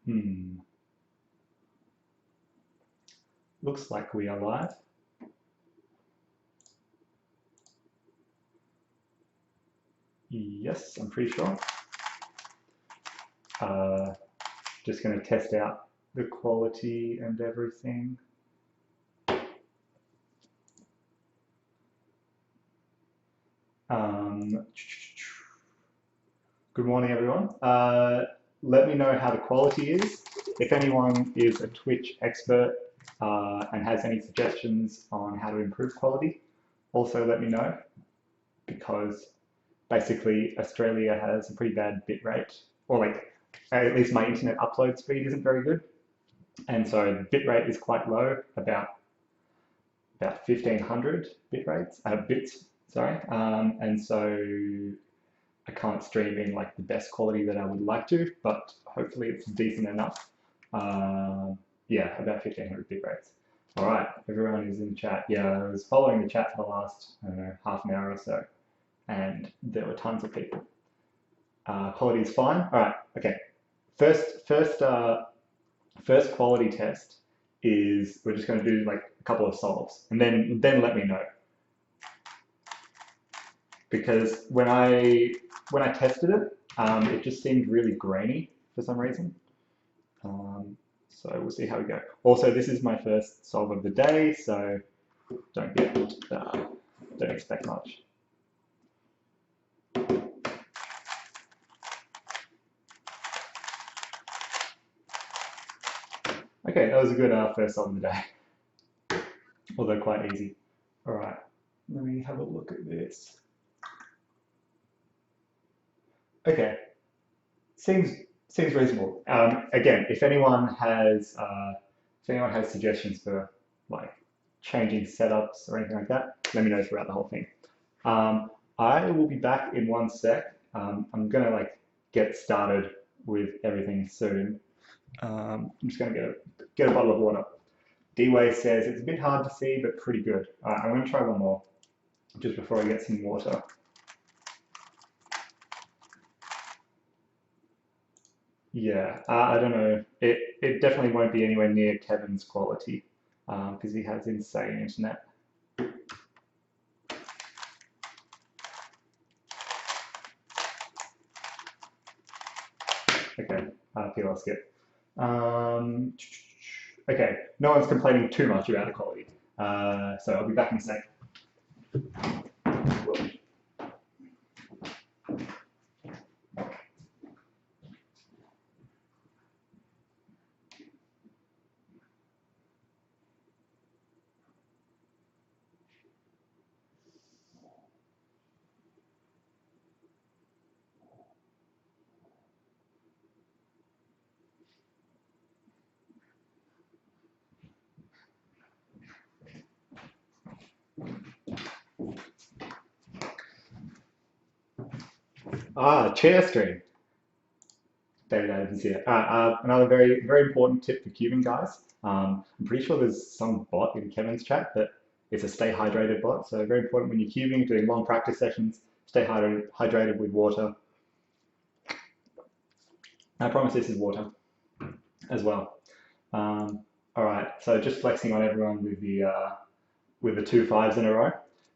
Hmm. Looks like we are live. Yes, I'm pretty sure. Uh, just going to test out the quality and everything. Good morning, everyone. Let me know how the quality is. If anyone is a Twitch expert and has any suggestions on how to improve quality, also let me know, because basically Australia has a pretty bad bit rate, or like at least my internet upload speed isn't very good. And so the bit rate is quite low, about 1500 bits, sorry. And so I can't stream in like the best quality that I would like to, but hopefully it's decent enough. Yeah, about 1500 bit rates. All right, everyone is in chat. Yeah, I was following the chat for the last, I don't know, half an hour or so, and there were tons of people. Quality is fine. All right, okay. First quality test is we're just going to do like a couple of solves, and then let me know, because when I tested it, it just seemed really grainy for some reason. So we'll see how we go. Also, this is my first solve of the day, so don't expect much. Okay, that was a good first solve of the day, although quite easy. All right, let me have a look at this. Okay, seems reasonable. Again, if anyone has suggestions for like changing setups or anything like that, let me know throughout the whole thing. I will be back in one sec. I'm gonna like get started with everything soon. I'm just gonna get a bottle of water. D-Way says it's a bit hard to see, but pretty good. All right, I'm gonna try one more just before I get some water. Yeah, I don't know. It definitely won't be anywhere near Kevin's quality because he has insane internet. Okay, I feel I'll skip. Okay, no one's complaining too much about the quality, so I'll be back in a sec. Chair stream. David Adams here. Another very important tip for cubing, guys. I'm pretty sure there's some bot in Kevin's chat that it's a stay hydrated bot. So very important when you're cubing, doing long practice sessions, stay hydrated with water. I promise this is water as well. All right, so just flexing on everyone with the 2 5s in a row.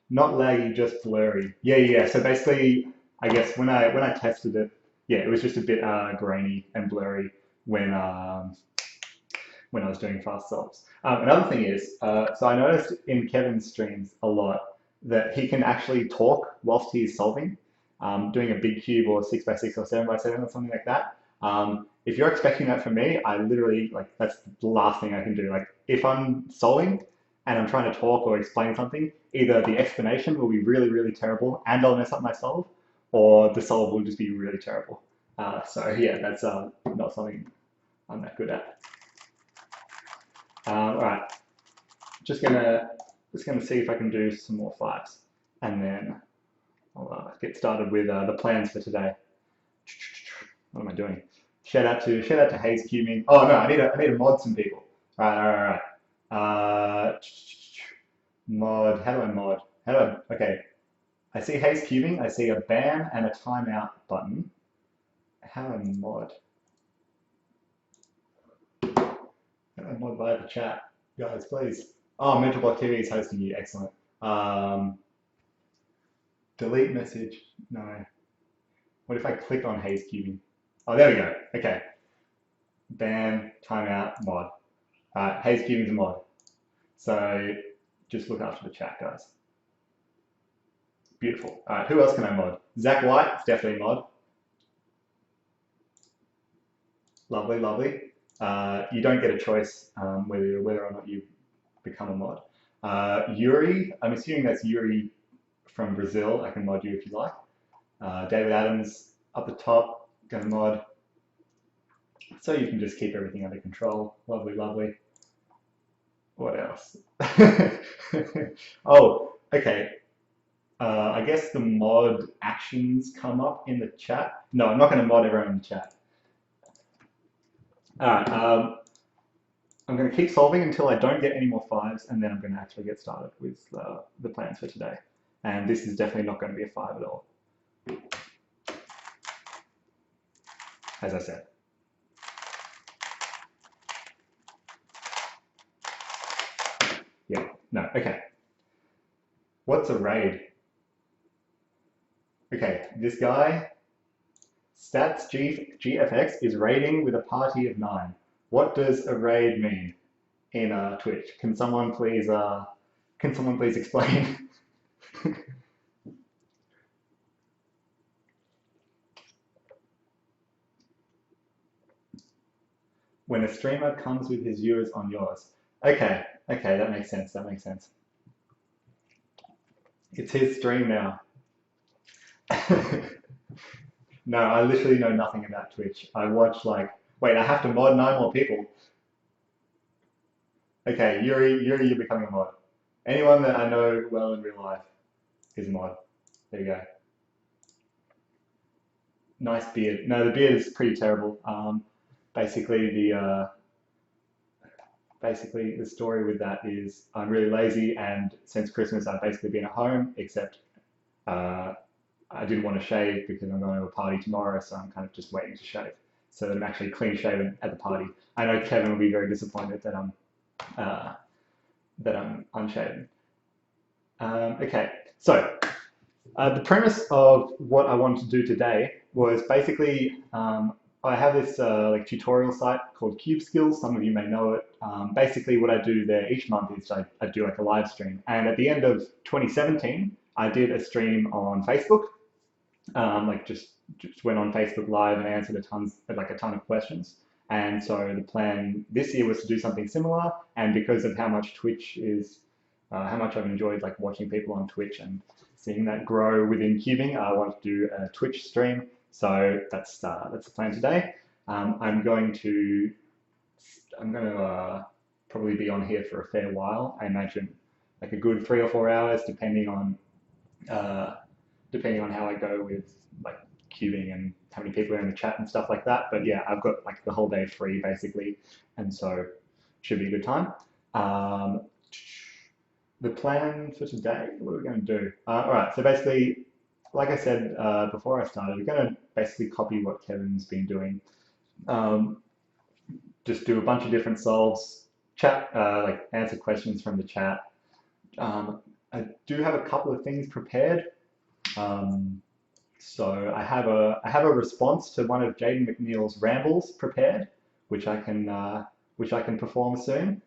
Not laggy, just blurry. Yeah. So basically, I guess when I tested it, yeah, it was just a bit grainy and blurry when I was doing fast solves. Another thing is, so I noticed in Kevin's streams a lot that he can actually talk whilst he's solving, doing a big cube or 6x6 or 7x7 or something like that. If you're expecting that from me, I literally like that's the last thing I can do. Like if I'm solving and I'm trying to talk or explain something, either the explanation will be really terrible and I'll mess up my solve, or the solve will just be really terrible. So yeah, that's not something I'm that good at. All right, just gonna see if I can do some more 5s, and then I'll get started with the plans for today. What am I doing? Shout out to Hayes Cubing. Oh no, I need to mod some people. All right. Mod. How do I mod? Okay. I see Hayes Cubing. I see a ban and a timeout button. How do I mod? Mod via the chat, guys, please. Oh, Mental Block TV is hosting you. Excellent. Um, delete message. No. What if I click on Haze Cubing? Oh, there we go. Okay. Bam. Timeout. Mod. Haze Cubing's a mod. So just look after the chat, guys. Beautiful. All right. Who else can I mod? Zach White. It's definitely a mod. Lovely, lovely. You don't get a choice whether or not you become a mod. Yuri, I'm assuming that's Yuri from Brazil. I can mod you if you like. David Adams up the top, gonna mod. So you can just keep everything under control. Lovely, lovely. What else? Oh, okay. I guess the mod actions come up in the chat. No, I'm not going to mod everyone in the chat. All right. I'm going to keep solving until I don't get any more fives, and then I'm going to actually get started with the plans for today. And this is definitely not going to be a 5 at all, as I said. Yeah, no, okay. What's a raid? Okay, this guy, Stats GFX, is raiding with a party of 9. What does a raid mean in Twitch? Can someone please explain? When a streamer comes with his viewers on yours. Okay, okay, that makes sense. That makes sense. It's his stream now. No, I literally know nothing about Twitch. I watch like, wait, I have to mod 9 more people. Okay, Yuri, you're becoming a mod. Anyone that I know well in real life is a mod. There you go. Nice beard. No, the beard is pretty terrible. Basically, the story with that is I'm really lazy, and since Christmas I've basically been at home, except I didn't want to shave because I'm going to a party tomorrow, so I'm kind of just waiting to shave so that I'm actually clean shaven at the party. I know Kevin will be very disappointed that I'm unshaven. Okay, so the premise of what I wanted to do today was basically I have this like tutorial site called Cube Skills. Some of you may know it. Basically, what I do there each month is I do like a live stream. And at the end of 2017, I did a stream on Facebook. Like just went on Facebook Live and answered a ton of questions. And so the plan this year was to do something similar. And because of how much Twitch is, how much I've enjoyed like watching people on Twitch and seeing that grow within cubing, I want to do a Twitch stream. So that's the plan today. I'm going to probably be on here for a fair while. I imagine like a good 3 or 4 hours, depending on how I go with like cubing and how many people are in the chat and stuff like that. But yeah, I've got like the whole day free basically, and so should be a good time. The plan for today, what are we going to do? All right, so basically, like I said before I started, we're going to basically copy what Kevin's been doing. Just do a bunch of different solves, chat, like answer questions from the chat. I do have a couple of things prepared. So I have a response to one of Jaden McNeil's rambles prepared, which I can perform soon.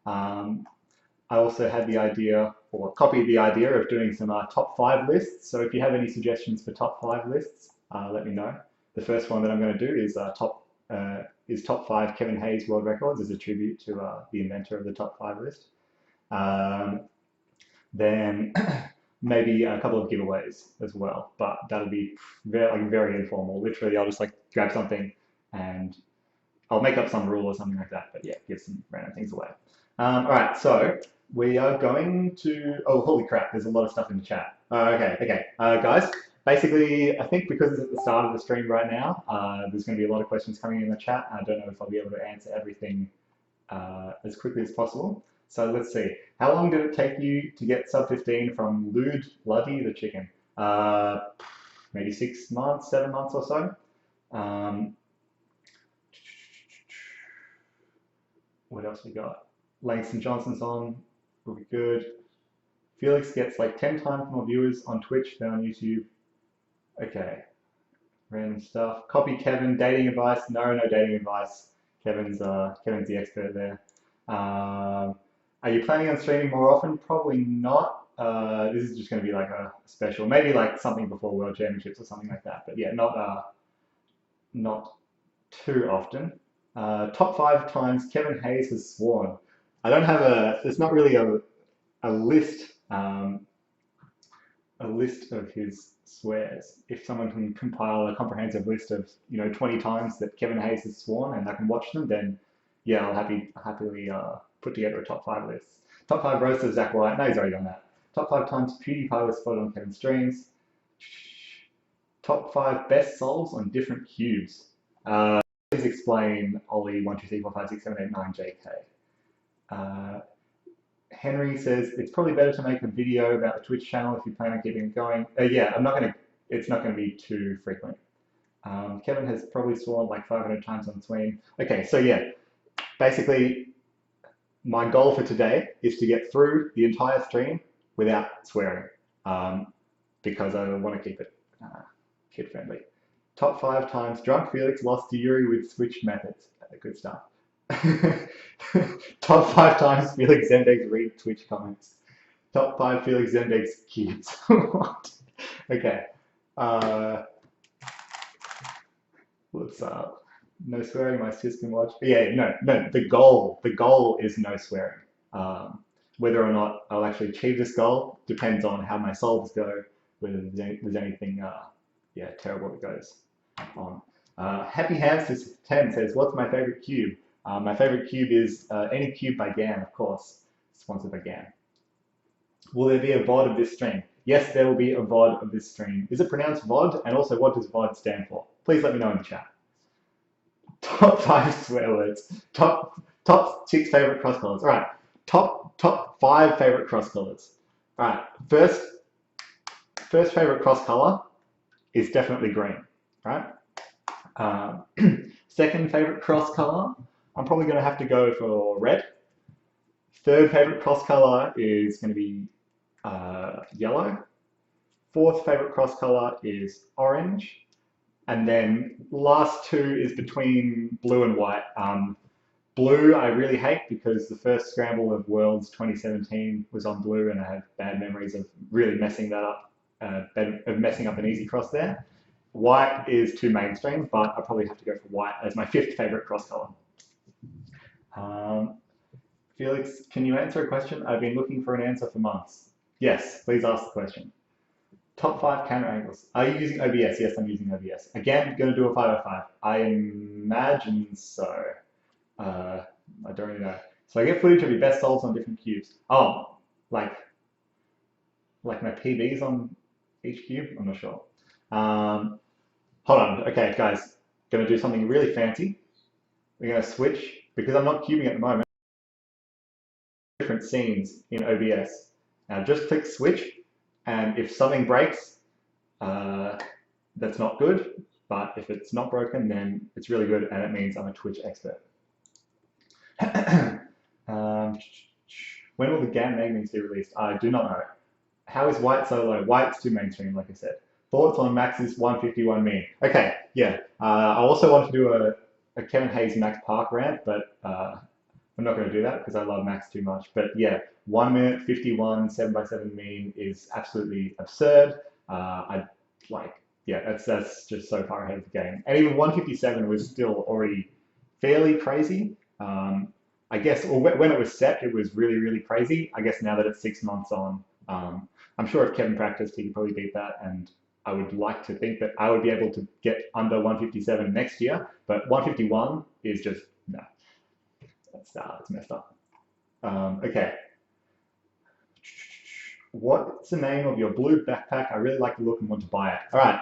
I also had the idea, or copied the idea, of doing some top 5 lists. So if you have any suggestions for top 5 lists, let me know. The first one that I'm going to do is top 5 Kevin Hayes world records as a tribute to the inventor of the top 5 list. Then maybe a couple of giveaways as well, but that'll be very informal. Literally, I'll just like grab something and I'll make up some rule or something like that. But yeah, give some random things away. All right, so we are going to. Oh, holy crap! There's a lot of stuff in the chat. Okay, guys. Basically, I think because it's at the start of the stream right now, there's going to be a lot of questions coming in the chat. I don't know if I'll be able to answer everything as quickly as possible. So let's see. How long did it take you to get sub 15 from Lude Bloody the chicken? Maybe 6 months, 7 months or so. What else we got? Langston Johnson's on, will be good. Felix gets like 10 times more viewers on Twitch than on YouTube. Okay, random stuff. Copy Kevin, dating advice. No dating advice. Kevin's the expert there. Are you planning on streaming more often? Probably not. This is just going to be like a special, maybe like something before World Championships or something like that. But yeah, not too often. Top 5 times Kevin Hayes has sworn. I don't have there's not really a list of his swears. If someone can compile a comprehensive list of 20 times that Kevin Hayes has sworn and I can watch them, then yeah, I'll happily put together a top 5 list. Top 5 roast of Zach White. No, he's already done that. Top 5 times PewDiePie was spotted on Kevin's streams. Top 5 best solves on different cubes. Please explain Ollie 1, 2, 3, 4, 5, 6, 7, 8, 9, JK. Henry says it's probably better to make a video about the Twitch channel if you plan on keeping it going. Yeah, it's not gonna be too frequent. Kevin has probably sworn like 500 times on Sween. Okay, so yeah, basically my goal for today is to get through the entire stream without swearing, because I want to keep it kid friendly. Top 5 times drunk Felix lost to Yuri with switch methods. Good stuff. Top 5 times Felix Zendegs read Twitch comments. Top 5 Felix Zendegs kids. What? Okay. What's up? No swearing. My sis can watch. Yeah, no. The goal is no swearing. Whether or not I'll actually achieve this goal depends on how my solves go. Whether there's anything, terrible that goes on. Happy Hamsters 10 says, "What's my favorite cube?" My favorite cube is any cube by GAN, of course, sponsored by GAN. Will there be a VOD of this stream? Yes, there will be a VOD of this stream. Is it pronounced VOD? And also, what does VOD stand for? Please let me know in the chat. Top 5 swear words. Top 6 favorite cross colors. All right. Top 5 favorite cross colors. All right. First favorite cross color is definitely green. Right. Second favorite cross color, I'm probably going to have to go for red. Third favorite cross color is going to be yellow. Fourth favorite cross color is orange. And then last 2 is between blue and white. Blue I really hate because the first scramble of Worlds 2017 was on blue and I have bad memories of really messing that up, of messing up an easy cross there. White is too mainstream, but I probably have to go for white as my 5th favorite cross color. Felix, can you answer a question? I've been looking for an answer for months. Yes, please ask the question. Top 5 camera angles. Are you using OBS? Yes, I'm using OBS. Again, going to do a 505. I imagine so. I don't really know. So I get footage of your best solves on different cubes. Oh, like my PBs on each cube? I'm not sure. Hold on. Okay, guys, going to do something really fancy. We're going to switch, because I'm not cubing at the moment, different scenes in OBS. Now just click switch, and if something breaks, that's not good, but if it's not broken, then it's really good, and it means I'm a Twitch expert. When will the GAN magnets be released? I do not know. How is white so low? White's too mainstream, like I said. Thoughts on Max's 151 mean? Okay, yeah. I also want to do a Kevin Hayes Max Park rant, but I'm not going to do that because I love Max too much. But yeah, 1 minute 51 7x7 mean is absolutely absurd. That's just so far ahead of the game. And even 157 was still already fairly crazy. I guess, or when it was set, it was really, really crazy. I guess now that it's 6 months on, I'm sure if Kevin practiced, he could probably beat that. And I would like to think that I would be able to get under 157 next year. But 151 is just, no, that's messed up. Okay. What's the name of your blue backpack? I really like the look and want to buy it. All right.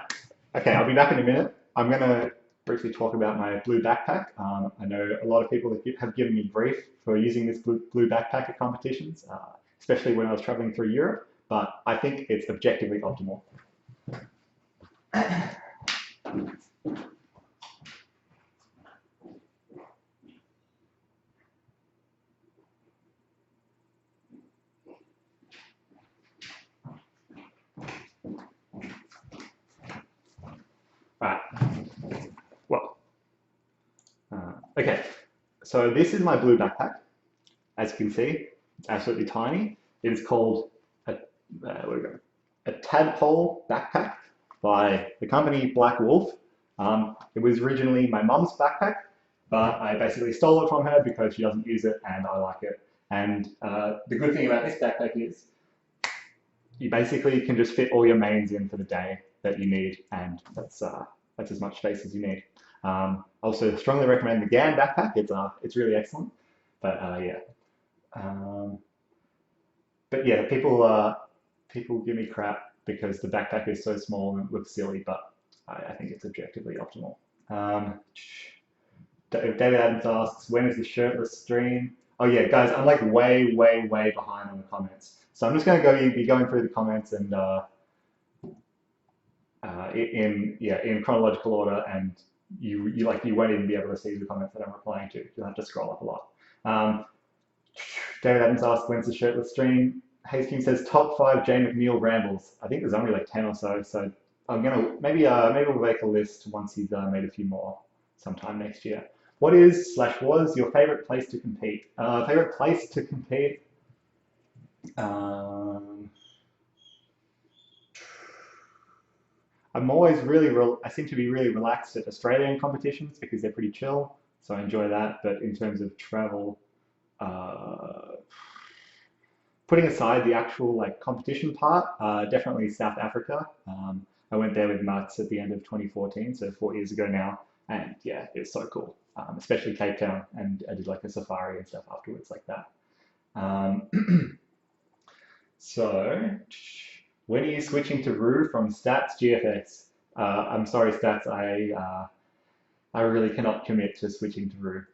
Okay, I'll be back in a minute. I'm going to briefly talk about my blue backpack. I know a lot of people have given me grief for using this blue backpack at competitions, especially when I was traveling through Europe, but I think it's objectively optimal. Okay, so this is my blue backpack. As you can see, it's absolutely tiny. It is called where we go? A tadpole backpack by the company Black Wolf. It was originally my mum's backpack, but I basically stole it from her because she doesn't use it and I like it. And the good thing about this backpack is you basically can just fit all your mains in for the day that you need, and that's as much space as you need. Also, strongly recommend the GAN backpack. It's really excellent. But yeah. But yeah, people give me crap because the backpack is so small and it looks silly, but I think it's objectively optimal. David Adams asks, when is the shirtless stream? Oh yeah, guys, I'm like way, way, way behind on the comments. So I'm just going to be going through the comments and in chronological order, and you won't even be able to see the comments that I'm replying to. You'll have to scroll up a lot. David Adams asks, when's the shirtless stream? Hayes King says top 5 Jane McNeil rambles. I think there's only like 10 or so. So I'm gonna maybe we'll make a list once he's made a few more sometime next year. What is / was your favorite place to compete? Favorite place to compete? I'm always I seem to be really relaxed at Australian competitions because they're pretty chill, so I enjoy that. But in terms of travel, putting aside the actual like competition part, definitely South Africa. I went there with Mats at the end of 2014, so 4 years ago now, and yeah, it was so cool. Especially Cape Town, and I did like a safari and stuff afterwards like that. So, when are you switching to Roo from Stats GFX? I'm sorry, Stats, I really cannot commit to switching to Roo.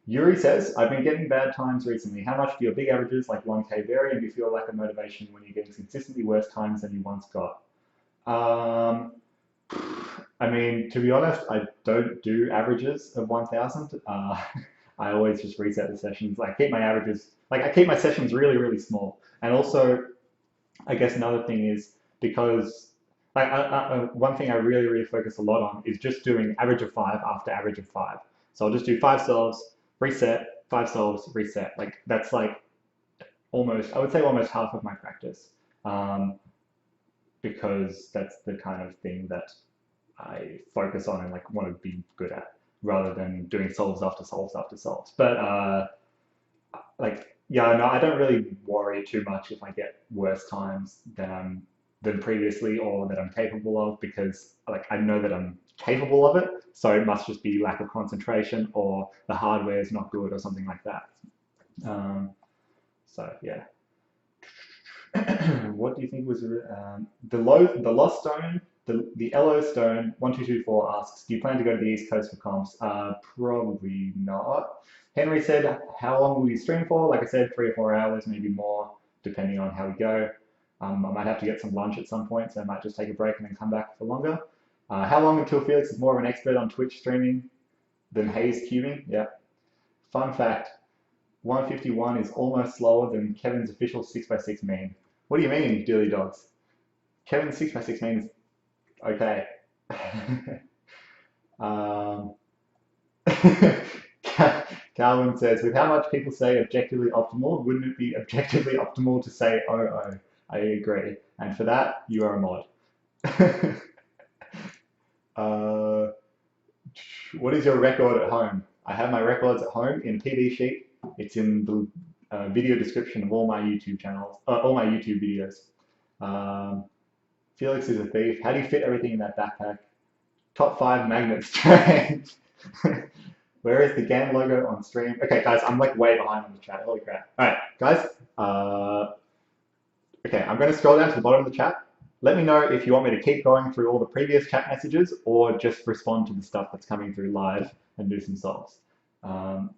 Yuri says, I've been getting bad times recently. How much do your big averages like 1K vary, and do you feel lack of motivation when you're getting consistently worse times than you once got? I mean, to be honest, I don't do averages of 1,000. I always just reset the sessions. I keep my averages, I keep my sessions really, really small. And also, I guess another thing is because one thing I really, really focus a lot on is just doing average of 5 after average of 5. So I'll just do 5 solves, reset, 5 solves, reset. That's like almost, I would say almost half of my practice, because that's the kind of thing that I focus on and want to be good at, rather than doing solves after solves after solves. But yeah, no, I don't really worry too much if I get worse times than previously or that I'm capable of, because I know that I'm capable of it. So it must just be lack of concentration or the hardware is not good or something like that. So yeah. What do you think was the Lost Stone? The Elo Stone 1224 asks, do you plan to go to the East Coast for comps? Probably not. Henry said, how long will you stream for? Like I said, 3 or 4 hours, maybe more, depending on how we go. I might have to get some lunch at some point, so I might just take a break and then come back for longer. How long until Felix is more of an expert on Twitch streaming than Hayes cubing? Yeah. Fun fact, 151 is almost slower than Kevin's official 6x6 mean. What do you mean, Dilly Dogs? Kevin's 6x6 mean is okay. Calvin says, with how much people say objectively optimal, wouldn't it be objectively optimal to say oh? I agree. And for that, you are a mod. What is your record at home? I have my records at home in PB sheet. It's in the video description of all my YouTube channels, all my YouTube videos. Felix is a thief. How do you fit everything in that backpack? Top 5 magnet strength. Where is the GAN logo on stream? Okay, guys, I'm way behind on the chat. Holy crap. All right, guys. Okay, I'm going to scroll down to the bottom of the chat. Let me know if you want me to keep going through all the previous chat messages or just respond to the stuff that's coming through live and do some solves. Are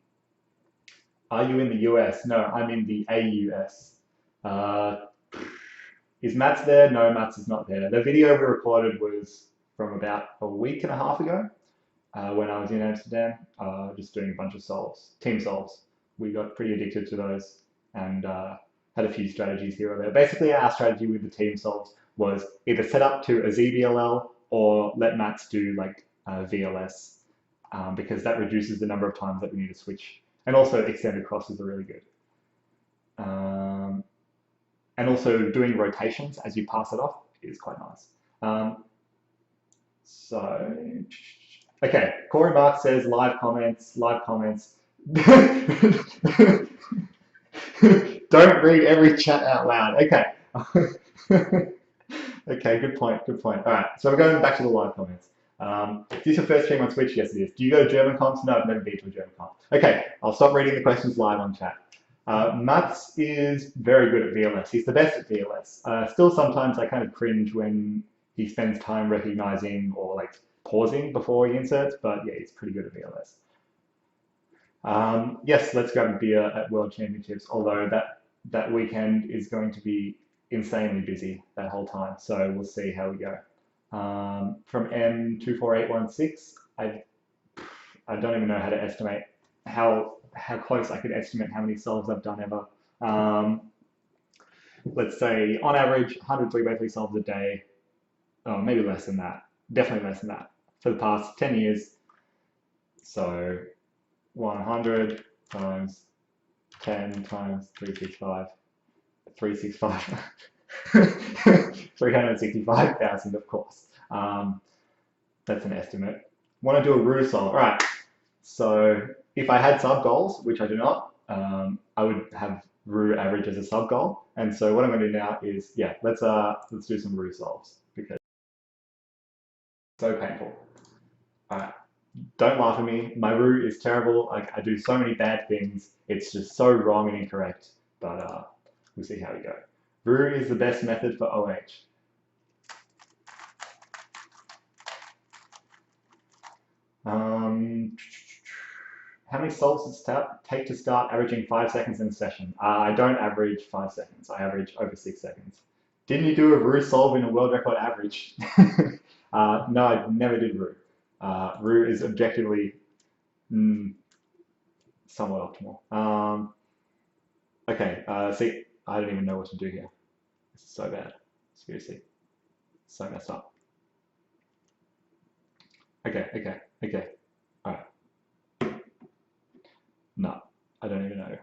you in the US? No, I'm in the AUS. Is Mats there? No, Mats is not there. The video we recorded was from about a week and a half ago when I was in Amsterdam, just doing a bunch of solves, team solves. We got pretty addicted to those and had a few strategies here or there. Basically, our strategy with the team solves was either set up to a ZBLL or let Mats do VLS. because that reduces the number of times that we need to switch. And also extended crosses are really good. And also doing rotations as you pass it off is quite nice. So, okay, Corey Mark says live comments, live comments. Don't read every chat out loud. Okay. Okay, good point, good point. All right, so we're going back to the live comments. Is this your first stream on Twitch? Yes, it is. Do you go to German comps? No, I've never been to a German comp. Okay, I'll stop reading the questions live on chat. Mats is very good at VLS. He's the best at VLS. Still, sometimes I kind of cringe when he spends time recognizing or like pausing before he inserts, but yeah, he's pretty good at VLS. Yes, let's grab a beer at World Championships, although that weekend is going to be insanely busy that whole time, so we'll see how we go. From M24816, I don't even know how to estimate how close I could estimate how many solves I've done ever. Let's say on average 100 3x3 solves a day. Oh, maybe less than that. Definitely less than that for the past 10 years. So 100 times 10 times 365, 365,000, of course. That's an estimate. Want to do a Roux solve? All right. So if I had sub goals, which I do not, I would have Roux average as a sub goal. And so what I'm going to do now is, yeah, let's do some Roux solves because it's so painful. All right. Don't laugh at me. My Roux is terrible. I do so many bad things. It's just so wrong and incorrect. But we'll see how we go. Roux is the best method for OH. How many solves does it take to start averaging 5 seconds in a session? I don't average 5 seconds. I average over 6 seconds. Didn't you do a Roux solve in a world record average? No, I never did Roux. Roux is objectively somewhat optimal. Okay, see, I don't even know what to do here. This is so bad. Seriously. So messed up. Okay. All right. No, I don't even know.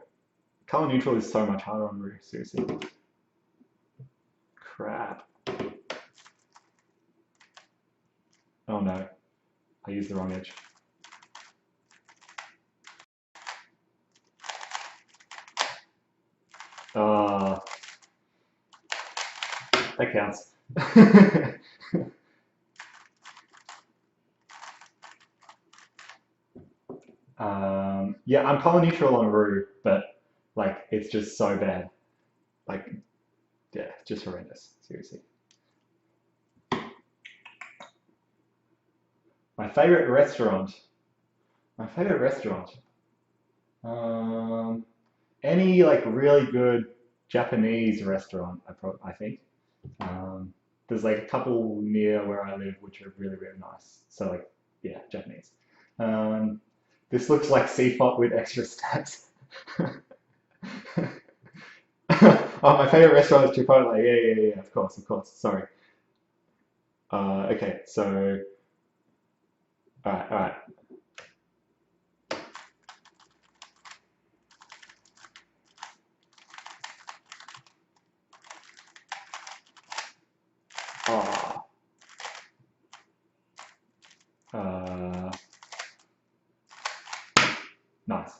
Color neutral is so much harder on Roux, seriously. Crap. Oh no, I used the wrong edge. That counts. Yeah, I'm color neutral on Roux, but like it's just so bad. Like, yeah, just horrendous. Seriously. My favorite restaurant. Any like really good Japanese restaurant, I think. There's like a couple near where I live which are really, really nice. So like, yeah, Japanese. This looks like CFOT with extra stats. Oh, my favorite restaurant is Chipotle. Yeah, of course. Sorry. Okay, so, all right. Nice.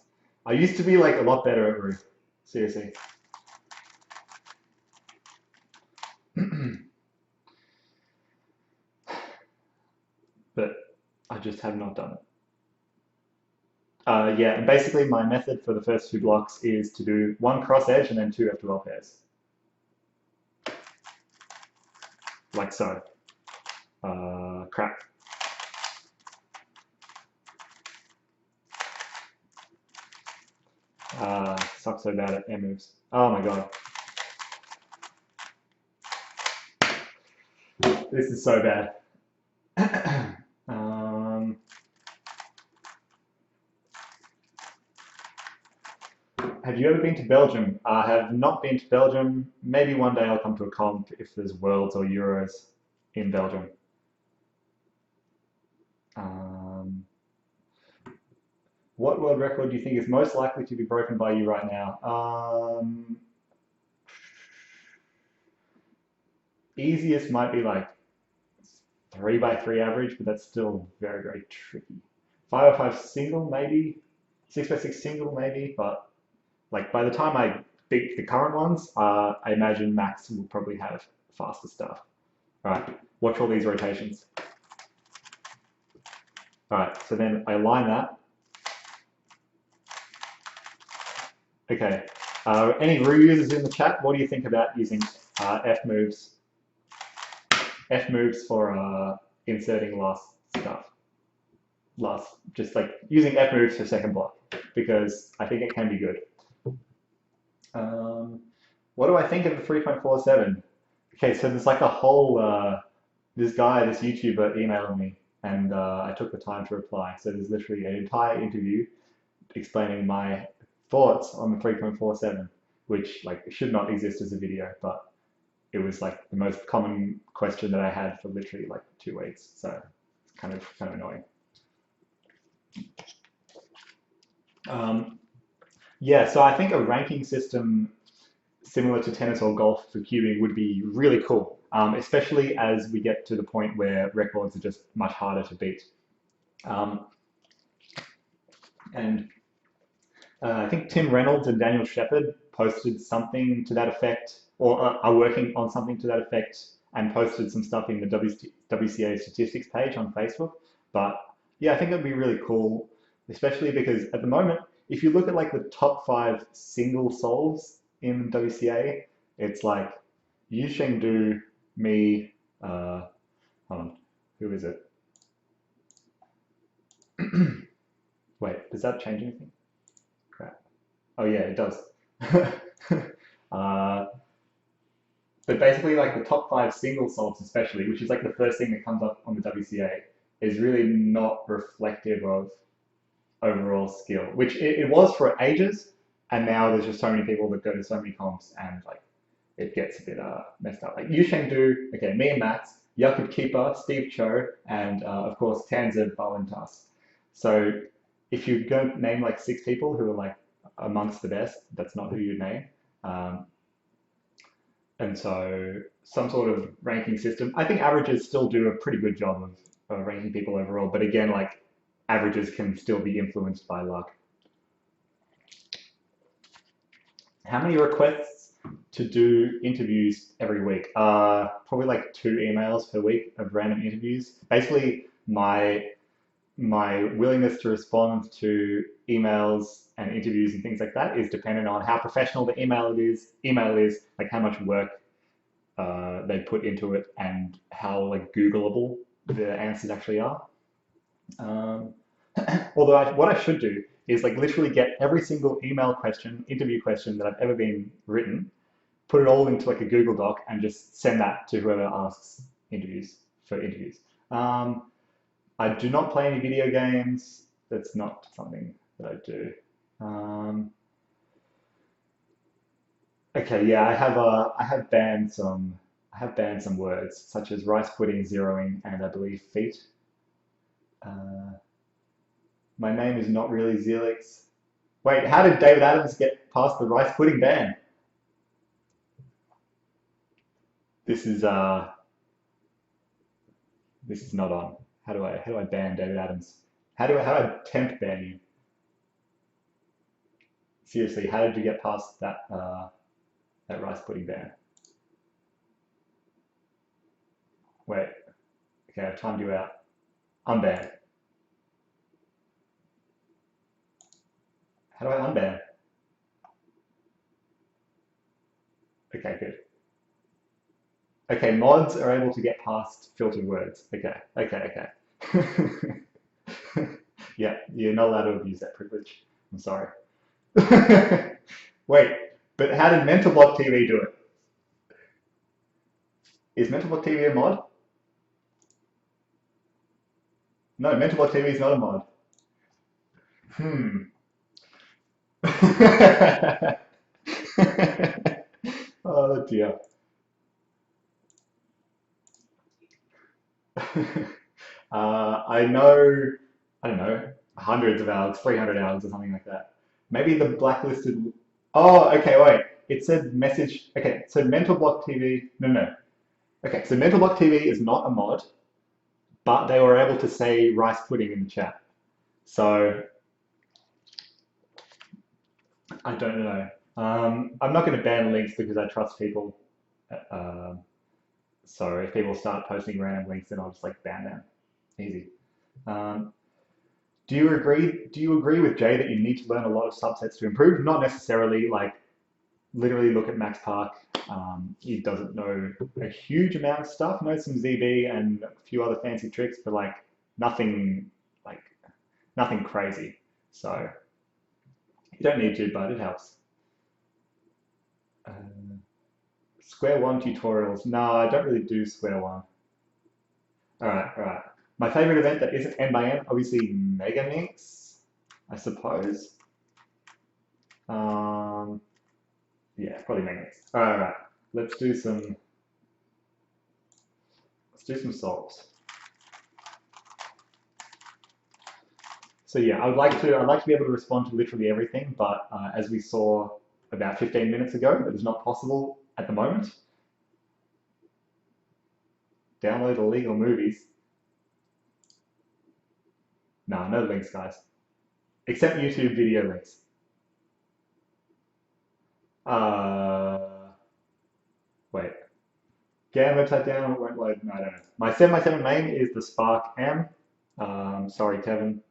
I used to be like a lot better at Roux. Seriously. But I just have not done it. Yeah, and basically my method for the first 2 blocks is to do 1 cross edge and then 2 F12 pairs. Like so. Crap. Suck so bad at air moves. Oh my god. This is so bad. Have you ever been to Belgium? I have not been to Belgium. Maybe one day I'll come to a comp if there's Worlds or Euros in Belgium. What world record do you think is most likely to be broken by you right now? Easiest might be like 3x3 average, but that's still very, very tricky. 5x5 single, maybe. 6x6 single, maybe. But like by the time I beat the current ones, I imagine Max will probably have faster stuff. All right, watch all these rotations. All right, so then I align that. Okay, any Rue users in the chat, what do you think about using F moves? F moves for inserting last stuff. Just like using F moves for second block, because I think it can be good. What do I think of the 3.47? Okay, so there's like a whole, this YouTuber emailed me, and I took the time to reply. So there's literally an entire interview explaining my thoughts on the 3.47, which like should not exist as a video, but it was like the most common question that I had for literally like 2 weeks. So it's kind of annoying. Yeah, so I think a ranking system similar to tennis or golf for cubing would be really cool, especially as we get to the point where records are just much harder to beat. And I think Tim Reynolds and Daniel Shepard posted something to that effect, or are working on something to that effect, and posted some stuff in the WCA statistics page on Facebook. But yeah, I think it'd be really cool, especially because at the moment, if you look at like the top 5 single solves in WCA, it's like Yu Shengdu, me, hold on, who is it? Wait, does that change anything? Crap. Oh yeah, it does. But basically, like the top 5 single solves, especially, which is like the first thing that comes up on the WCA, is really not reflective of overall skill, which it was for ages, and now there's just so many people that go to so many comps, and like it gets a bit messed up. Like Yu Shengdu, okay, me and Max, Jakub Keeper, Steve Cho, and of course Tanzer Balintas. So if you're going to name like 6 people who are like amongst the best, that's not who you name. And so some sort of ranking system. I think averages still do a pretty good job of ranking people overall, but again, like averages can still be influenced by luck. How many requests to do interviews every week? Probably like 2 emails per week of random interviews. Basically, my willingness to respond to emails and interviews and things like that is dependent on how professional the email is, like how much work they put into it, and how like Googleable the answers actually are. Although what I should do is like literally get every single email question, interview question that I've ever been written, put it all into like a Google Doc, and just send that to whoever asks for interviews. I do not play any video games. That's not something that I do. Okay, yeah, I have banned some words such as rice pudding, zeroing, and I believe feet. My name is not really Zelix. Wait, how did David Adams get past the rice pudding ban? This is not on. How do I ban David Adams? How do I temp ban you? Seriously, how did you get past that that rice pudding ban? Wait. Okay, I've timed you out. Unban. How do I unban? Okay, good. Okay, mods are able to get past filtered words. Okay. Yeah, you're not allowed to abuse that privilege. I'm sorry. Wait, but how did MentalBlock TV do it? Is MentalBlock TV a mod? No, MentalBlock TV is not a mod. Oh dear. I know, I don't know, hundreds of hours, 300 hours or something like that. Maybe the blacklisted. Oh, okay, wait. It said message. Okay, so Mental Block TV. No, no. Okay, so Mental Block TV is not a mod, but they were able to say rice pudding in the chat. So I don't know. I'm not going to ban links because I trust people. Um, so if people start posting random links, then I'll just like ban them. Easy. Um, do you agree with Jay that you need to learn a lot of subsets to improve? Not necessarily like literally look at Max Park. He doesn't know a huge amount of stuff, knows some ZB and a few other fancy tricks, but nothing like nothing crazy. So you don't need to, but it helps. Uh, Square One tutorials. No, I don't really do Square One. All right, all right. My favorite event that isn't N by N, obviously Megamix, I suppose. Yeah, probably Megamix. All right. Let's do some solves. So yeah, I'd like to be able to respond to literally everything, but as we saw about 15 minutes ago, that is not possible at the moment. Download illegal movies. No, no links, guys. Except YouTube video links. Wait. Gamma type down, won't load. No, I don't know. My 7x7 main is the Spark M. Sorry, Kevin.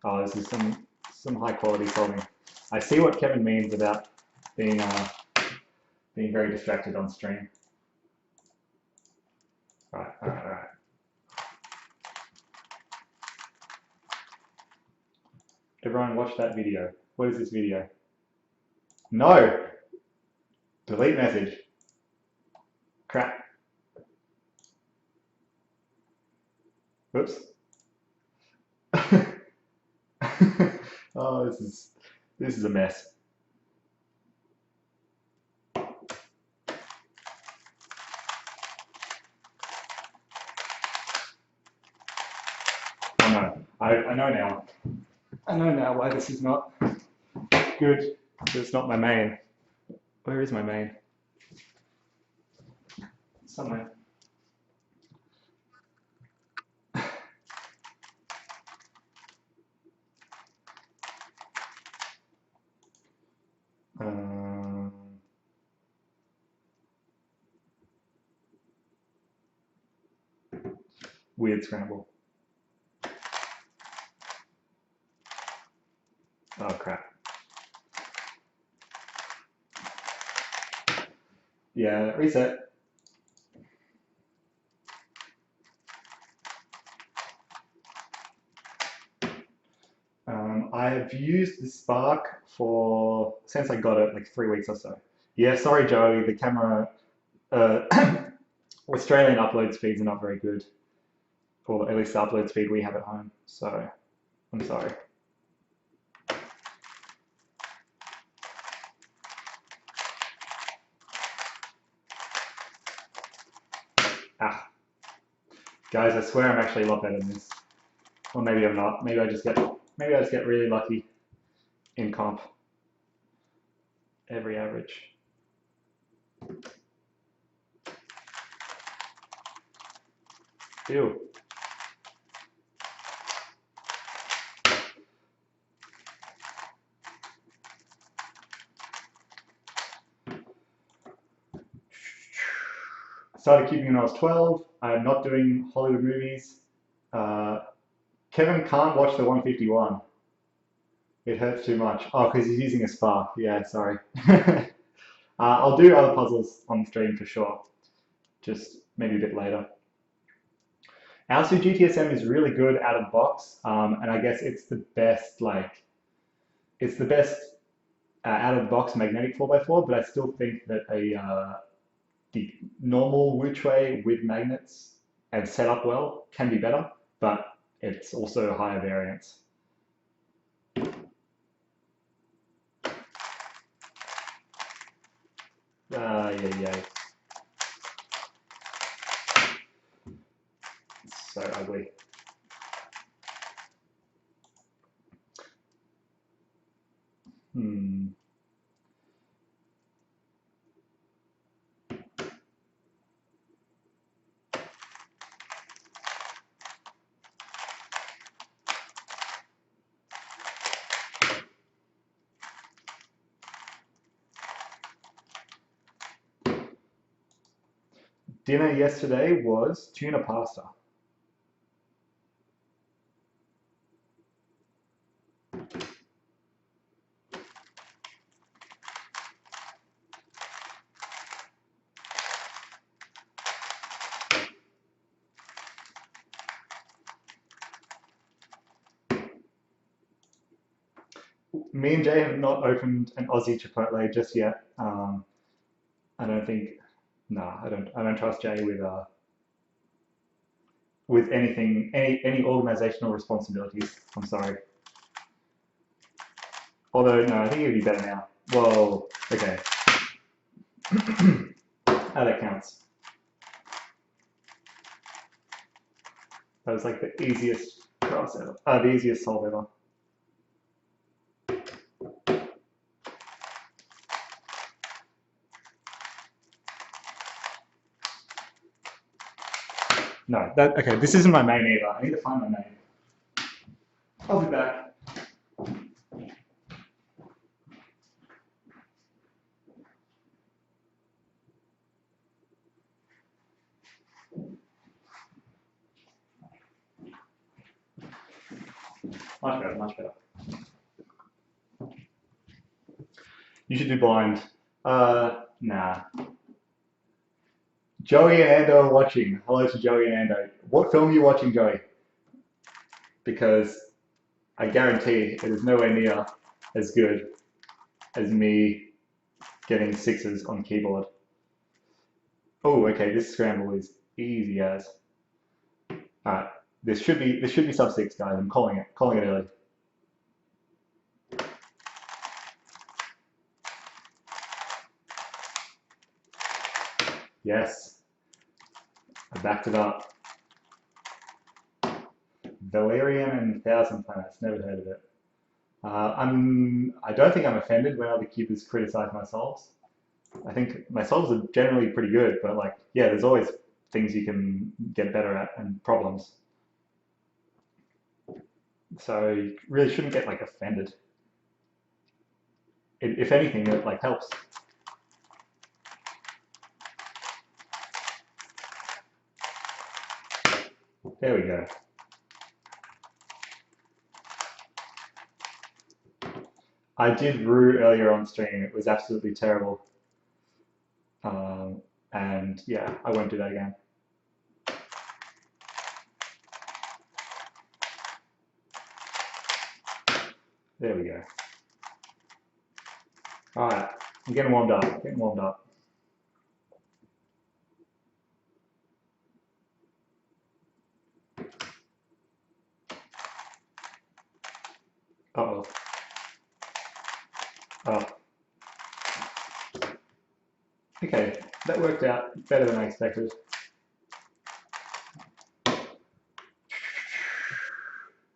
Oh, this is some high quality solving. I see what Kevin means about being very distracted on stream. All right, all right, all right. Everyone watch that video. What is this video? No! Delete message. Crap. Oops. Oh, this is a mess. Oh no, I know now. I know now why this is not good. It's not my main. Where is my main? Somewhere. Um, Weird scramble. Oh crap. Yeah, reset. I've used the Spark since I got it, like 3 weeks or so. Yeah, sorry, Joey, the camera, uh, Australian upload speeds are not very good, or at least the upload speed we have at home. So I'm sorry. Ah, guys, I swear I'm actually a lot better than this. Or maybe I'm not. Maybe I just get really lucky in comp. Every average. Ew. Started keeping when I was 12. I'm not doing Hollywood movies. Kevin can't watch the 151. It hurts too much. Oh, because he's using a Spark. Yeah, sorry. I'll do other puzzles on the stream for sure. Just maybe a bit later. Alsu GTSM is really good out of the box, and I guess it's the best out of the box magnetic 4x4. But I still think that the normal Wu Shui with magnets and set up well can be better, but it's also a higher variance. Yeah. hopefully. Dinner yesterday was tuna pasta. Me and Jay have not opened an Aussie Chipotle just yet. I don't think. No, I don't. I don't trust Jay with anything, any organizational responsibilities. I'm sorry. Although no, I think it'd be better now. Whoa. Okay. That counts. That was like the easiest cross ever. The easiest solve ever. No, that okay. This isn't my main either. I need to find my main. I'll be back. Much better, much better. You should do blind. Nah. Joey and Ando are watching. Hello to Joey and Ando. What film are you watching, Joey? Because I guarantee it is nowhere near as good as me getting sixes on keyboard. Oh, okay, this scramble is easy as. Alright, this should be sub six, guys. I'm calling it early. Yes, I backed it up. Valerian and Thousand Planets. Never heard of it. I don't think I'm offended when other keepers criticize my solves. I think my solves are generally pretty good, but like, yeah, there's always things you can get better at and problems. So you really shouldn't get like offended. If anything, it like helps. There we go. I did Rue earlier on stream. It was absolutely terrible. And yeah, I won't do that again. There we go. All right, I'm getting warmed up. Uh-oh. Oh. Okay, that worked out better than I expected.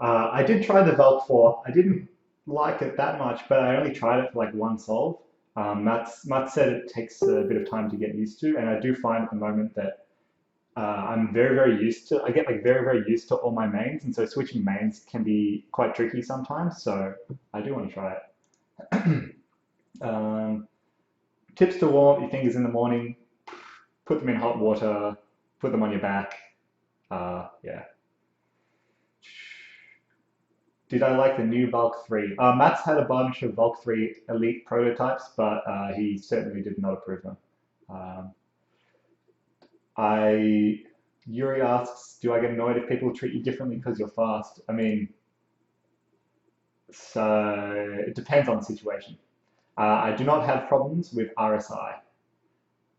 I did try the Valk 4. I didn't like it that much, but I only tried it for like one solve. Matt said it takes a bit of time to get used to, and I do find at the moment that I'm very used to. I get like very used to all my mains, and so switching mains can be quite tricky sometimes. So I do want to try it. Tips to warm up your fingers in the morning: put them in hot water, put them on your back. Yeah. Did I like the new Valk 3? Matt's had a bunch of Valk 3 Elite prototypes, but he certainly did not approve them. Yuri asks, do I get annoyed if people treat you differently because you're fast? I mean, so it depends on the situation. I do not have problems with RSI.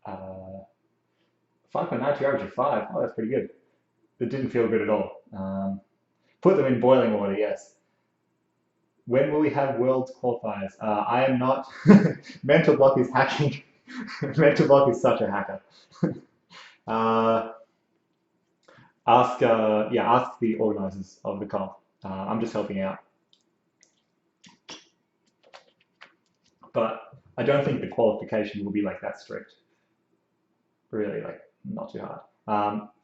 5.9 to average of 5. Oh, that's pretty good. It didn't feel good at all. Put them in boiling water, yes. When will we have Worlds qualifiers? I am not. Mental Block is hacking. Mental Block is such a hacker. ask the organisers of the comp. I'm just helping out, but I don't think the qualification will be like that strict. Really, like not too hard.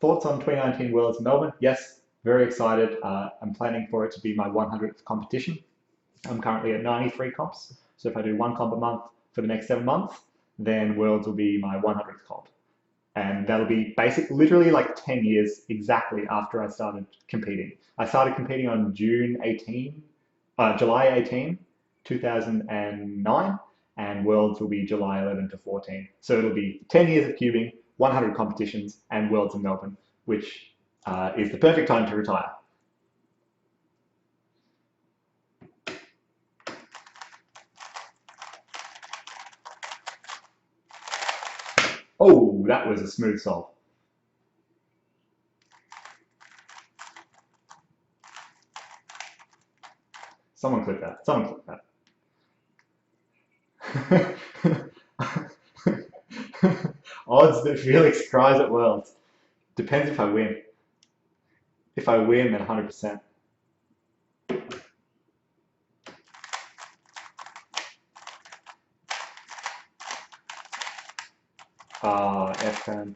Thoughts on 2019 Worlds Melbourne? Yes, very excited. I'm planning for it to be my 100th competition. I'm currently at 93 comps, so if I do one comp a month for the next 7 months, then Worlds will be my 100th comp. And that'll be literally like 10 years exactly after I started competing. I started competing on July 18, 2009, and Worlds will be July 11 to 14. So it'll be 10 years of cubing, 100 competitions, and Worlds in Melbourne, which is the perfect time to retire. Oh, that was a smooth solve. Someone click that. Someone click that. Odds that Felix cries at Worlds. Depends if I win. If I win, then 100%. F10.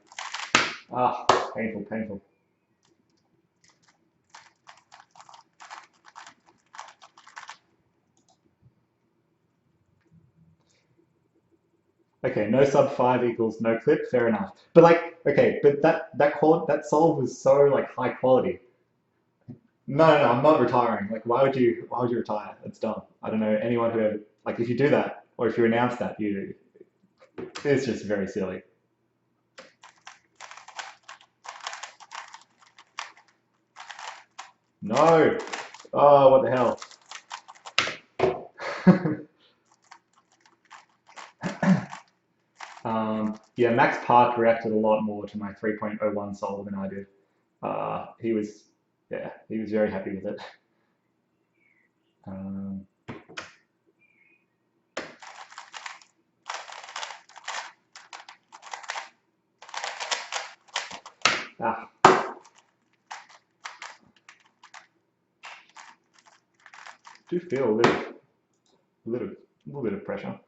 Painful, painful. Okay, no sub 5 equals no clip, fair enough. But like, okay, but that solve was so like high quality. No, I'm not retiring. Like, why would you retire? It's dumb. I don't know anyone who ever, like, if you do that, or if you announce that, it's just very silly. No. Oh, what the hell? Yeah, Max Park reacted a lot more to my 3.01 solve than I did. He was, yeah, he was very happy with it. Um, ah, do feel little bit of pressure.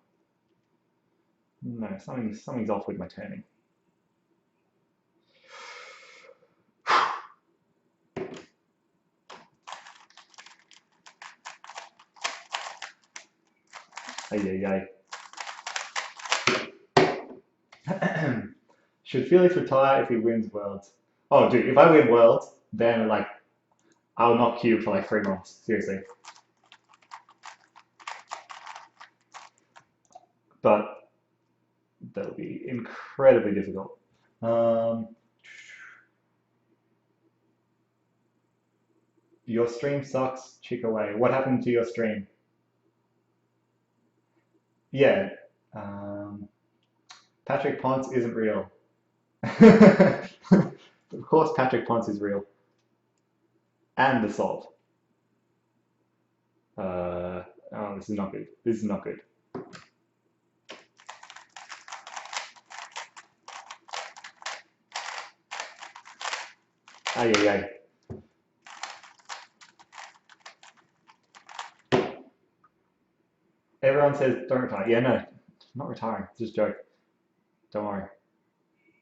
No, something's off with my turning. Ay, ay. Should Felix retire if he wins Worlds? Oh, dude, if I win Worlds, then like I'll not cube for like 3 months. Seriously. But that'll be incredibly difficult. Um, your stream sucks. Chick away. What happened to your stream? Yeah. Um, Patrick Ponce isn't real. Of course, Patrick Ponce is real. And the salt. Oh, this is not good. This is not good. Ay, ay, ay. Everyone says don't retire. Yeah, no, I'm not retiring. It's just a joke. Don't worry.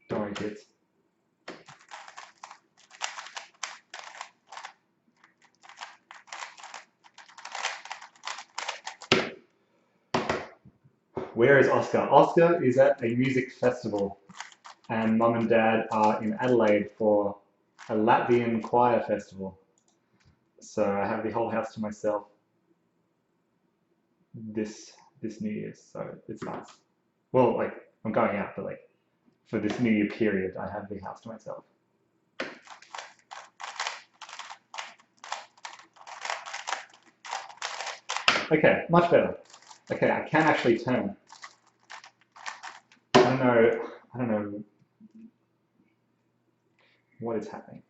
Don't worry, kids. Where is Oscar? Oscar is at a music festival, and mum and dad are in Adelaide for a Latvian choir festival. So I have the whole house to myself this New Year's. So it's nice. Well, like I'm going out, but like for this New Year period, I have the house to myself. Okay, much better. Okay, I can actually turn. I don't know what is happening.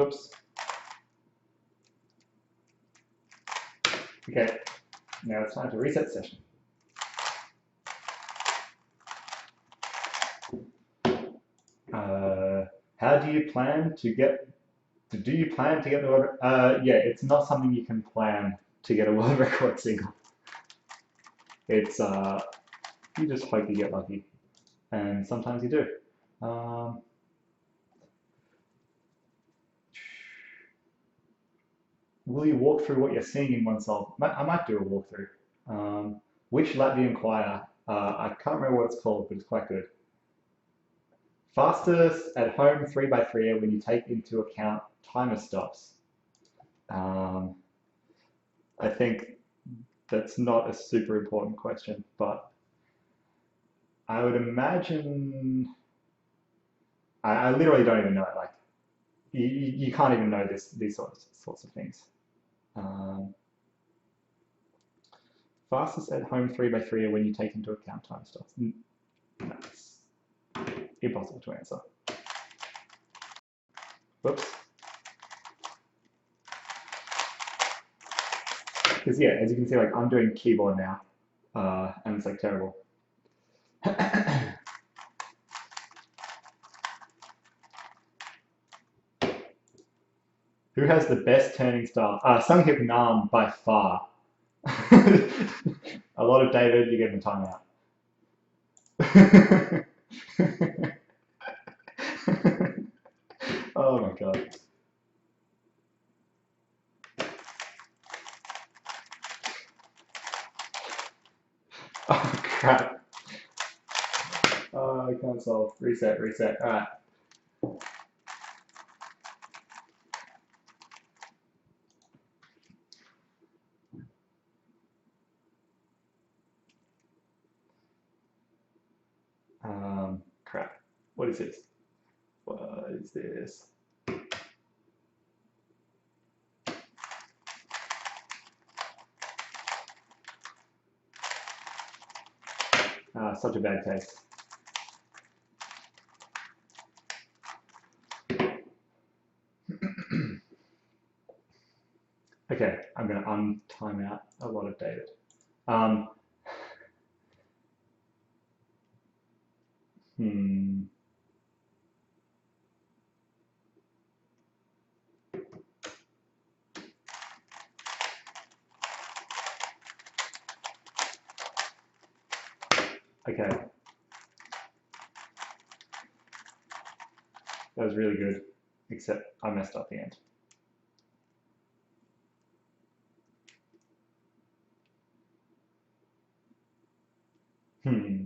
Oops. Okay, now it's time to reset session. How do you plan to get? Do you plan to get the world? Yeah, it's not something you can plan to get a world record single. It's you just hope you get lucky, and sometimes you do. Um, will you walk through what you're seeing in oneself? I might do a walkthrough. Which Latvian choir? I can't remember what it's called, but it's quite good. Fastest at home 3x3 when you take into account timer stops. I think that's not a super important question, but I would imagine I literally don't even know. Like you can't even know these sorts of things. Um, fastest at home 3x3 when you take into account time stops. That's impossible to answer. Whoops. Because yeah, as you can see, like I'm doing keyboard now, and it's like terrible. Who has the best turning style? Sunghyuk Nam by far. A lot of David, you get the timeout. Oh my god. Oh crap. Oh, I can't solve. Reset, reset. All right. Crap. What is this? What is this? Such a bad taste. Okay, I'm going to untime out a lot of David. Hmm. Okay. That was really good, except I messed up the end. Hmm.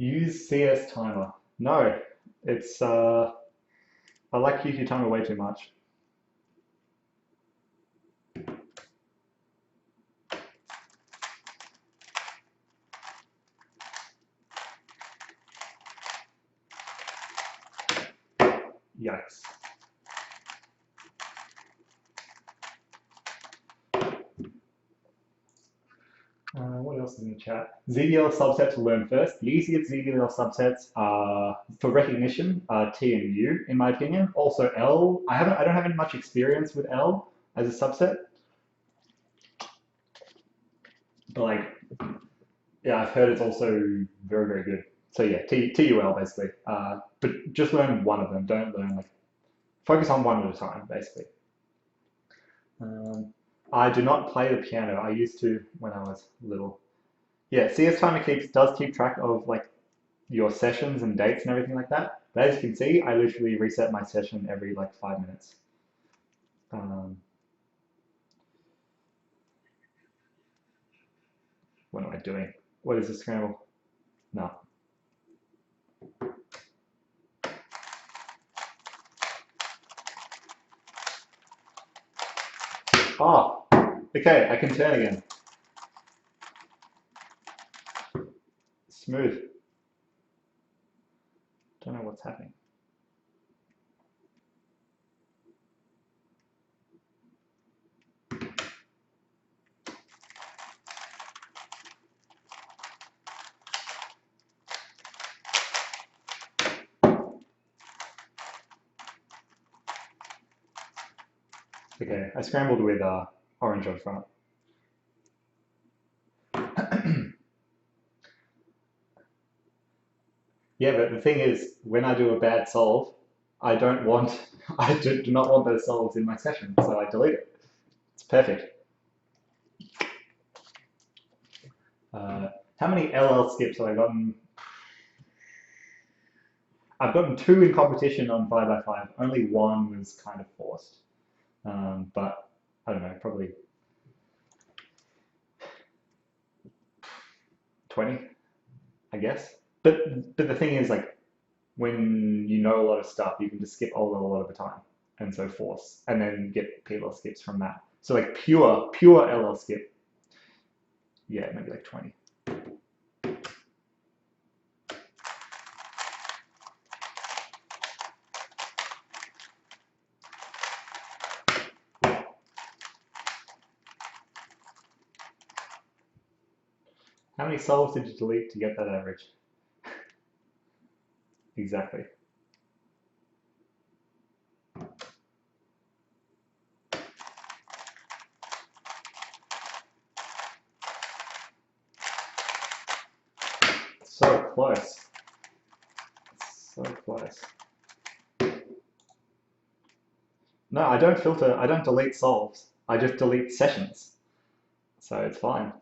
Use CS Timer. No, it's I like QQ Timer way too much. Yikes. What else is in the chat? ZDL subset to learn first. The easiest ZDL subsets are for recognition, T and U, in my opinion. Also L. I don't have much experience with L as a subset, but like, yeah, I've heard it's also very, very good. So yeah, TUL basically. But just learn one of them. Don't learn like focus on one at a time, basically. I do not play the piano. I used to when I was little. Yeah, CS Timer does keep track of like your sessions and dates and everything like that. But as you can see, I literally reset my session every like 5 minutes. What am I doing? What is the scramble? No. Oh, okay, I can turn again. Smooth. Don't know what's happening. Okay, I scrambled with orange on front. Yeah, but the thing is, when I do a bad solve, I don't want, I do not want those solves in my session, so I delete it. It's perfect. How many LL skips have I gotten? I've gotten 2 in competition on 5x5. Only 1 was kind of forced. But I don't know, probably 20, I guess. But the thing is, like, when you know a lot of stuff, you can just skip OL a lot of the time, and so force, and then get PLL skips from that. So like pure LL skip, yeah, maybe like 20. How many solves did you delete to get that average? Exactly. So close. So close. No, I don't filter, I don't delete solves. I just delete sessions. So it's fine.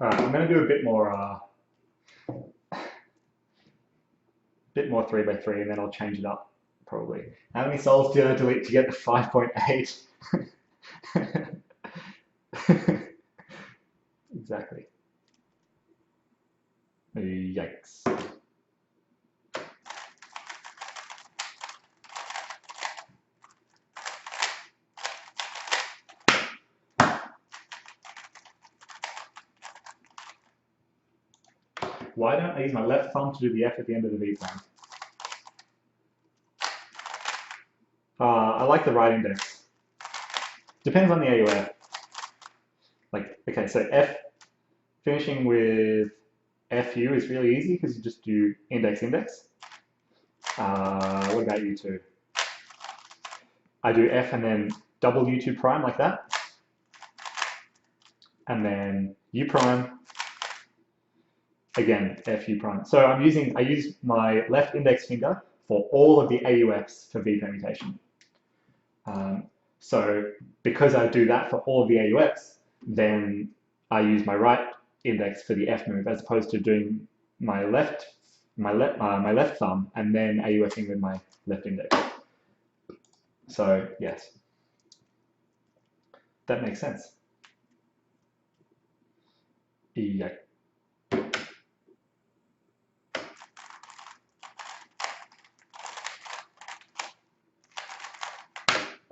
All right, I'm going to do a bit more 3x3, and then I'll change it up probably. How many solves did I delete to get the 5.8? Exactly. Yikes. Why don't I use my left thumb to do the F at the end of the V prime? I like the right index. Depends on the AUF. Like, okay, so F, finishing with FU is really easy because you just do index. What about U2? I do F and then double U2 prime like that. And then U prime, again, FU prime. So I use my left index finger for all of the AUFs for V permutation. So because I do that for all of the AUFs, then I use my right index for the F move as opposed to doing my left thumb and then AUFing with my left index. So yes, that makes sense. Yeah.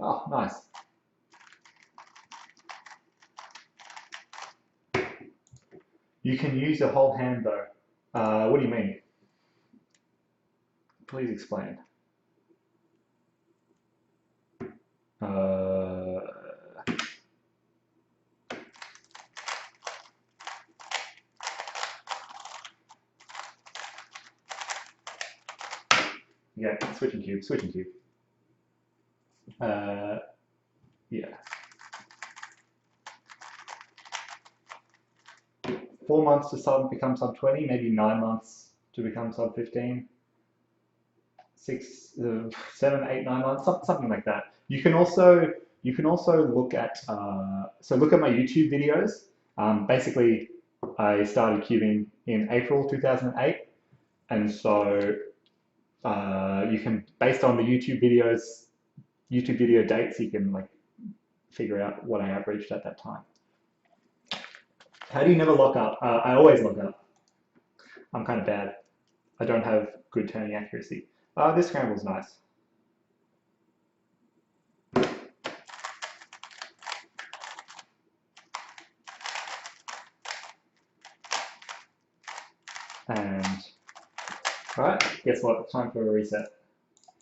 Oh, nice. You can use your whole hand though. What do you mean? Please explain. Yeah, switching cube. Yeah. 4 months to become sub 20, maybe 9 months to become sub 15, 7, 8, 9 months, something like that. You can also look at look at my YouTube videos. Basically, I started cubing in April 2008, and so you can, based on the YouTube video dates, you can like figure out what I averaged at that time. How do you never lock up? I always lock up. I'm kind of bad. I don't have good turning accuracy. This scramble's nice. And all right, guess what? Time for a reset.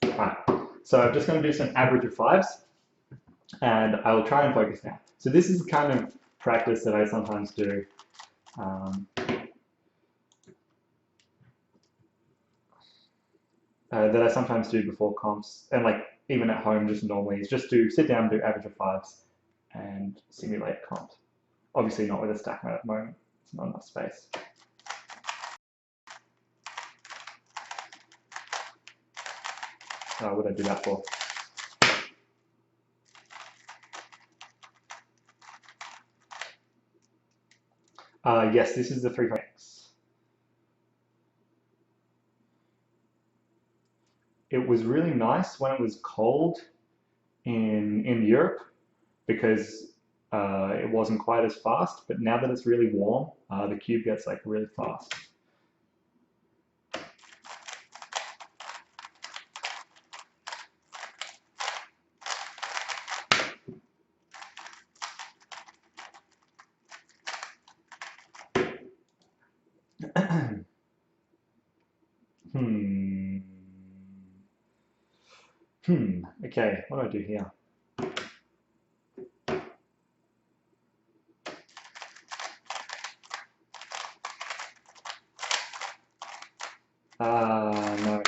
All right, so I'm just going to do some average of 5s. and I will try and focus now. So this is the kind of practice that I sometimes do. That I sometimes do before comps, and like even at home, just normally, is just to sit down, do average of fives, and simulate comps. Obviously not with a stack mode at the moment. It's not enough space. What would I do that for? Yes, this is the 3x. It was really nice when it was cold in Europe because it wasn't quite as fast. But now that it's really warm, the cube gets like really fast. Hmm. Okay, what do I do here? No.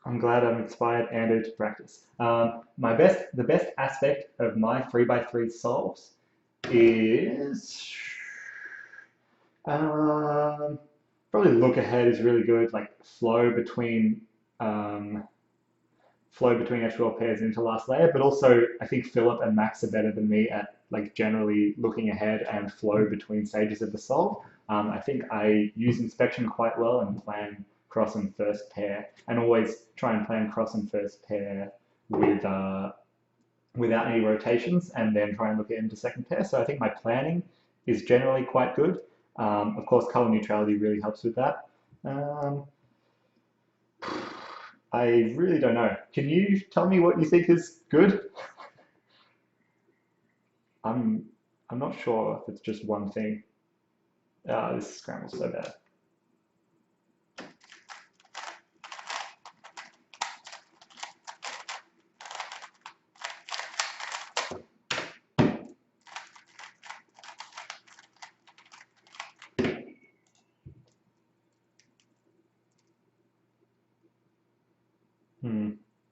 I'm glad I'm inspired and to practice. The best aspect of my 3x3 solves is um, probably look ahead is really good. Like um, flow between SQL pairs into last layer, but also I think Philip and Max are better than me at like generally looking ahead and flow between stages of the solve. I think I use inspection quite well and plan cross and first pair, and always try and plan cross and first pair with without any rotations, and then try and look it into second pair. So I think my planning is generally quite good. Of course, color neutrality really helps with that. Um, I really don't know. Can you tell me what you think is good? I'm I'm not sure if it's just one thing. This scrambles so bad.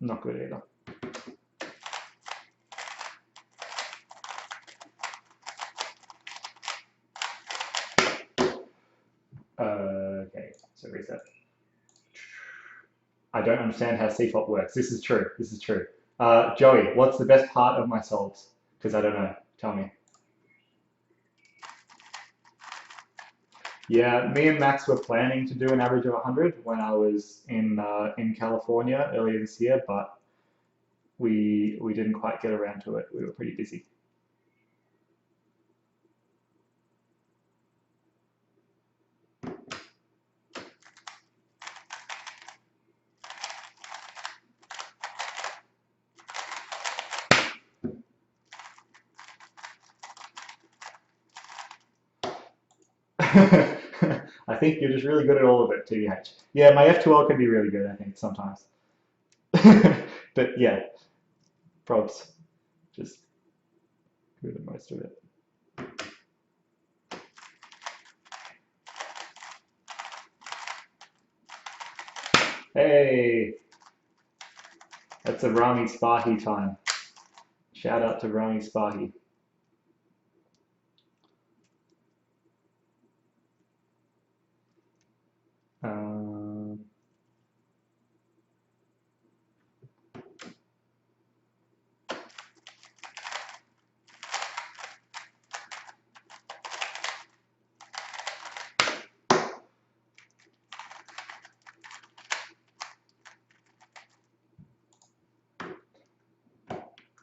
Not good either. Okay, so reset. I don't understand how CFOP works. This is true. This is true. Joey, what's the best part of my solves? Because I don't know. Tell me. Yeah, me and Max were planning to do an average of 100 when I was in California earlier this year, but we didn't quite get around to it. We were pretty busy. I think you're just really good at all of it, TBH. Yeah, my F2L can be really good, I think, sometimes. But yeah, probs. Just good at most of it. Hey, that's a Rami Spahi time. Shout out to Rami Spahi. Um,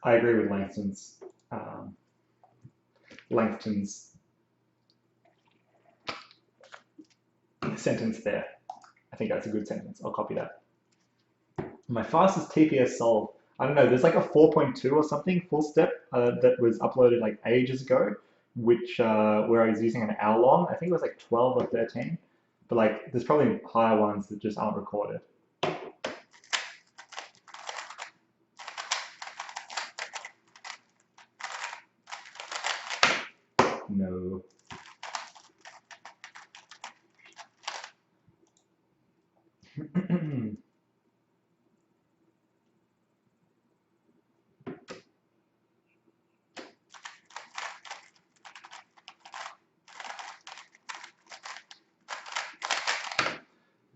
I agree with um, Langston's sentence there. I think that's a good sentence. I'll copy that. My fastest TPS solve. I don't know. There's like a 4.2 or something full step that was uploaded like ages ago, which where I was using an hour long. I think it was like 12 or 13, but like there's probably higher ones that just aren't recorded. No.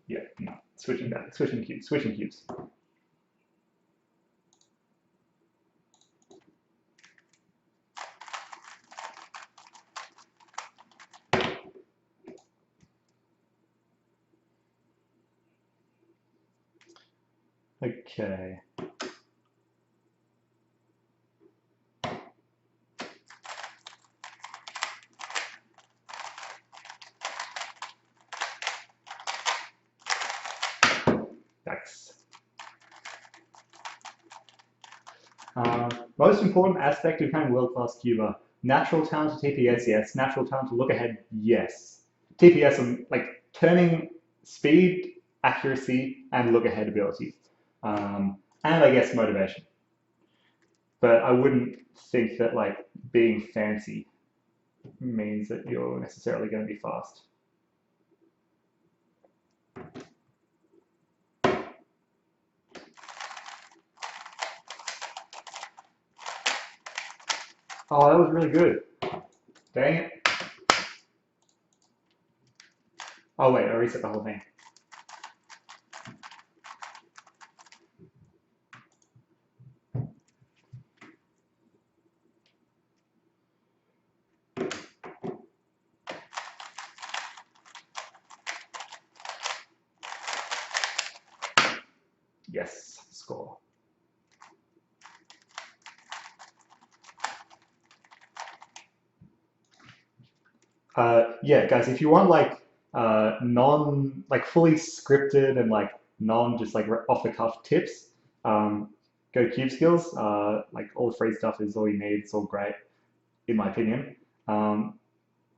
Yeah, no. Switching back, switching cubes, switching cubes. Okay. Thanks. Most important aspect of becoming a world-class cuber. Natural talent to TPS, yes. Natural talent to look ahead, yes. TPS, like turning speed, accuracy, and look ahead ability. And I guess motivation. But I wouldn't think that like being fancy means that you're necessarily going to be fast. Oh, that was really good. Dang it. Oh wait, I reset the whole thing. Yes, score. Yeah, guys, if you want like like fully scripted and like non just like off the cuff tips, go Cube Skills. Like all the free stuff is all you need. It's all great, in my opinion.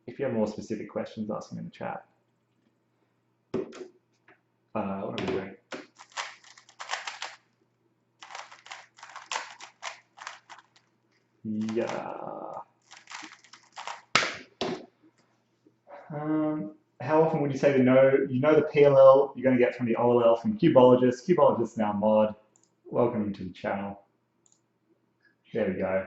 If you have more specific questions, ask them in the chat. What am I doing? Yeah. How often would you say you know the PLL you're going to get from the OLL from Cubologist? Cubologist now mod. Welcome to the channel. There we go.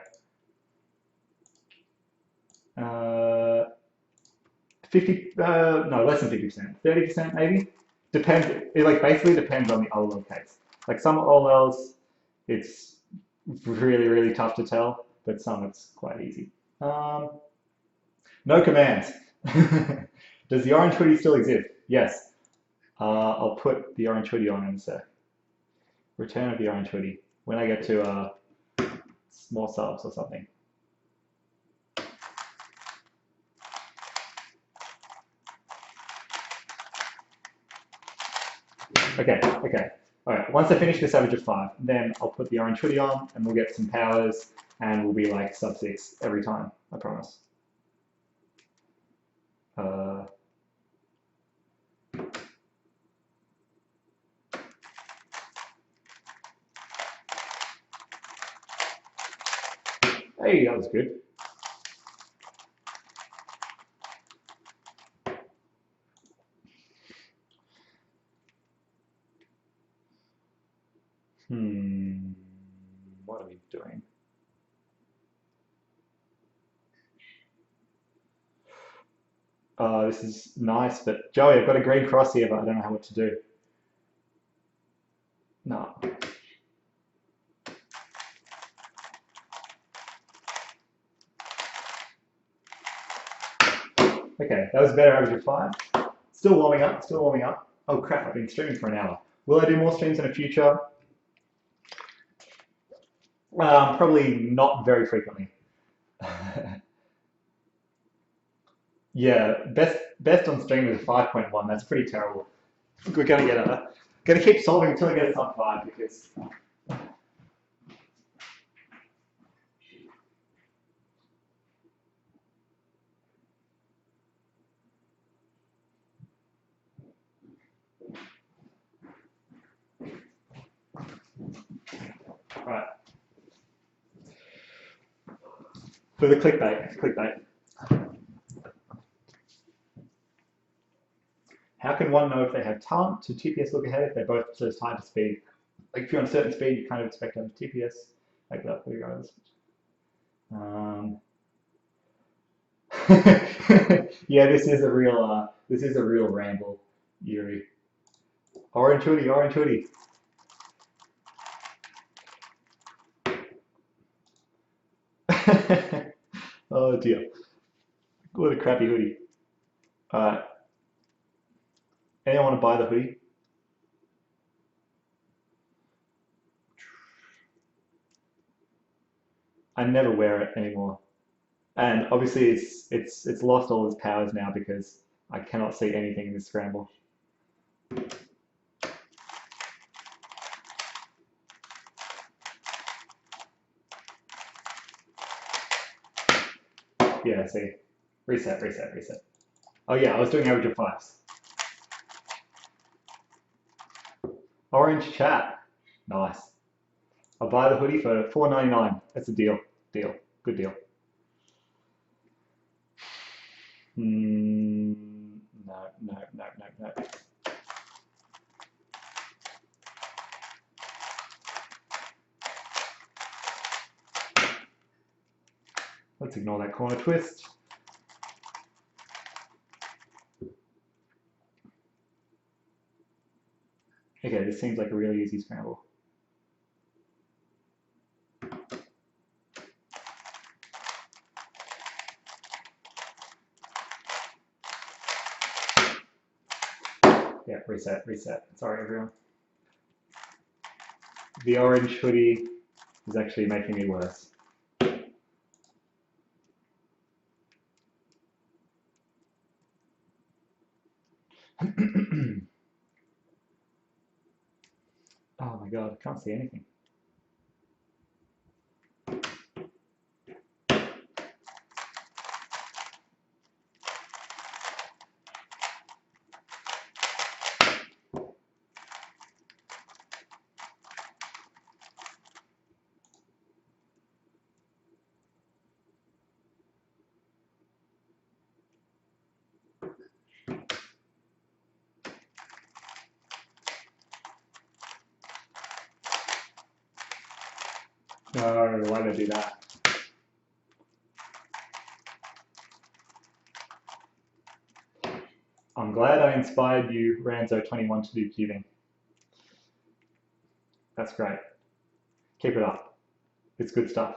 50, no, less than 50%, 30% maybe. Depends. It like basically depends on the OLL case. Like some OLLs, it's really, really tough to tell, but some it's quite easy. No commands. Does the orange hoodie still exist? Yes. I'll put the orange hoodie on in a sec. Return of the orange hoodie when I get to small subs or something. Okay, okay. All right, once I finish this average of 5, then I'll put the orange hoodie on and we'll get some powers and we'll be like sub 6 every time, I promise. Hey, that was good. What are we doing? This is nice, but Joey, I've got a green cross here, but I don't know what to do. No. Okay, that was a better average of 5. Still warming up, still warming up. Oh crap, I've been streaming for an hour. Will I do more streams in the future? Probably not very frequently. Yeah, best on stream is a 5.1. That's pretty terrible. We're gonna keep solving until I get a top 5 because. Right. For the clickbait. can one know if they have talent to TPS look ahead if they're both so tied to speed? Like if you're on a certain speed, you kind of expect to have TPS like that regardless. Yeah, this is a real ramble, Yuri. Orange hoodie, orange hoodie. Oh dear, what a crappy hoodie. Anyone want to buy the hoodie? I never wear it anymore, and obviously it's lost all its powers now because I cannot see anything in this scramble. Yeah, see, reset, reset, reset. Oh yeah, I was doing average of fives. Orange chat, nice. I'll buy the hoodie for $4.99. That's a deal. Deal. Good deal. No, no, no, no, no. Let's ignore that corner twist. Okay, this seems like a really easy scramble. Yeah, reset, reset. Sorry, everyone. The orange hoodie is actually making me worse. Oh my god, I can't see anything. No, why did I do that? I'm glad I inspired you, Ranzo21, to do cubing. That's great. Keep it up. It's good stuff.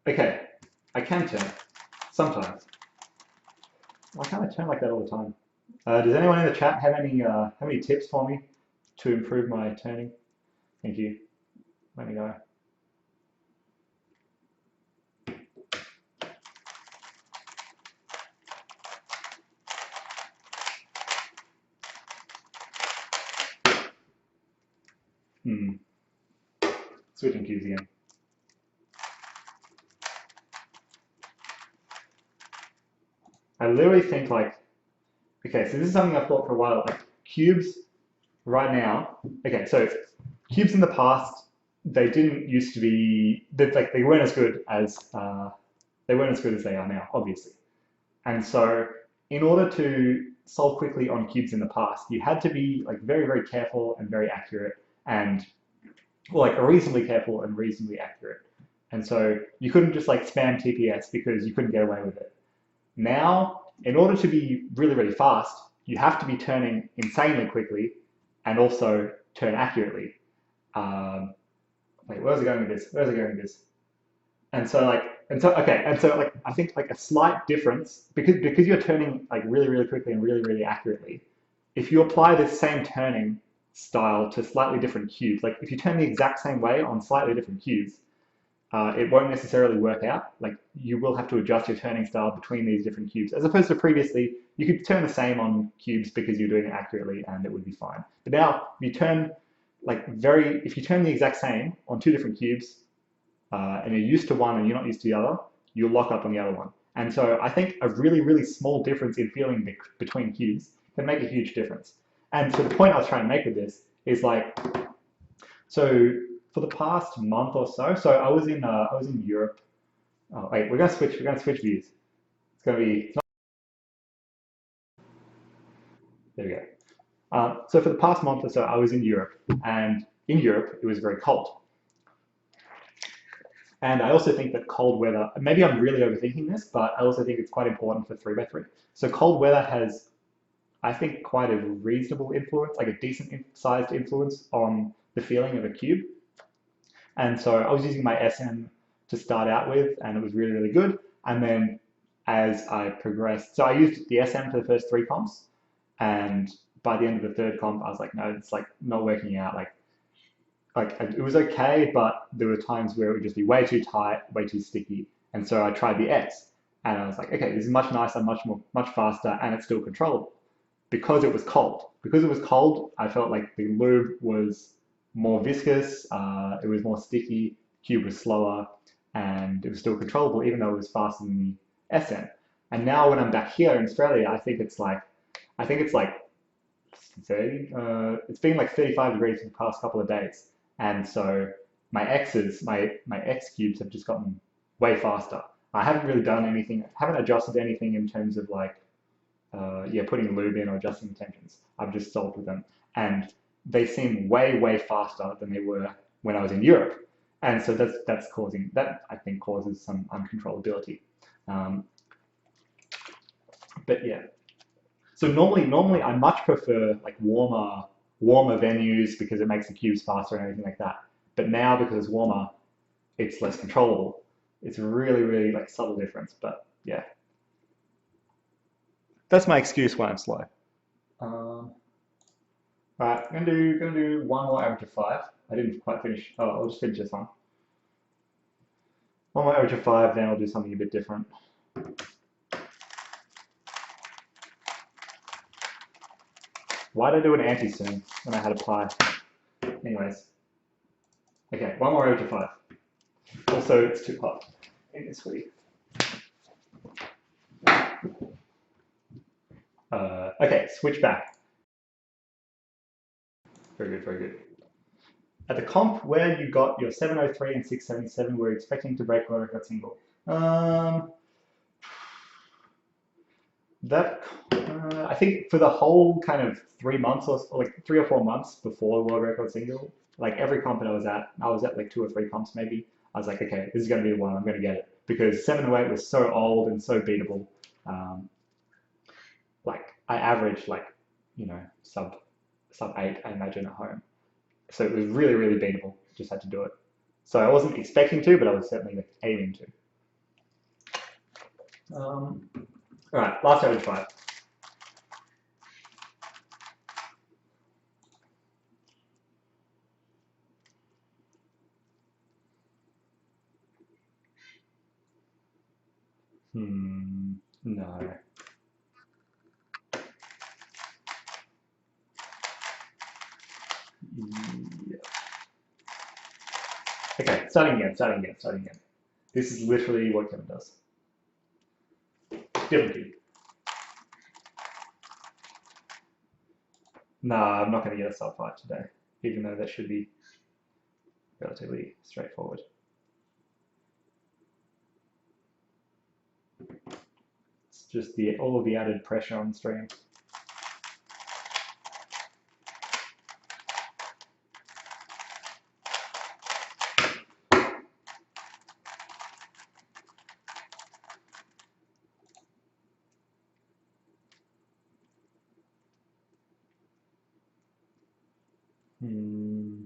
Okay, I can turn sometimes. Why can't I turn like that all the time? Does anyone in the chat have any tips for me to improve my turning? Thank you. Let me know. Switching cubes again. I literally think like, okay, so this is something I've thought for a while. Like cubes right now. Okay, so cubes in the past, they didn't used to be. They weren't as good as they are now, obviously. And so, in order to solve quickly on cubes in the past, you had to be like very, very careful and very accurate, and well, like reasonably careful and reasonably accurate. And so you couldn't just like spam TPS because you couldn't get away with it. Now, in order to be really, really fast, you have to be turning insanely quickly and also turn accurately. Wait, where's it going with this? Where's it going with this? And so I think like a slight difference because you're turning like really, really quickly and really, really accurately. If you apply this same turning style to slightly different cubes, like if you turn the exact same way on slightly different cubes, it won't necessarily work out. Like you will have to adjust your turning style between these different cubes, as opposed to previously, you could turn the same on cubes because you're doing it accurately and it would be fine. But now, if you turn the exact same on two different cubes, and you're used to one and you're not used to the other, you'll lock up on the other one. And so I think a really, really small difference in feeling between cubes can make a huge difference. And so the point I was trying to make with this is like, So for the past month or so, so I was in Europe. Oh wait, we're gonna switch views. It's gonna be there we go. So for the past month or so, I was in Europe, and in Europe it was very cold. And I also think that cold weather, maybe I'm really overthinking this, but I also think it's quite important for 3 by 3. So cold weather has, I think, quite a reasonable influence, like a decent sized influence on the feeling of a cube. And so I was using my SM to start out with, and it was really, really good. And then as I progressed, so I used the SM for the first 3 comps, and by the end of the 3rd comp, I was like, no, it's like not working out. Like it was okay, but there were times where it would just be way too tight, way too sticky. And so I tried the X, and I was like, okay, this is much nicer, much faster, and it's still controllable because it was cold. Because it was cold, I felt like the lube was more viscous, it was more sticky, cube was slower, and it was still controllable, even though it was faster than the SM. And now when I'm back here in Australia, I think it's like 30, it's been like 35 degrees for the past couple of days. And so my X cubes have just gotten way faster. I haven't really done anything, haven't adjusted anything in terms of like yeah, putting lube in or adjusting the tensions. I've just salted them, and they seem way faster than they were when I was in Europe, and so that's causing that I think causes some uncontrollability. Um, but yeah, so normally I much prefer like warmer venues because it makes the cubes faster and everything like that. But now because it's warmer, it's less controllable. It's really like subtle difference, but yeah, that's my excuse why I'm slow. Um, Right, gonna do one more average of 5. I didn't quite finish. Oh, I'll just finish this one. One more average of 5, then I'll do something a bit different. Why did I do an anti-soon when I had a pi? Anyways, okay, one more average of 5. Also, it's too hot in this week. Okay, switch back. Very good, very good. At the comp where you got your 703 and 677, we're expecting to break world record single. Um, That I think for the whole kind of 3 months or like 3 or 4 months before the world record single, like every comp that I was at like 2 or 3 comps maybe. I was like, okay, this is going to be the one. I'm going to get it because 708 was so old and so beatable. Um, like I averaged like sub 8, I imagine at home. So it was really beatable. Just had to do it. So I wasn't expecting to, but I was certainly like, aiming to. All right, last average 5. No. Yeah. Okay, starting again. This is literally what Kevin does. Different key. Nah, I'm not going to get a sulfide today, even though that should be relatively straightforward. It's just all of the added pressure on the stream. Hmm.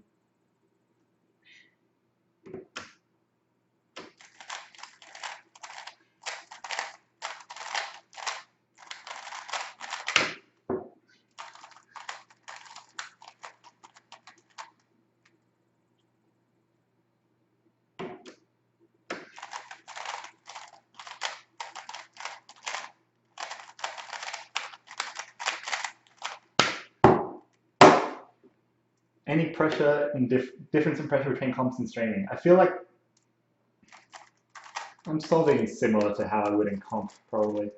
Any pressure in difference in pressure between comps and streaming? I feel like I'm solving similar to how I would in comp, probably.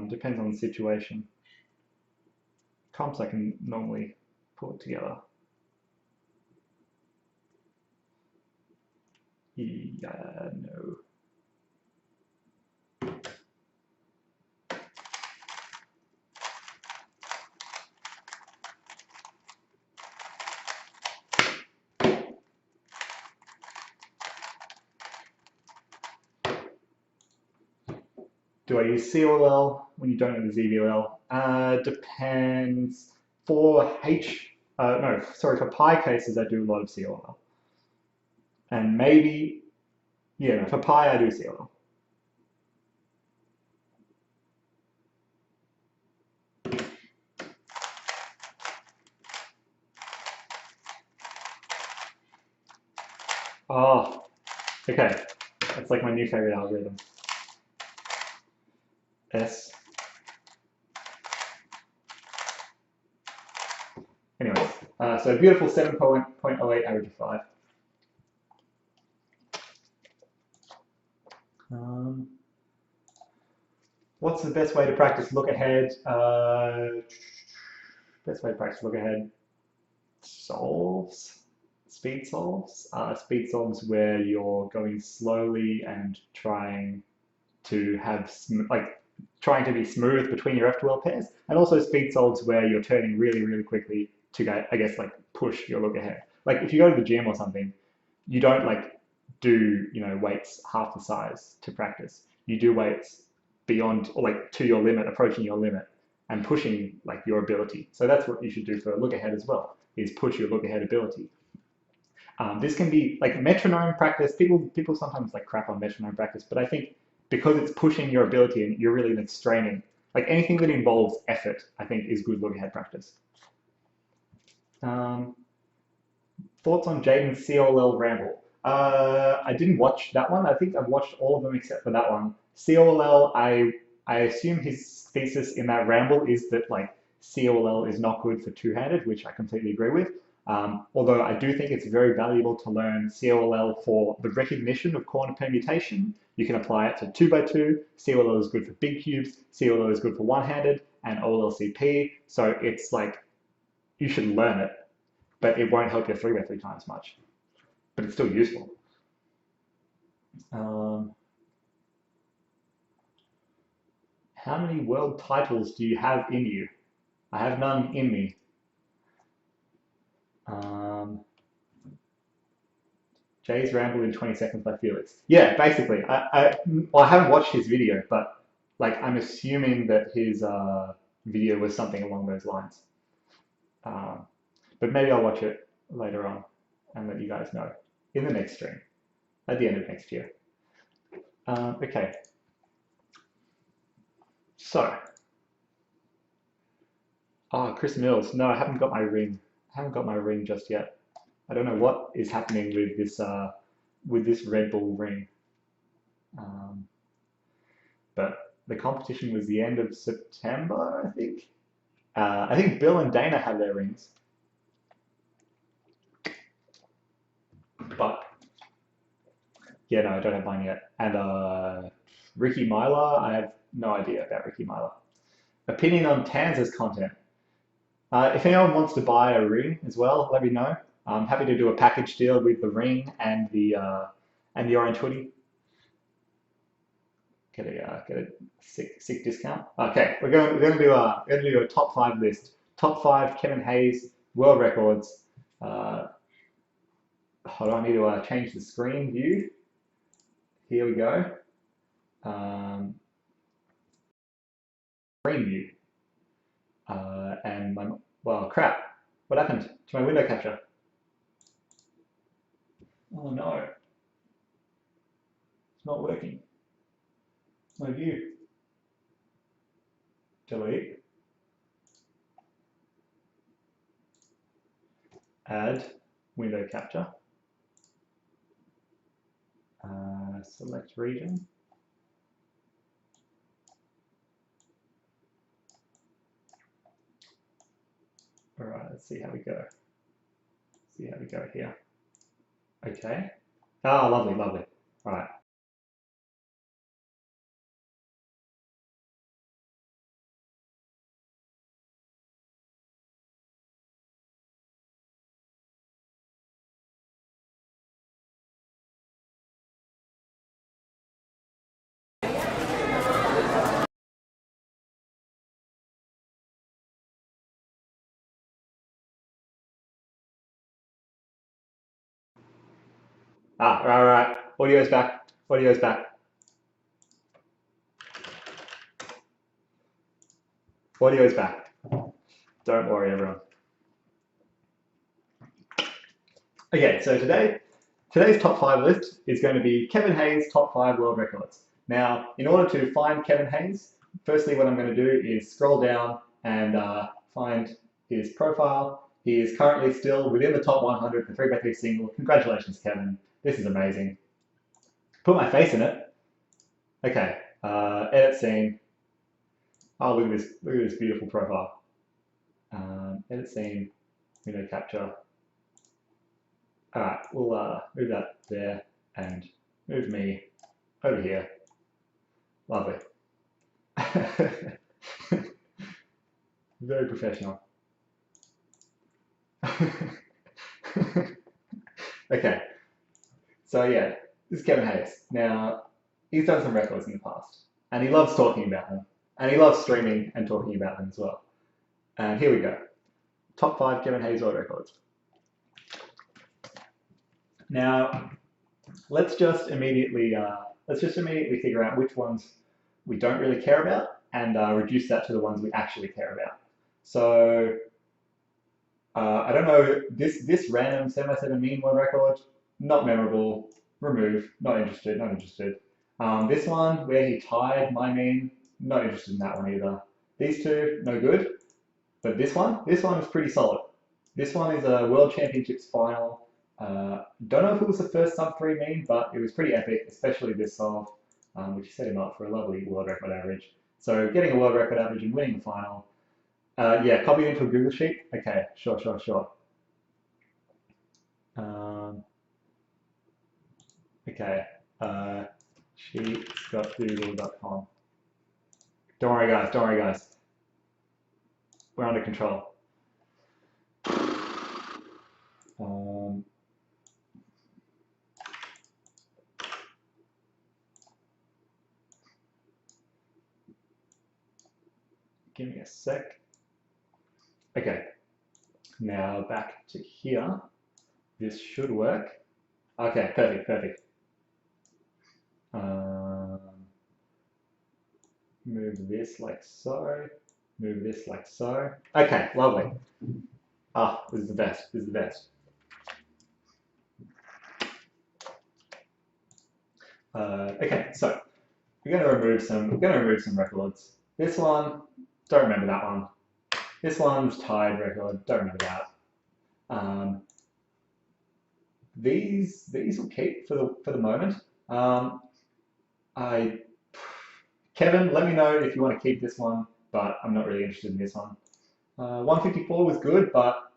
Depends on the situation. Comps I can normally pull it together. Yeah, no. Do I use COLL when you don't know the ZVL? Depends. For no, sorry, for pi cases, I do a lot of COLL. And maybe, yeah, no, for pi, I do COLL. Oh, okay. That's like my new favorite algorithm. S. Anyways, so beautiful 7.08 average of 5. What's the best way to practice look ahead? Best way to practice look ahead. Solves, speed solves. Speed solves where you're going slowly and trying to have trying to be smooth between your F12 pairs, and also speed solves where you're turning really, really quickly to get, I guess, like push your look ahead. Like if you go to the gym or something, you don't like do, weights half the size to practice. You do weights beyond or like to your limit, approaching your limit and pushing like your ability. So that's what you should do for look ahead as well, is push your look ahead ability. This can be like metronome practice. People sometimes like crap on metronome practice, but I think because it's pushing your ability and you're really like straining, like anything that involves effort, I think is good look ahead practice. Thoughts on Jaden's COLL ramble? I didn't watch that one. I think I've watched all of them except for that one. COLL, I assume his thesis in that ramble is that like COLL is not good for two-handed, which I completely agree with. Although I do think it's very valuable to learn COLL for the recognition of corner permutation. You can apply it to 2x2. COLL is good for big cubes. COLL is good for one-handed and OLLCP. So it's like you should learn it, but it won't help your 3x3 times much. But it's still useful. How many world titles do you have in you? I have none in me. Jay's Ramble in 20 Seconds by Felix. Yeah, basically. Well, I haven't watched his video, but like I'm assuming that his video was something along those lines. But maybe I'll watch it later on and let you guys know in the next stream at the end of next year. Okay. So, Chris Mills. No, I haven't got my ring. I haven't got my ring just yet. I don't know what is happening with this Red Bull ring. But the competition was the end of September, I think. I think Bill and Dana have their rings. But yeah, no, I don't have mine yet. And Ricky Myler, I have no idea about Ricky Myler. Opinion on Tanz's content. If anyone wants to buy a ring as well, let me know. I'm happy to do a package deal with the ring and the orange hoodie. Get a sick discount. Okay, we're gonna do a top 5 list. Top 5 Kevin Hayes world records. Hold on, I need to change the screen view. Here we go. Screen view. And well, crap. What happened to my window capture? Oh no, it's not working. My view. Delete. Add window capture. Select region. All right, let's see how we go. See how we go here. Okay. Ah, lovely, lovely. All right. All right. Audio's back. Audio's back. Audio's back. Don't worry, everyone. Okay, so today's top five list is going to be Kevin Hayes' top five world records. Now, in order to find Kevin Hayes, firstly, what I'm going to do is scroll down and find his profile. He is currently still within the top 100 for 3x3 single. Congratulations, Kevin. This is amazing. Put my face in it. Okay, edit scene. Oh, look at this! Look at this beautiful profile. Edit scene, window capture. All right, we'll move that there and move me over here. Lovely. Very professional. Okay, so yeah, this is Kevin Hayes. Now, he's done some records in the past, and he loves talking about them, and he loves streaming and talking about them as well. And here we go. Top five Kevin Hayes world records. Now, let's just immediately figure out which ones we don't really care about and reduce that to the ones we actually care about. So I don't know, this random 7x7 mean world record, not memorable, remove, not interested, not interested. This one where he tied my mean, not interested in that one either. These two, no good. But this one is pretty solid. This one is a World Championships final. Don't know if it was the first sub 3 mean, but it was pretty epic, especially this solve, which set him up for a lovely world record average. So getting a world record average and winning the final. Yeah, copied into a Google Sheet. Okay, sure. Okay, sheets.google.com. Don't worry, guys. We're under control. Give me a sec. Okay, now back to here. This should work. Okay, perfect. Move this like so. Move this like so. Okay, lovely. Ah, this is the best. Okay, so we're going to remove some records. This one, don't remember that one. This one's tied record, don't remember that. These will keep for the moment. Kevin, let me know if you want to keep this one, but I'm not really interested in this one. 154 was good, but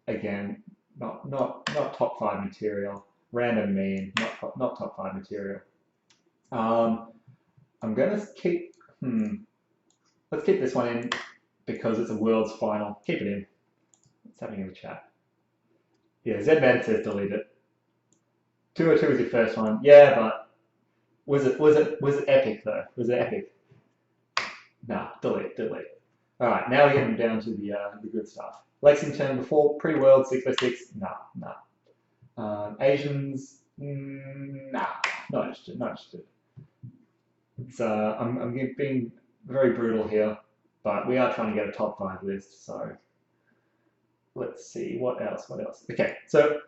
again, not top five material. Random mean, not top five material. I'm gonna keep. Let's keep this one in because it's a world's final. Keep it in. What's happening in the chat? Yeah, Zedman says delete it. 202 was your first one. Yeah, but was it epic though? Was it epic? Nah, delete. All right, now we're getting down to the good stuff. Lexington before pre-world 6x6. Nah. Asians. Nah, not interested. It's I'm being very brutal here, but we are trying to get a top five list. So let's see what else. Okay, so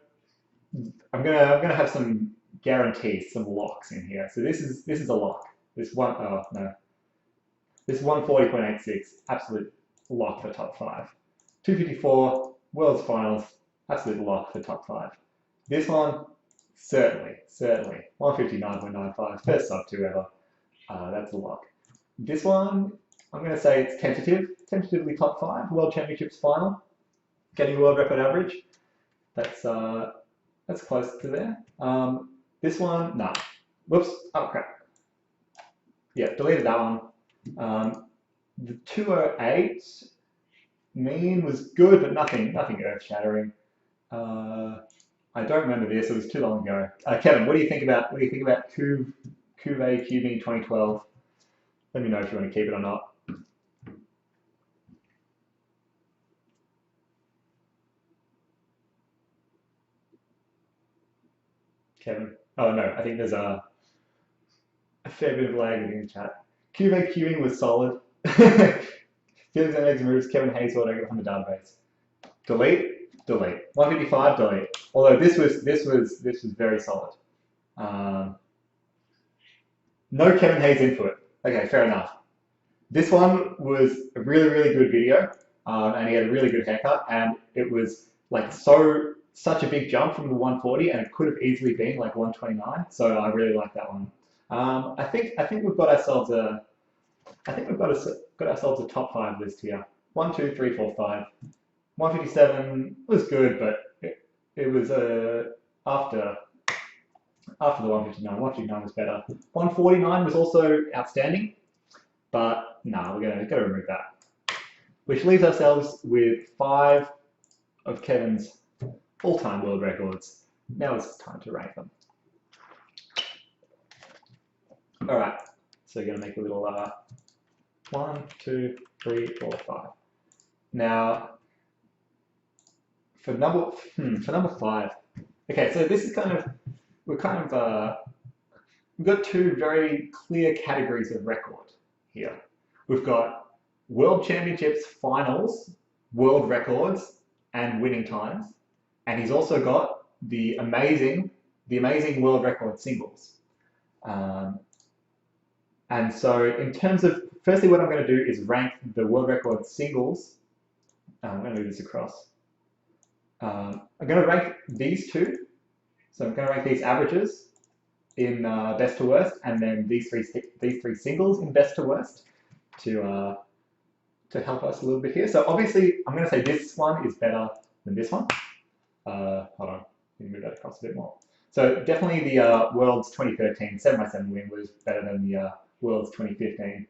I'm gonna have some guarantees, some locks in here. So this is a lock. This 140.86, absolute lock for top five. 254 World's Finals, absolute lock for top five. This one, certainly. 159.95, first sub 2 ever. That's a lock. This one, I'm going to say it's tentatively top five, World Championships final, getting world record average. That's close to there. This one, nah. Whoops, oh crap. Yeah, deleted that one. The 208 mean was good, but nothing earth-shattering. I don't remember this; it was too long ago. Kevin, what do you think about Cuvée QB 2012? Let me know if you want to keep it or not. Kevin. Oh no, I think there's a fair bit of lag in the chat. Cuvee queuing was solid. Feelings and eggs moves. Kevin Hayes, what I got from the database. Delete, delete. 155, delete. Although this was very solid. No Kevin Hayes input. Okay, fair enough. This one was a really, really good video, and he had a really good haircut, and it was like such a big jump from the 140, and it could have easily been like 129. So I really like that one. I think we've got ourselves a got ourselves a top 5 list here. 1, 2, 3, 4, 5. 157 was good, but it was after the 159. 159 was better. 149 was also outstanding, but no, we're gonna remove that. Which leaves ourselves with 5 of Kevin's all-time world records. Now it's time to rank them. All right, so you're gonna make a little 1, 2, 3, 4, 5. Now, for number 5. Okay, so this is we've got 2 very clear categories of record here. We've got World Championships finals, world records, and winning times, and he's also got the amazing world record singles. And so, in terms of firstly, what I'm going to do is rank the world record singles. I'm going to move this across. I'm going to rank these 2. So I'm going to rank these averages in best to worst, and then these three singles in best to worst to help us a little bit here. So obviously, I'm going to say this one is better than this one. Hold on, let me move that across a bit more. So definitely the World's 2013 7x7 win was better than the World's 2015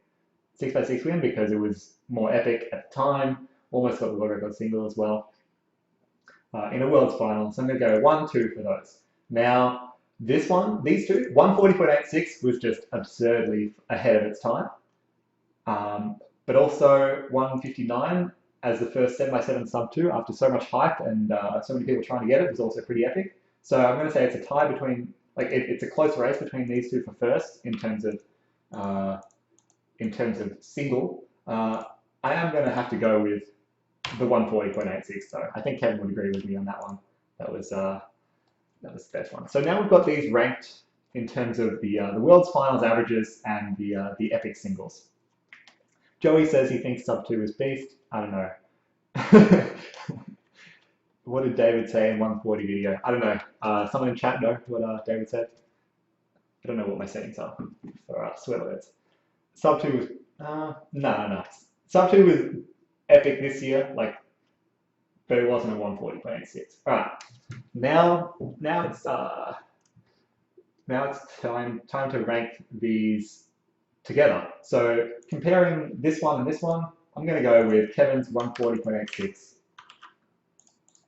6x6 win because it was more epic at the time. Almost got the world record single as well. In a Worlds final, so I'm going to go 1, 2 for those. Now, these 2, 140.86 was just absurdly ahead of its time. But also 159 as the first 7x7 sub 2 after so much hype and so many people trying to get it was also pretty epic. So I'm going to say it's a tie between, it's a close race between these 2 for first in terms of single. I am going to have to go with the 140.86 though. I think Kevin would agree with me on that one. That was the best one. So now we've got these ranked in terms of the World's Finals averages and the epic singles. Joey says he thinks sub 2 is beast. I don't know. What did David say in 140 video? I don't know. Someone in chat know what David said? I don't know what my settings are for swear words. Sub 2 was, no. Sub 2 was epic this year, but it wasn't a 140.86. All right, now it's time to rank these together. So comparing this one and this one, I'm going to go with Kevin's 140.86.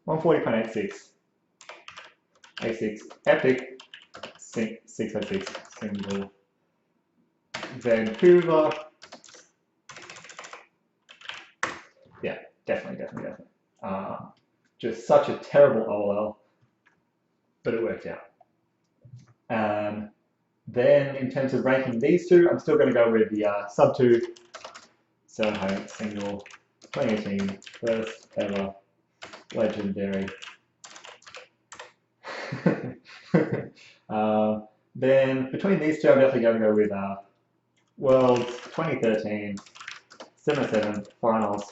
140.86. A6 epic 606 single. Vancouver. Yeah, definitely. Just such a terrible OLL, but it worked out. Then in terms of ranking these 2, I'm still going to go with the sub 2 700 single 2018 first ever legendary. Then between these 2, I'm definitely going to go with World's 2013 7x7 finals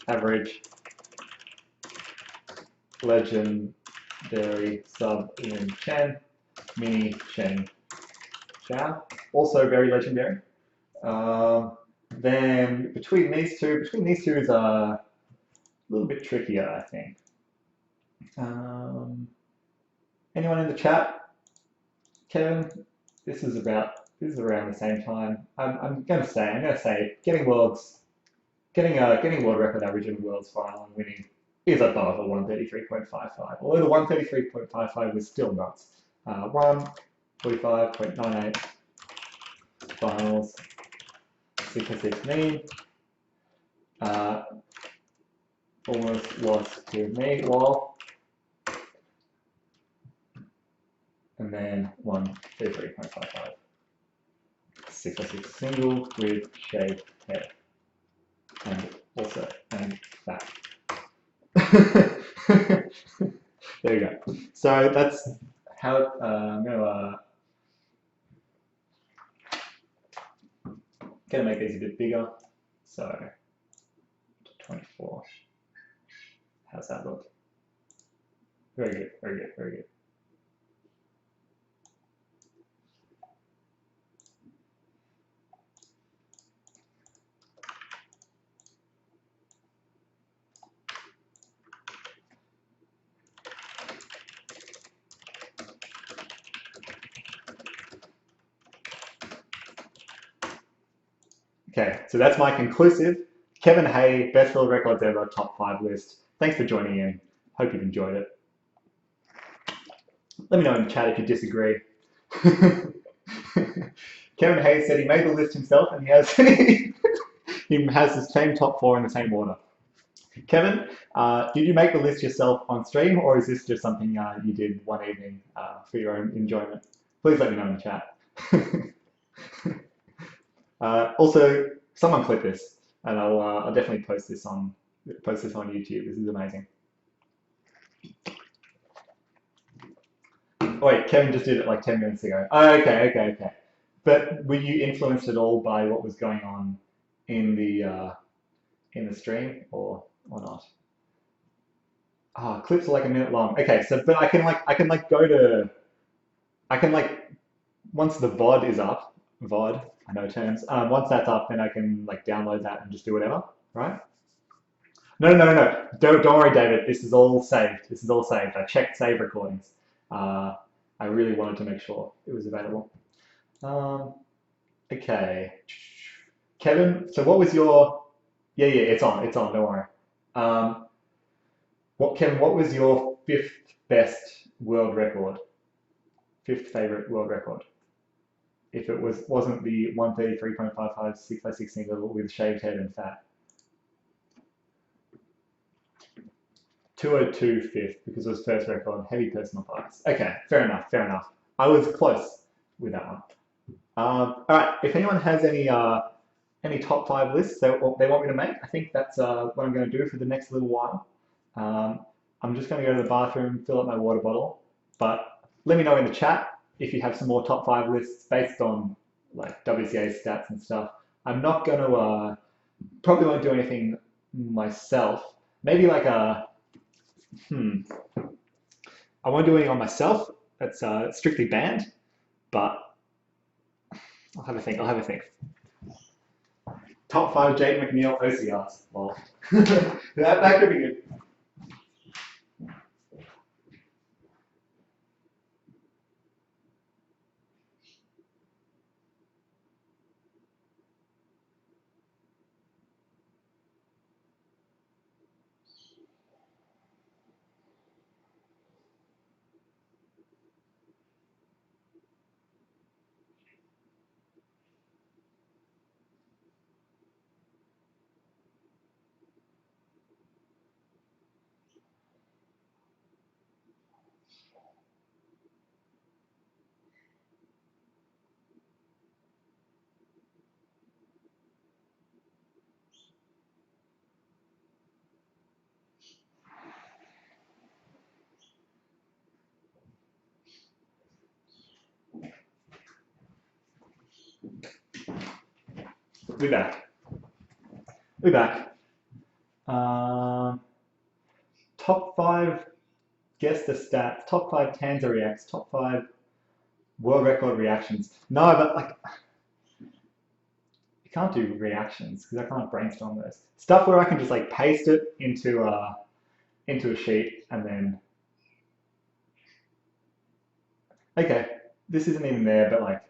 average legendary sub in Chen, mini Chen Zhao, also very legendary. Then between these two is a little bit trickier, I think. Anyone in the chat? Kevin, this is around the same time. I'm gonna say getting world record average in the Worlds final and winning is above a 133.55. Although the 133.55 was still nuts. 145.98 finals, 6x6 mean. Almost lost to me. Well, and then 133.55. 606 single with shaved head. And also, and that. There you go. So that's how I'm gonna make these a bit bigger. So 24. How's that look? Very good, very good, very good. Okay, so that's my conclusive Kevin Hay best world records ever top 5 list. Thanks for joining in. Hope you've enjoyed it. Let me know in the chat if you disagree. Kevin Hay said he made the list himself and he has he has the same top 4 in the same order. Kevin, did you make the list yourself on stream, or is this just something you did one evening for your own enjoyment? Please let me know in the chat. Also, someone clip this, and I'll definitely post this on YouTube. This is amazing. Oh, wait, Kevin just did it like 10 minutes ago. Oh, okay. But were you influenced at all by what was going on in the stream, or not? Ah, clips are like a minute long. Okay, so but I can once the VOD is up, VOD, I know terms. Once that's up, then I can like download that and just do whatever, right? No. Don't worry, David. This is all saved. This is all saved. I checked save recordings. I really wanted to make sure it was available. Okay, Kevin. So what was your? Yeah, it's on. It's on. Don't worry. Kevin? What was your 5th best world record? 5th favorite world record? If it wasn't the 133.55 6x6 single with shaved head and fat. 202 5th because it was first record, heavy personal bias. Okay, fair enough. I was close with that one. All right, if anyone has any top 5 lists they want me to make, I think that's what I'm going to do for the next little while. I'm just going to go to the bathroom, fill up my water bottle, but let me know in the chat if you have some more top 5 lists based on like WCA stats and stuff. I'm not going to, probably won't do anything myself. Maybe like I won't do anything on myself. That's strictly banned, but I'll have a think. Top 5 Jake McNeil OCRs. Well, that could be good. We're back. Top 5, guess the stats. Top 5 Tanza reacts. Top 5 world record reactions. No, but like, you can't do reactions because I can't brainstorm this. Stuff where I can just like paste it into a sheet and then. Okay, this isn't even there, but like,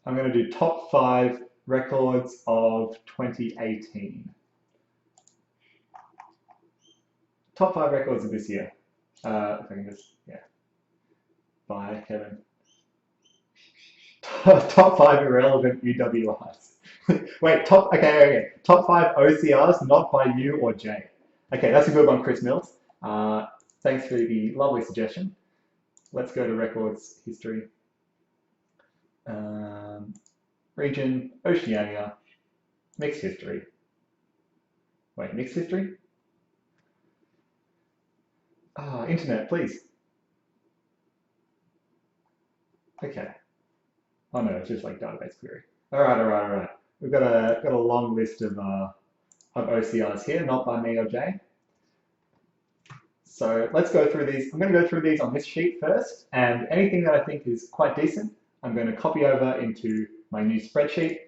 I'm going to do top 5 records of 2018. Top 5 records of this year. If I can just, yeah. Bye, Kevin. Top 5 irrelevant UWRs. Wait, okay. Top 5 OCRs, not by you or Jay. Okay, that's a good one, Chris Mills. Thanks for the lovely suggestion. let's go to records history. Region, Oceania, mixed history. Wait, mixed history? Internet, please. Okay. Oh no, it's just like database query. All right. We've got a long list of OCRs here, not by me or Jay. So let's go through these. I'm going to go through these on this sheet first, and anything that I think is quite decent, I'm going to copy over into my new spreadsheet.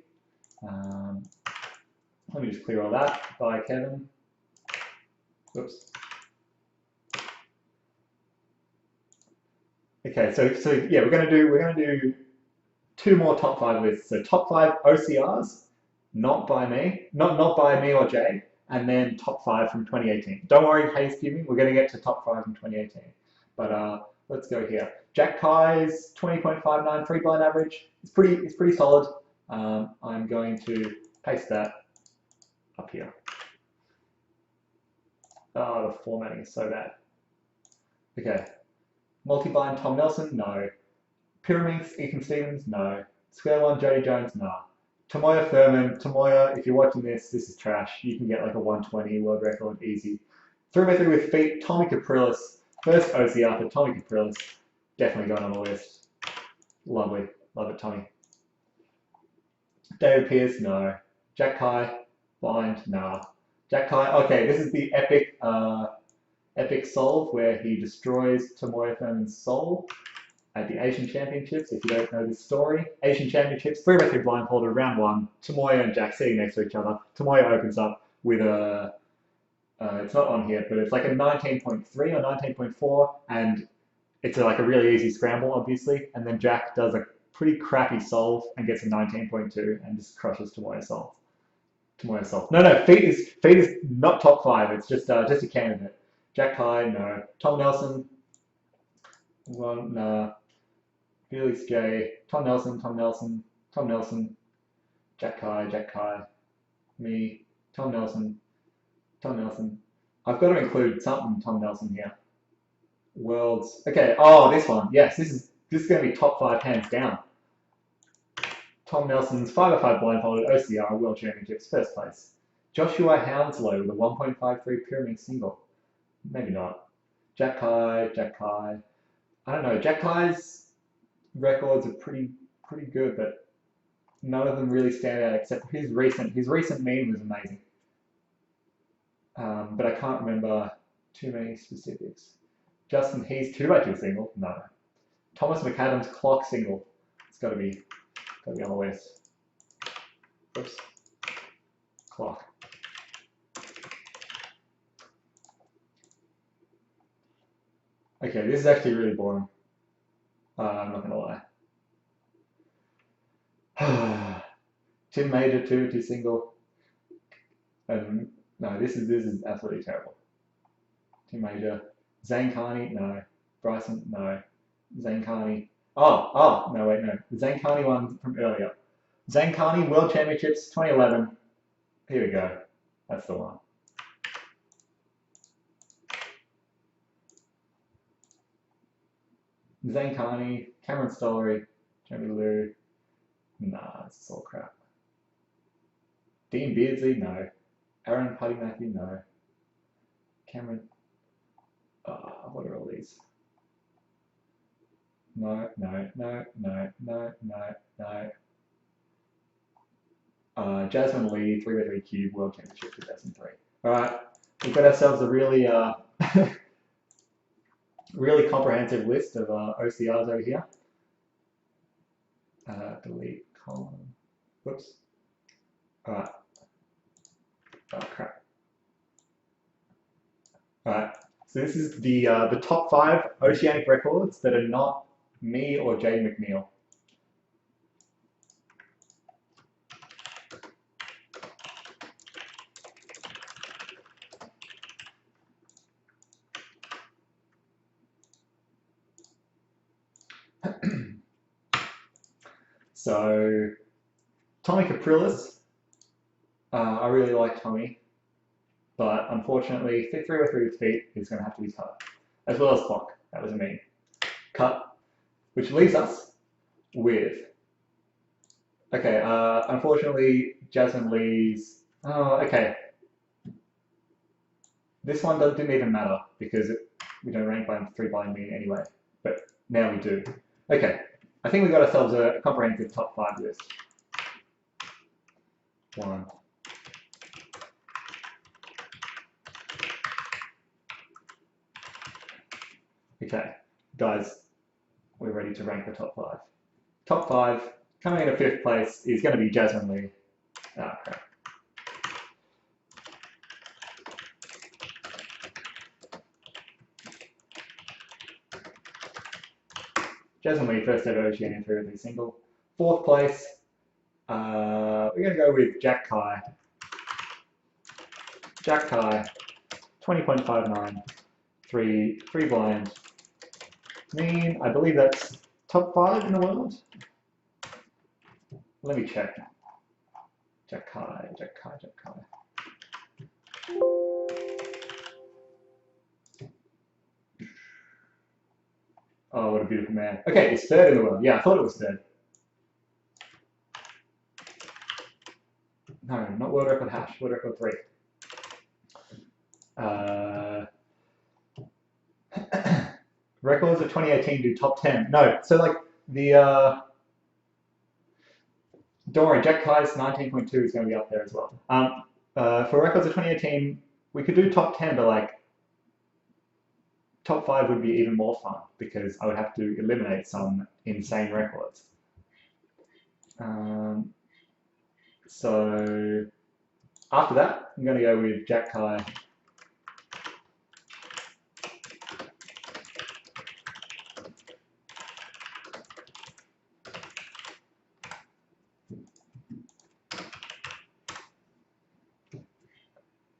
Let me just clear all that by Kevin. Whoops. Okay, so yeah, we're gonna do two more top 5 lists. So top 5 OCRs, not by me or Jay, and then top 5 from 2018. Don't worry, Hayes Giving, we're gonna get to top 5 from 2018. But let's go here. Jack Kai's 20.59 free blind average. It's pretty solid. I'm going to paste that up here. Oh, the formatting is so bad. Okay. Multi-blind Tom Nelson, no. Pyraminx, Ethan Stevens, no. Square One, Jody Jones, nah. Tomoya Furman, Tomoya, if you're watching this is trash. You can get like a 120 world record easy. 3x3 with feet, Tommy Capriles. First OCR for Tommy Capriles. Definitely going on the list. Lovely. Love it, Tommy. David Pierce, no. Jack Kai, blind, nah. Jack Kai, okay, this is the epic solve where he destroys Tomoya Furman's soul at the Asian Championships. If you don't know this story, Asian Championships, 3x3 blindfolded, round 1, Tomoya and Jack sitting next to each other. Tomoya opens up with a, it's not on here, but it's like a 19.3 or 19.4, and it's like a really easy scramble, obviously, and then Jack does a pretty crappy solve and gets a 19.2 and just crushes Tomoya's solve. No, feet is not top 5, it's just a candidate. Jack Kai, no. Tom Nelson, well, nah. Felix J, Tom Nelson, Jack Kai, me, Tom Nelson. I've got to include something Tom Nelson here. Worlds, okay, oh, this one, yes, this is going to be top 5 hands down. Tom Nelson's 5x5 blindfolded OCR World Championships, first place. Joshua Hounslow with a 1.53 pyramid single. Maybe not. Jack Kai. I don't know. Jack Kai's records are pretty good, but none of them really stand out except his recent mean was amazing. But I can't remember too many specifics. Justin Hea's 2x2 single? No. Thomas McAdams clock single. It's got to be on the list. Oops. Clock. Okay, this is actually really boring. I'm not gonna lie. Tim Major 2x2 single. No, this is absolutely terrible. Tim Major. Zane Carney, no. Bryson, no. Zane Carney. Oh, no, wait, no. The Zane Carney one from earlier. Zane Carney World Championships 2011. Here we go. That's the one. Zane Carney, Cameron Stollery, Jeremy Lou. Nah, this is all crap. Dean Beardsley, no. Aaron Putty Matthew, no. Cameron. What are all these? No. Jasmine Lee, 3x3 Cube World Championship 2003. All right, we've got ourselves a really really comprehensive list of OCRs over here. Delete column. Whoops. All right. Oh crap. All right. So this is the top 5 oceanic records that are not me or Jay McNeil. So Tommy Capriles, I really like Tommy, but unfortunately 3x3 with feet is going to have to be cut, as well as clock. That was a mean. cut, which leaves us with, okay, unfortunately, Jasmine Lee's, oh, okay. This one didn't even matter because we don't rank by 3 blind mean anyway, but now we do. Okay, I think we got ourselves a comprehensive top 5 list. 1. Okay, guys, we're ready to rank the top 5. Top 5, coming in at 5th place is going to be Jasmine Lee. Oh, crap. Jasmine Lee, first ever Oceania 3 single. 4th place, we're going to go with Jack Kai. Jack Kai, 20.59, 3 blind mean. I believe that's top 5 in the world. Let me check. Jack Kai, Jack Kai, Jack Kai. Oh, what a beautiful man. Okay, it's 3rd in the world. Yeah, I thought it was 3rd. No, not world record hash, world record 3. Records of 2018 do top 10. No, so like the, don't worry, Jack Kai's 19.2 is going to be up there as well. For records of 2018, we could do top 10, but like top 5 would be even more fun because I would have to eliminate some insane records. So after that, I'm going to go with Jack Kai.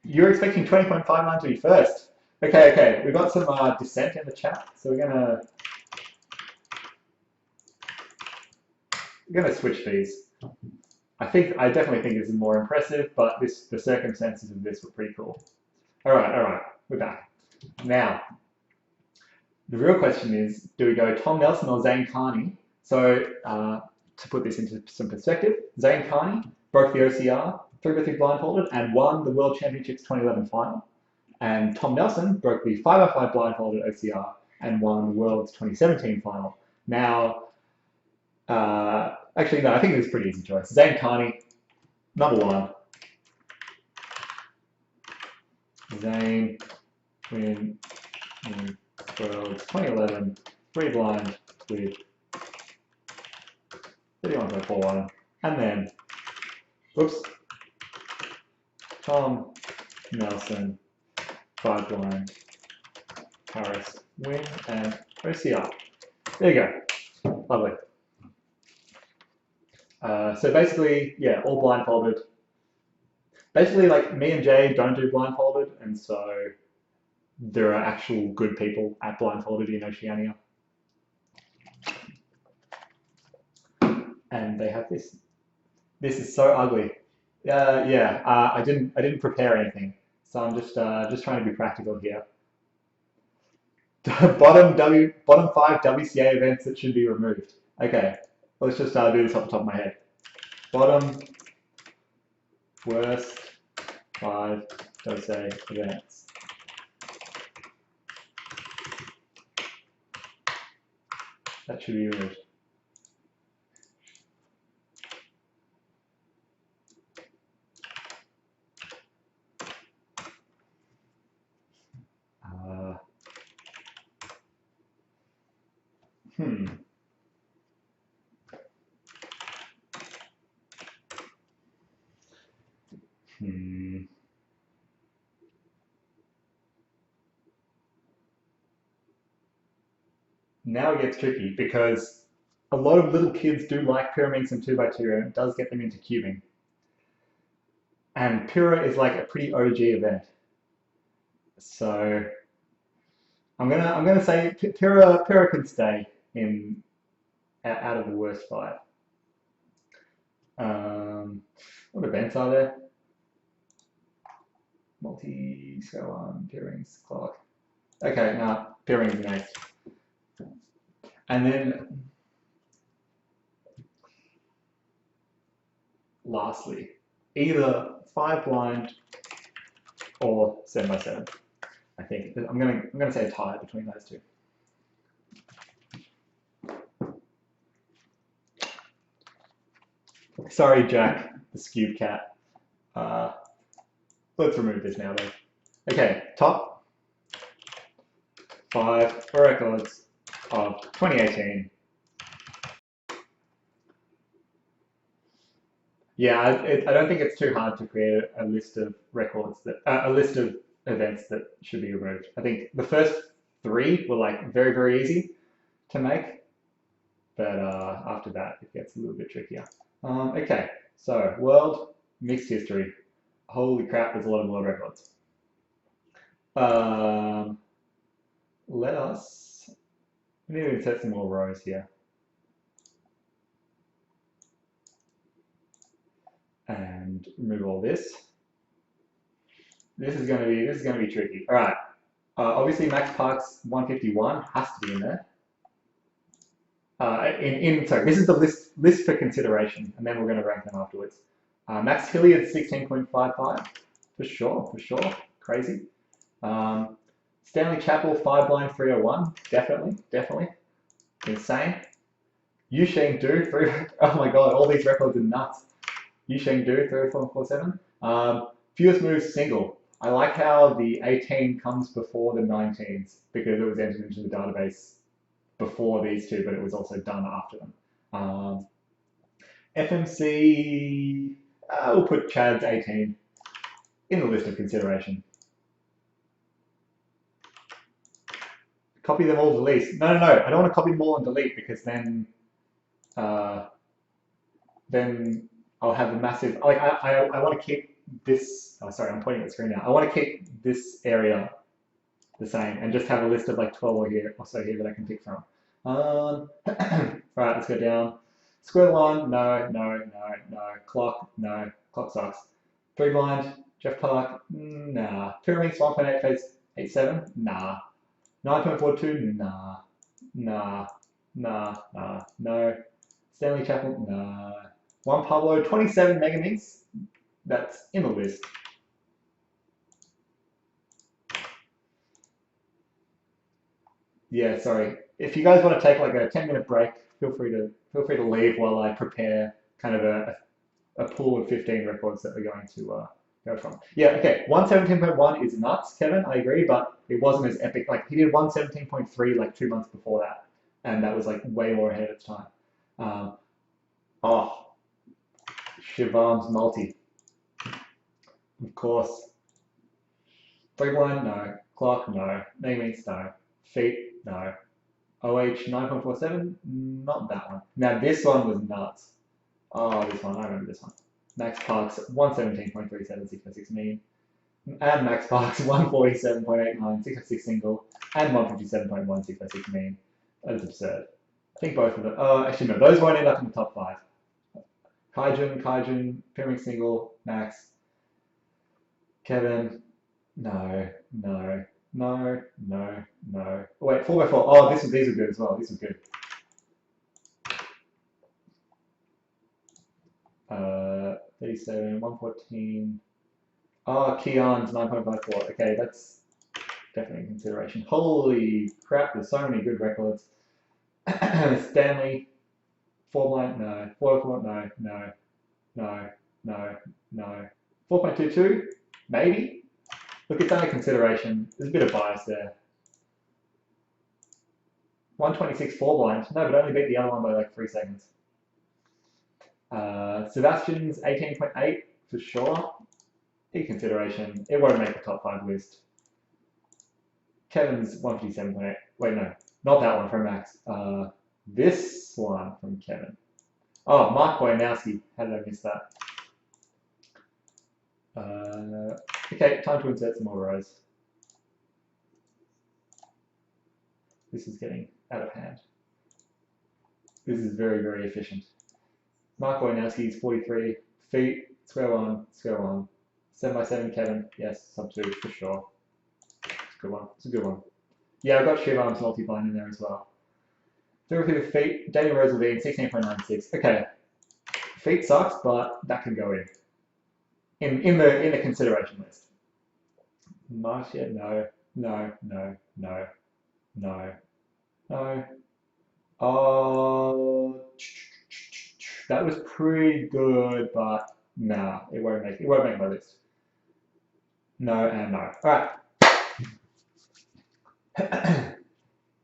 You're expecting 20.59 to be first. Okay, we've got some dissent in the chat, so we're gonna switch these. I definitely think this is more impressive, but the circumstances of this were pretty cool. All right, we're back. Now, the real question is, do we go Tom Nelson or Zane Carney? So to put this into some perspective, Zane Carney broke the OCR 3x3 blindfolded and won the World Championships 2011 final. And Tom Nelson broke the 5x5 blindfolded OCR and won the World's 2017 final. Now, actually, no, I think this is a pretty easy choice. Zane Carney, number 1. Zane win World's 2011 free blind with 31.41. And then, whoops, Tom Nelson, 5 blind, Paris win, and OCR. There you go. Lovely. So basically, yeah, all blindfolded. Basically, like me and Jay don't do blindfolded, and so there are actual good people at blindfolded in Oceania. And they have this. This is so ugly. I didn't prepare anything, so I'm just trying to be practical here. bottom 5 WCA events that should be removed. Okay, let's just do this off the top of my head. Bottom worst 5 WCA events. That should be removed. Now it gets tricky because a lot of little kids do like pyramids and 2x2, and it does get them into cubing. And Pyrrha is like a pretty OG event. So I'm gonna say Pyrrha can stay in out of the worst 5. What events are there? Multi, so on, Peerings, clock. Okay, now Peerings next. And then lastly, either 5 blind or 7 by 7. I think I'm gonna say a tie between those two. Sorry, Jack, the skewed cat. Let's remove this now, though. Okay, top 5 records of 2018. Yeah, I don't think it's too hard to create a list of records that a list of events that should be removed. I think the first 3 were like very, very easy to make, but after that it gets a little bit trickier. Okay, so world mixed history. Holy crap, there's a lot of world records. We need to insert some more rows here. And remove all this. This is going to be tricky. All right. Obviously, Max Park's 151 has to be in there. Sorry, this is the list for consideration, and then we're going to rank them afterwards. Max Hilliard's 16.55 for sure, crazy. Stanley Chapel 5 blind 301, definitely, insane. Yu Sheng Du 3. Oh my god, all these records are nuts. Yu Sheng Du 3447. Fewest moves single. I like how the 18 comes before the 19s because it was entered into the database before these two, but it was also done after them. FMC, we'll put Chad's 18 in the list of consideration. Copy them all, delete. No, I don't want to copy them all and delete because then I'll have a massive, like I want to keep this, oh sorry, I'm pointing at the screen now. I want to keep this area the same and just have a list of like 12 or so here that I can pick from. Right, let's go down. Square one, no. Clock, no. Clock sucks. 3 blind, Jeff Park, nah. Pyraminx 1.887, nah. 9.42, nah. No. Stanley Chapel, nah. Juan Pablo, 27 Megaminx, that's in the list. Yeah, sorry. If you guys want to take like a 10-minute break, feel free to leave while I prepare kind of a pool of 15 records that we're going to go from. Yeah, okay. 117.1 is nuts, Kevin. I agree, but it wasn't as epic. Like he did 117.3 like 2 months before that, and that was like way more ahead of its time. Shivan's multi, of course. 3 blind, no. Clock, no. Megaminx, no. Feet, no. OH 9.47, not that one. Now this one was nuts. Oh, this one, I remember this one. Max Parks 117.37, 6x6 mean. And Max Parks 147.89, 6x6 single. And 157.1, 6x6 mean. That is absurd. I think both of them. Actually, no, those won't end up in the top 5. Kaijun, Pyraminx single, Max. Kevin, no. Wait, 4x4. Oh, these are good as well. These are good. 37, 114. Oh, Keon's 9.54. Okay, that's definitely a consideration. Holy crap, there's so many good records. Stanley, 4 blind, no. 4, no. 4.22, maybe. Look, it's under consideration. There's a bit of bias there. 126 4 blind. No, but only beat the other one by like 3 seconds. Sebastian's 18.8 for sure. In consideration. It won't make the top 5 list. Kevin's 157.8. Wait, no. Not that one from Max. This one from Kevin. Oh, Mark Bojanowski. How did I miss that? Okay, time to insert some more rows. This is getting out of hand. This is very, very efficient. Mark Bojanowski's 43 feet, square one. 7x7 Kevin, yes, sub 2 for sure. It's a good one. Yeah, I've got Shivan's multi-blind in there as well. 3 feet, Danny Rose will be in 16.96. Okay, feet sucks, but that can go in the consideration list. Not yet, no, no, no, no, no, no. Oh, that was pretty good, but nah, it won't make my list. No and no. All right.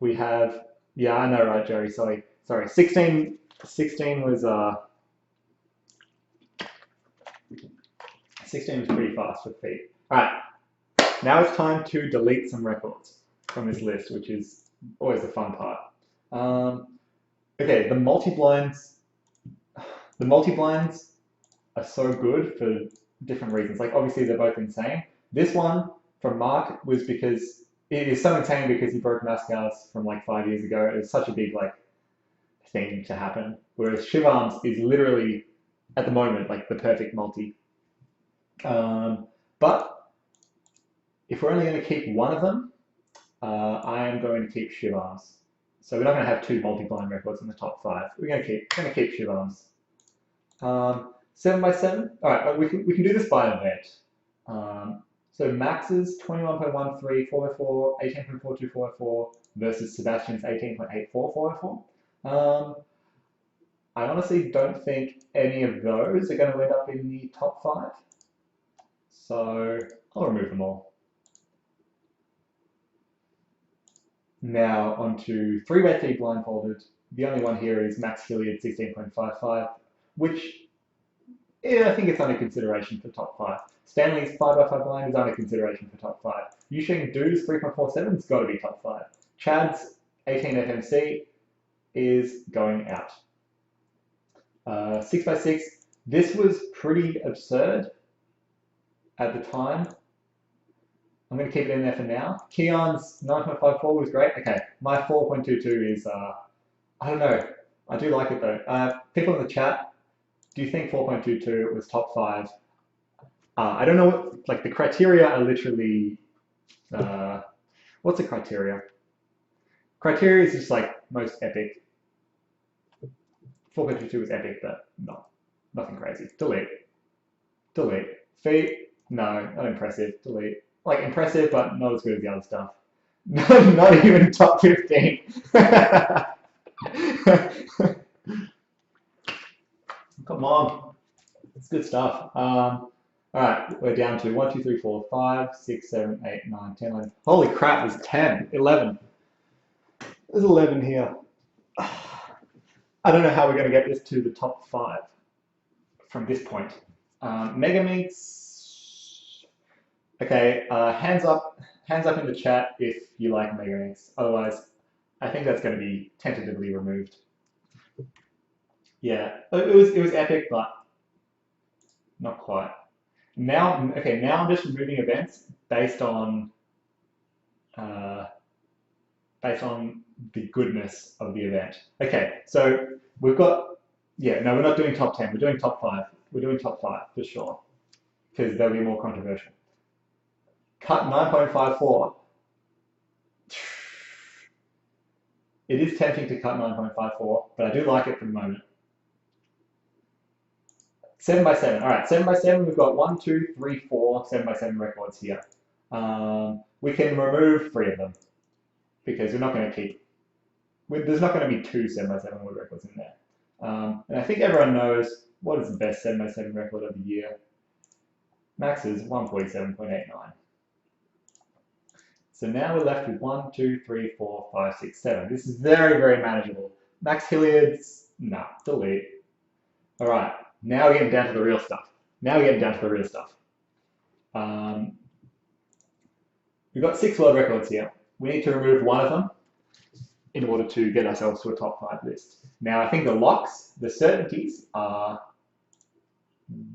We have, yeah, I know, right, Jerry? Sorry. 16 was 16 was pretty fast for feet. All right. Now it's time to delete some records from this list, which is always the fun part. Okay, the multi-blinds are so good for different reasons. Like obviously they're both insane. This one from Mark was because it is so insane because he broke Mascars from like 5 years ago. It was such a big like thing to happen. Whereas Shivarms is literally at the moment like the perfect multi. But if we're only going to keep one of them, I am going to keep Shivarms. So we're not going to have two multi-blind records in the top 5. We're going to keep Shivarms. 7x7. All right, we can do this by event. So Max's 21.13 4x4, 18.42 4x4 versus Sebastian's 18.84 4x4. I honestly don't think any of those are going to end up in the top 5. So I'll remove them all. Now onto 3x3 blindfolded. The only one here is Max Hilliard 16.55, which I think it's under consideration for top 5. Stanley's 5x5 blind is under consideration for top 5. Yusheng Du's 3.47 has got to be top 5. Chad's 18 FMC is going out. 6x6. This was pretty absurd at the time. I'm going to keep it in there for now. Keon's 9.54 was great. Okay, my 4.22 is, I don't know. I do like it though. People in the chat, do you think 4.22 was top 5? I don't know what, like the criteria are literally, what's the criteria? Criteria is just like most epic. 4.22 was epic, but nothing crazy. Delete. Feet, no, not impressive. Delete. Like impressive, but not as good as the other stuff. Not even top 15. Come on, it's good stuff. All right, we're down to 1, 2, 3, 4, 5, 6, 7, 8, 9, 10, 11. Holy crap, there's 10, 11. There's 11 here. I don't know how we're going to get this to the top 5 from this point. Megaminx. Okay, hands up in the chat if you like Megaminx. Otherwise, I think that's going to be tentatively removed. Yeah, it was epic, but not quite. Now I'm just removing events based on the goodness of the event. Okay, so we've got, yeah, no, we're not doing top 10. We're doing top 5. We're doing top 5 for sure, because they'll be more controversial. Cut 9.54. It is tempting to cut 9.54, but I do like it for the moment. 7x7. All right, 7x7. We've got 1, 2, 3, 4 7x7 records here. We can remove 3 of them because we're not going to keep. There's not going to be 2 7x7 wood records in there. And I think everyone knows what is the best 7x7 record of the year. Max's 147.89. So now we're left with 1, 2, 3, 4, 5, 6, 7. This is very, very manageable. Max Hilliard's, nah, delete. All right, now we're getting down to the real stuff. We've got 6 world records here. We need to remove one of them in order to get ourselves to a top 5 list. Now, I think the locks, the certainties are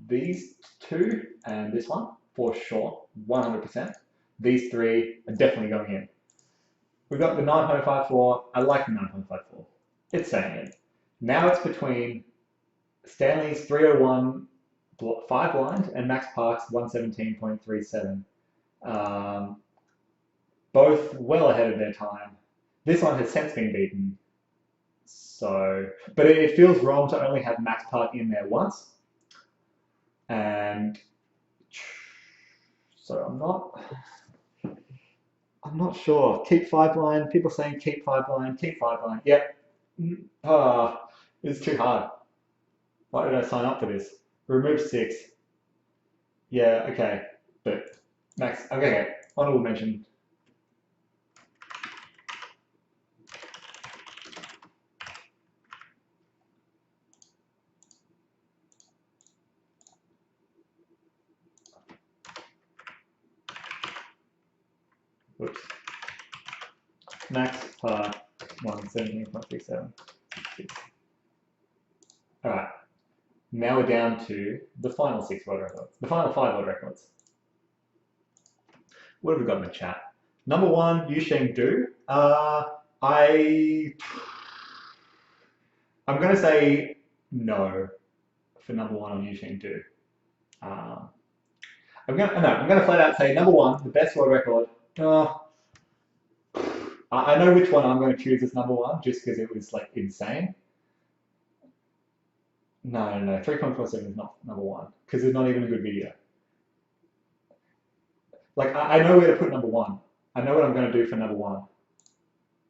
these 2 and this one, for sure, 100%. These 3 are definitely going in. We've got the 9.54. I like the 9.54. It's staying in. Now it's between Stanley's 301 5 blind and Max Park's 117.37. Both well ahead of their time. This one has since been beaten. So, but it feels wrong to only have Max Park in there once. And so I'm not sure. Keep five line. People saying keep five line, keep five line. Yep. It's too hard. Why did I sign up for this? Remove 6. Yeah, okay. But Max, okay. Honorable mention. Whoops. Max Park 117.37. All right. Now we're down to the final 6 world records. The final 5 world records. What have we got in the chat? Number 1, Yusheng Du. I'm going to say no for number 1 on Yusheng Du. I'm going to flat out say number 1, the best world record. I know which one I'm going to choose as number 1 just because it was like insane. No, 3.47 is not number 1 because it's not even a good video. Like I know where to put number 1. I know what I'm going to do for number 1.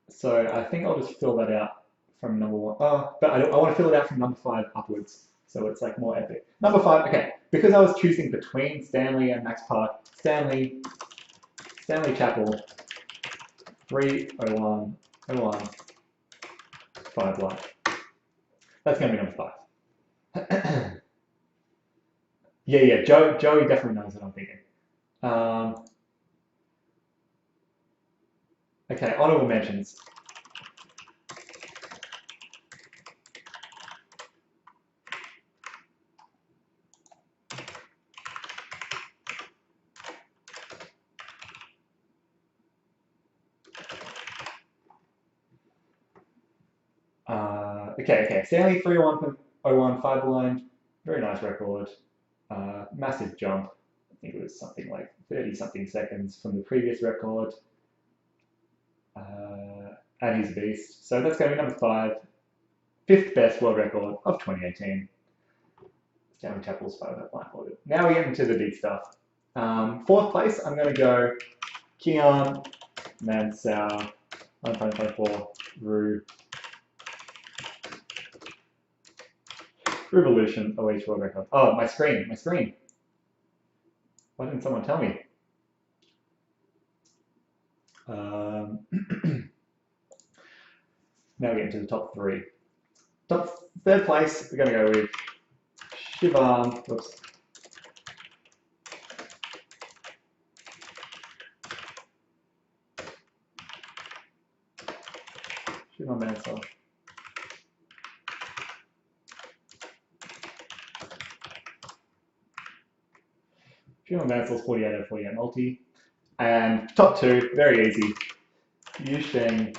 So I think I'll just fill that out from number 1. But I want to fill it out from number 5 upwards. So it's like more epic. Number 5, okay. Because I was choosing between Stanley and Max Park, Stanley Chapel, 3:01:01, 5 live. That's going to be number 5. Yeah. Joey definitely knows what I'm thinking. Okay, honorable mentions. Okay. Stanley 3:01:01, 5 blind. Very nice record. Massive jump. I think it was something like 30-something seconds from the previous record. And he's a beast. So that's going to be number 5. 5th best world record of 2018. Stanley Chapel's 5 blindfolded. Now we get into the big stuff. 4th place, I'm going to go Keon Mansell, 1.24, Rue. Revolution, OH world record. Oh, my screen. Why didn't someone tell me? Now we get into the top 3. 3rd place, we're going to go with Shivam. Whoops. Shivam Mansell. Shivam Mansell's 48 out of 48 multi. And top 2, very easy. Yusheng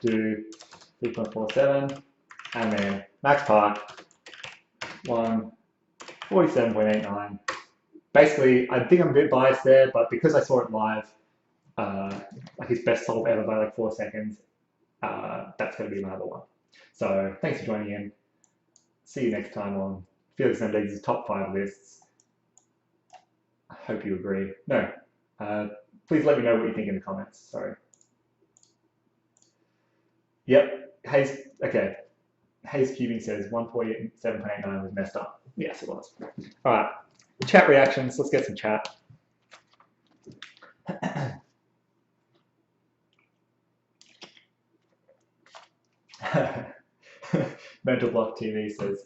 Du 3.47. And then Max Park 147.89. Basically, I think I'm a bit biased there, but because I saw it live, like his best solve ever by like 4 seconds, that's going to be my other one. So thanks for joining in. See you next time on Felix Mendes' top 5 lists. I hope you agree. No, please let me know what you think in the comments. Sorry. Yep. Okay. Hayes Cubing says 147.89 was messed up. Yes, it was. All right. Chat reactions. Let's get some chat. Mental Block TV says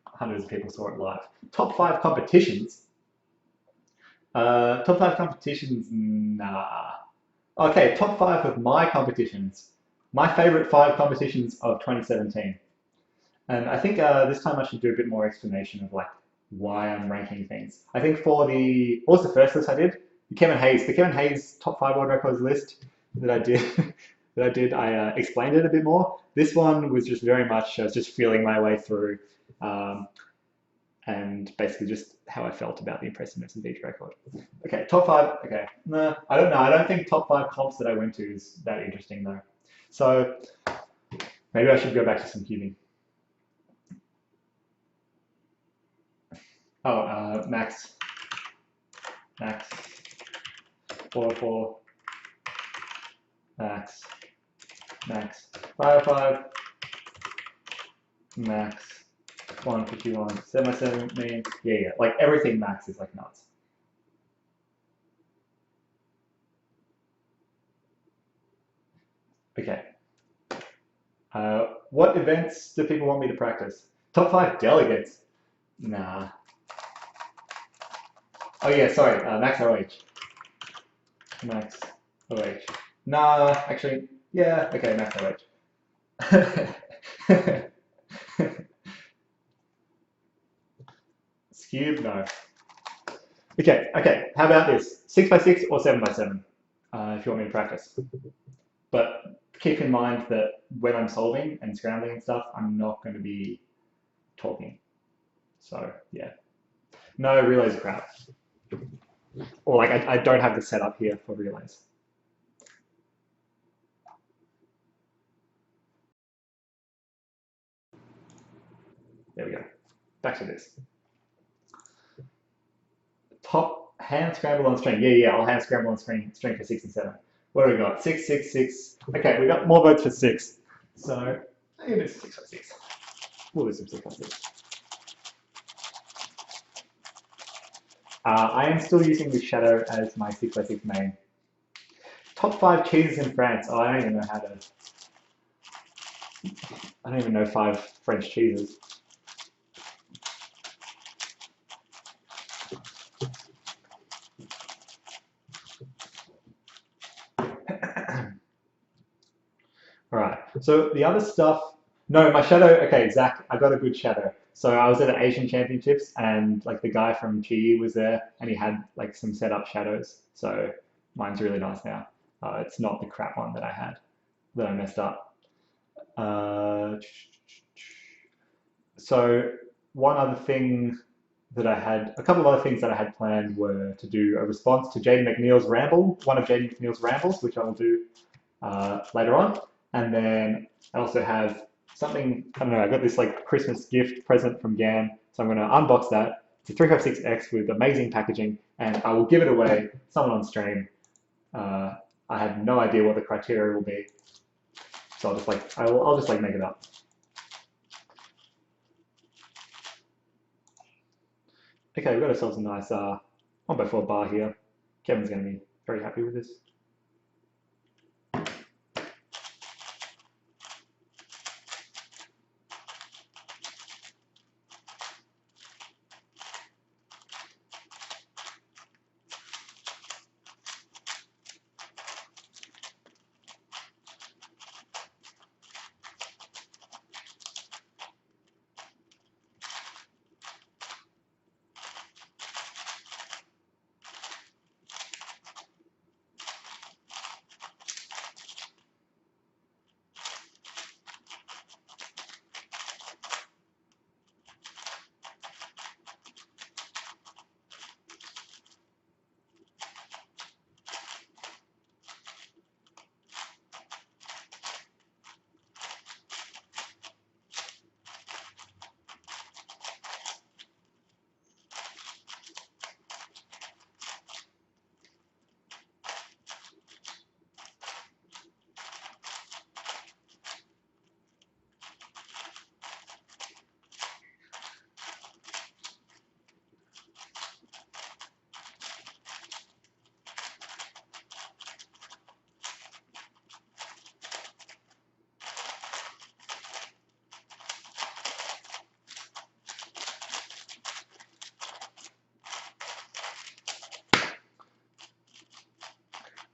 hundreds of people saw it live. Top 5 competitions. Top 5 competitions, nah. Okay, top 5 of my competitions. My favorite 5 competitions of 2017. And I think this time I should do a bit more explanation of like why I'm ranking things. I think for what was the first list I did? The Kevin Hayes top 5 world records list that I did, I explained it a bit more. This one was just very much, I was just feeling my way through and basically just how I felt about the impressiveness of each record. Okay, top 5, okay. No, I don't think top 5 comps that I went to is that interesting though. So Maybe I should go back to some cubing. Oh, max, 4, max, 5, max, 151, 7x7 means, yeah, like everything max is like nuts. Okay. What events do people want me to practice? Top 5 delegates? Nah. Oh yeah, sorry, max OH. Max OH. Nah, actually, yeah, okay, max OH. Cube, no. Okay, how about this? 6x6 or 7x7, if you want me to practice. But keep in mind that when I'm solving and scrambling and stuff, I'm not going to be talking. So, yeah. No, relays are crap. Or like, I don't have the setup here for relays. There we go. Back to this. Top hand scramble on string. Yeah, I'll hand scramble on string for 6 and 7. What do we got? 6, 6, 6. Okay, we got more votes for 6. So I'm gonna do 6x6. We'll do some 6x6. I am still using the Shadow as my 6x6 main. Top 5 cheeses in France. Oh, I don't even know how to. I don't even know 5 French cheeses. All right. So the other stuff. No, my shadow. Okay, Zach, I got a good shadow. So I was at the Asian Championships, and like the guy from Chi was there, and he had like some set up shadows. So mine's really nice now. It's not the crap one that I had that I messed up. So one other thing that I had, a couple of other things that I had planned were to do a response to Jaden McNeil's ramble, one of Jaden McNeil's rambles, which I will do later on. And then I also have something, I don't know, I got this like Christmas gift present from GAN. So I'm going to unbox that. It's a 356X with amazing packaging, and I will give it away, someone on stream. I have no idea what the criteria will be. So I'll just like, I'll just like make it up. Okay, we've got ourselves a nice 1x4 bar here. Kevin's going to be very happy with this.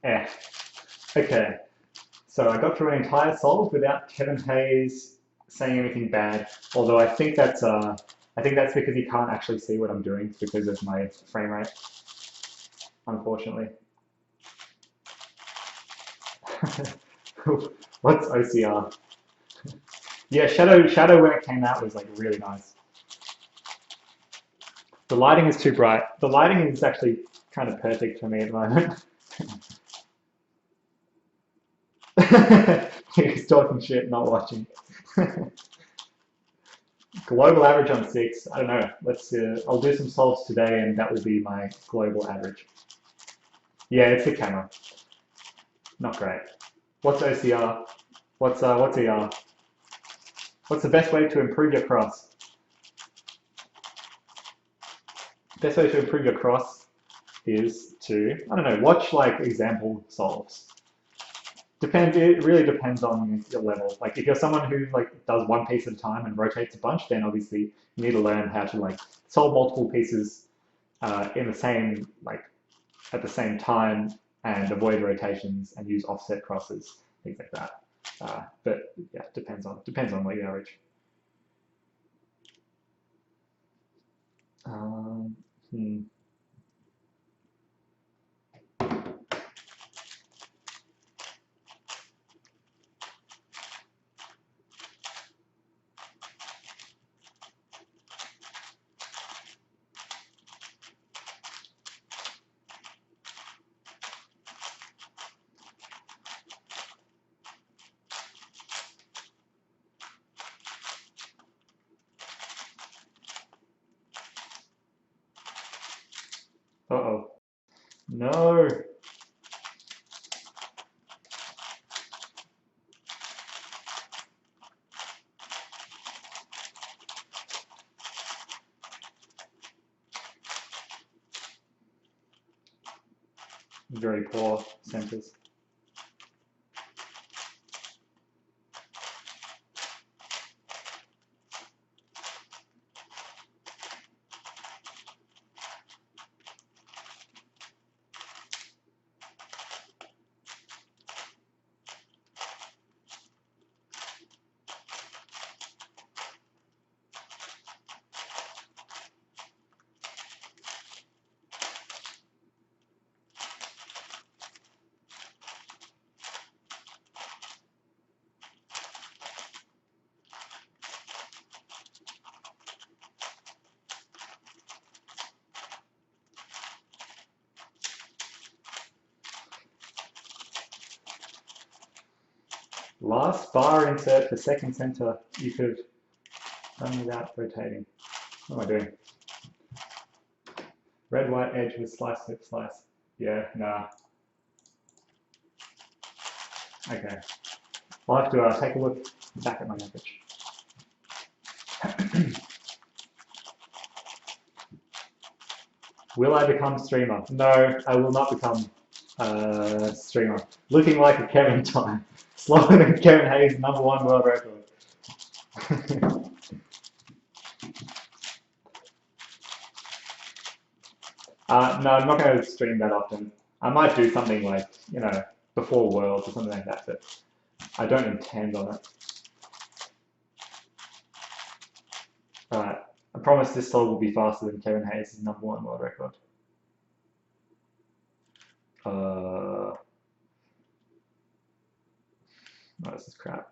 Eh. Okay, so I got through an entire solve without Kevin Hayes saying anything bad. Although I think that's because he can't actually see what I'm doing because of my frame rate, unfortunately. What's OCR? Yeah, Shadow when it came out was like really nice. The lighting is too bright. The lighting is actually kind of perfect for me at the moment. He's talking shit, not watching. Global average on 6. I don't know. Let's. I'll do some solves today, and that will be my global average. Yeah, it's the camera. Not great. What's OCR? What's ER? What's the best way to improve your cross? Best way to improve your cross is to, I don't know, watch like example solves. It really depends on your level. Like if you're someone who like does one piece at a time and rotates a bunch, then obviously you need to learn how to like solve multiple pieces in the same like at the same time and avoid rotations and use offset crosses, things like that. But yeah, depends on what you average. Hmm. Uh-oh. No. Very poor centers. Last bar insert for second center, you could have done without rotating. What am I doing? Red, white edge with slice, flip, slice. Yeah, nah. Okay. I'll have to take a look back at my average. Will I become streamer? No, I will not become streamer. Looking like a Kevin time. Slower than Kevin Hayes' #1 world record. No, I'm not going to stream that often. I might do something like, you know, before Worlds or something like that, but I don't intend on it. Alright, I promise this solve will be faster than Kevin Hayes' #1 world record. Oh, this is crap.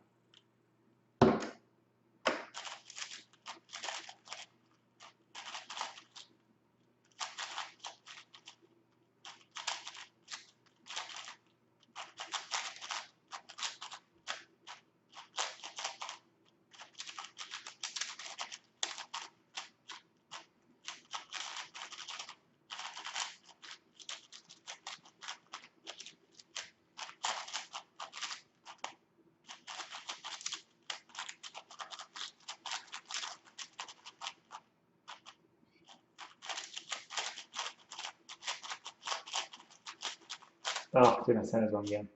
Oh, goodness, center's wrong again.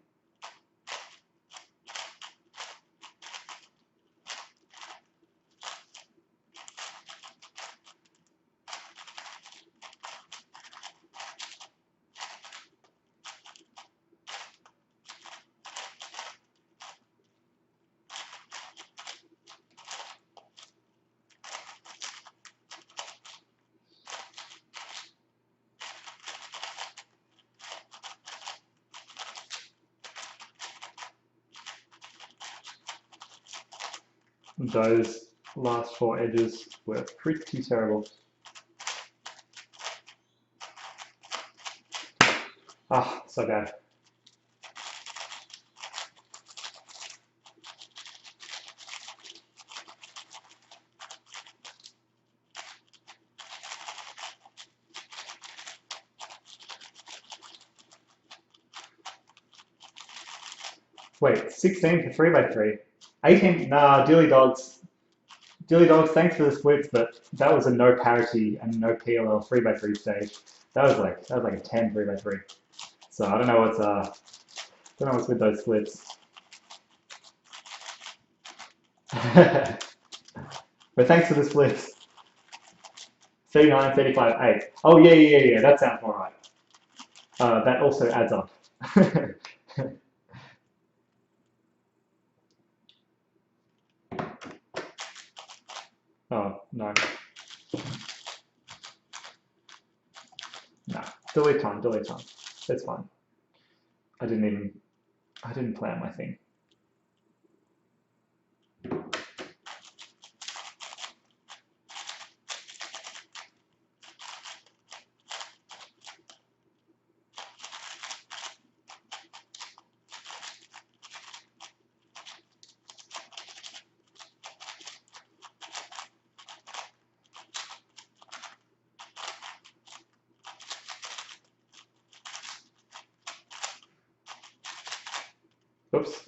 Those last 4 edges were pretty terrible. Ah, so bad. Wait, 16 for 3 by 3. 18, nah, Dilly Dogs. Dilly Dogs, thanks for the splits, but that was a no parity and no PLL 3 by 3 stage. That was like a 10 3 by 3. So I don't know what's with those splits. But thanks for the splits. 39, 35, 8. Oh yeah, that sounds more right. That also adds up. Oh, no. No. Delete time. It's fine. I didn't plan my thing. Oops.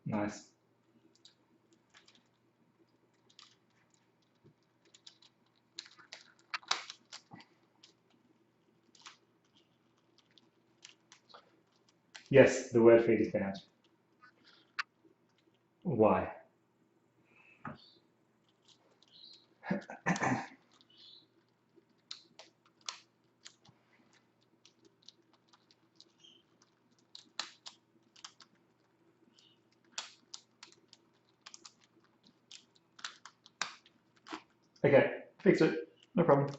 Nice. Yes, the word feed is found. Why? Okay, fix it. No problem.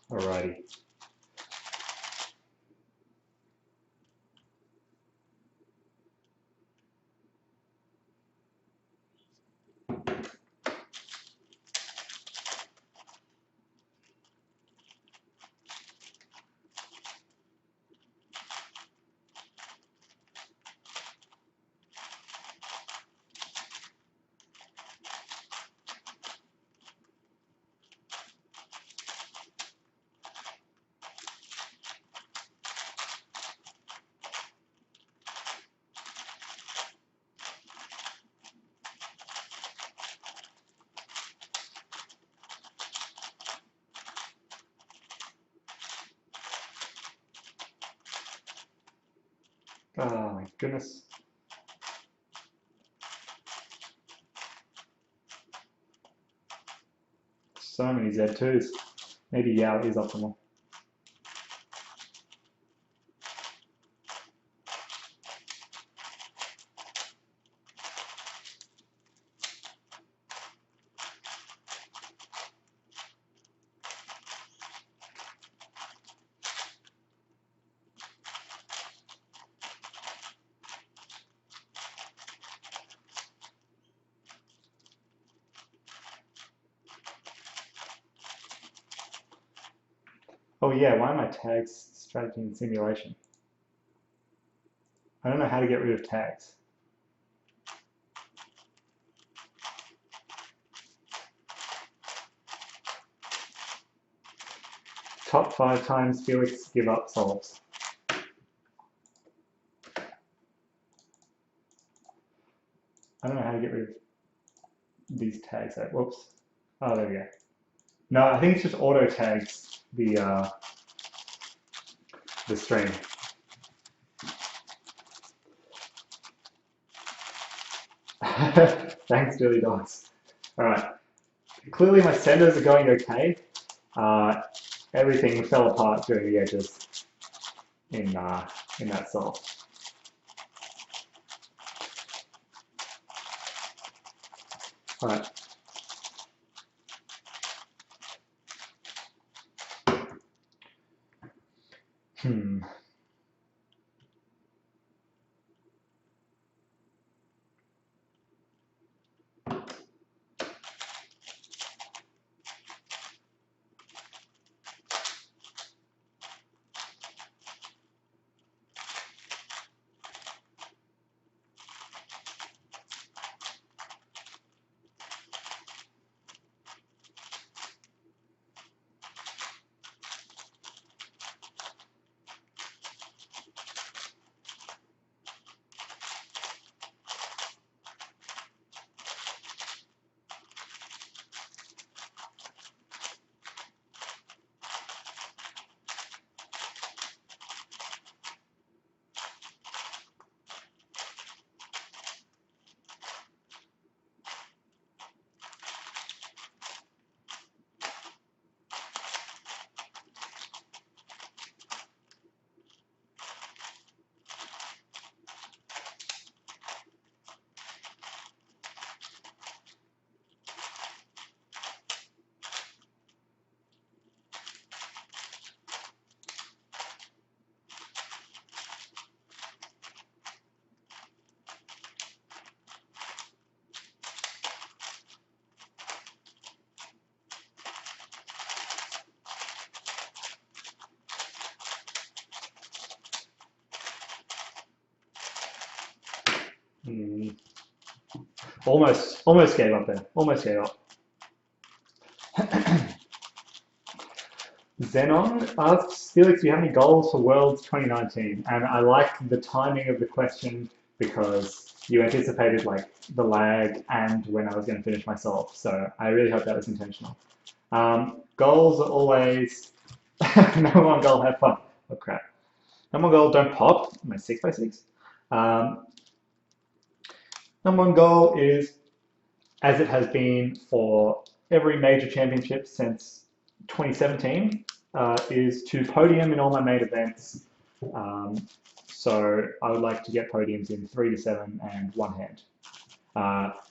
Alrighty. Oh my goodness. So many Z2s. Maybe Yao is optimal. Oh yeah, why am I tags strategy and simulation? I don't know how to get rid of tags. Top 5 times Felix give up solves. I don't know how to get rid of these tags. Whoops. Oh, there we go. No, I think it's just auto tags the stream. Thanks, Billy Dogs. All right. Clearly my centers are going okay. Everything fell apart during the edges in that solve. All right. Hmm. Hmm. Almost gave up there. Almost gave up. Zenon asks, Felix, do you have any goals for Worlds 2019? And I like the timing of the question because you anticipated like the lag and when I was going to finish myself. So I really hope that was intentional. Goals are always number one goal, have fun. Oh crap. Number one goal, don't pop. My 6x6. Number one goal is, as it has been for every major championship since 2017, is to podium in all my main events. So I would like to get podiums in 3 to 7 and one hand.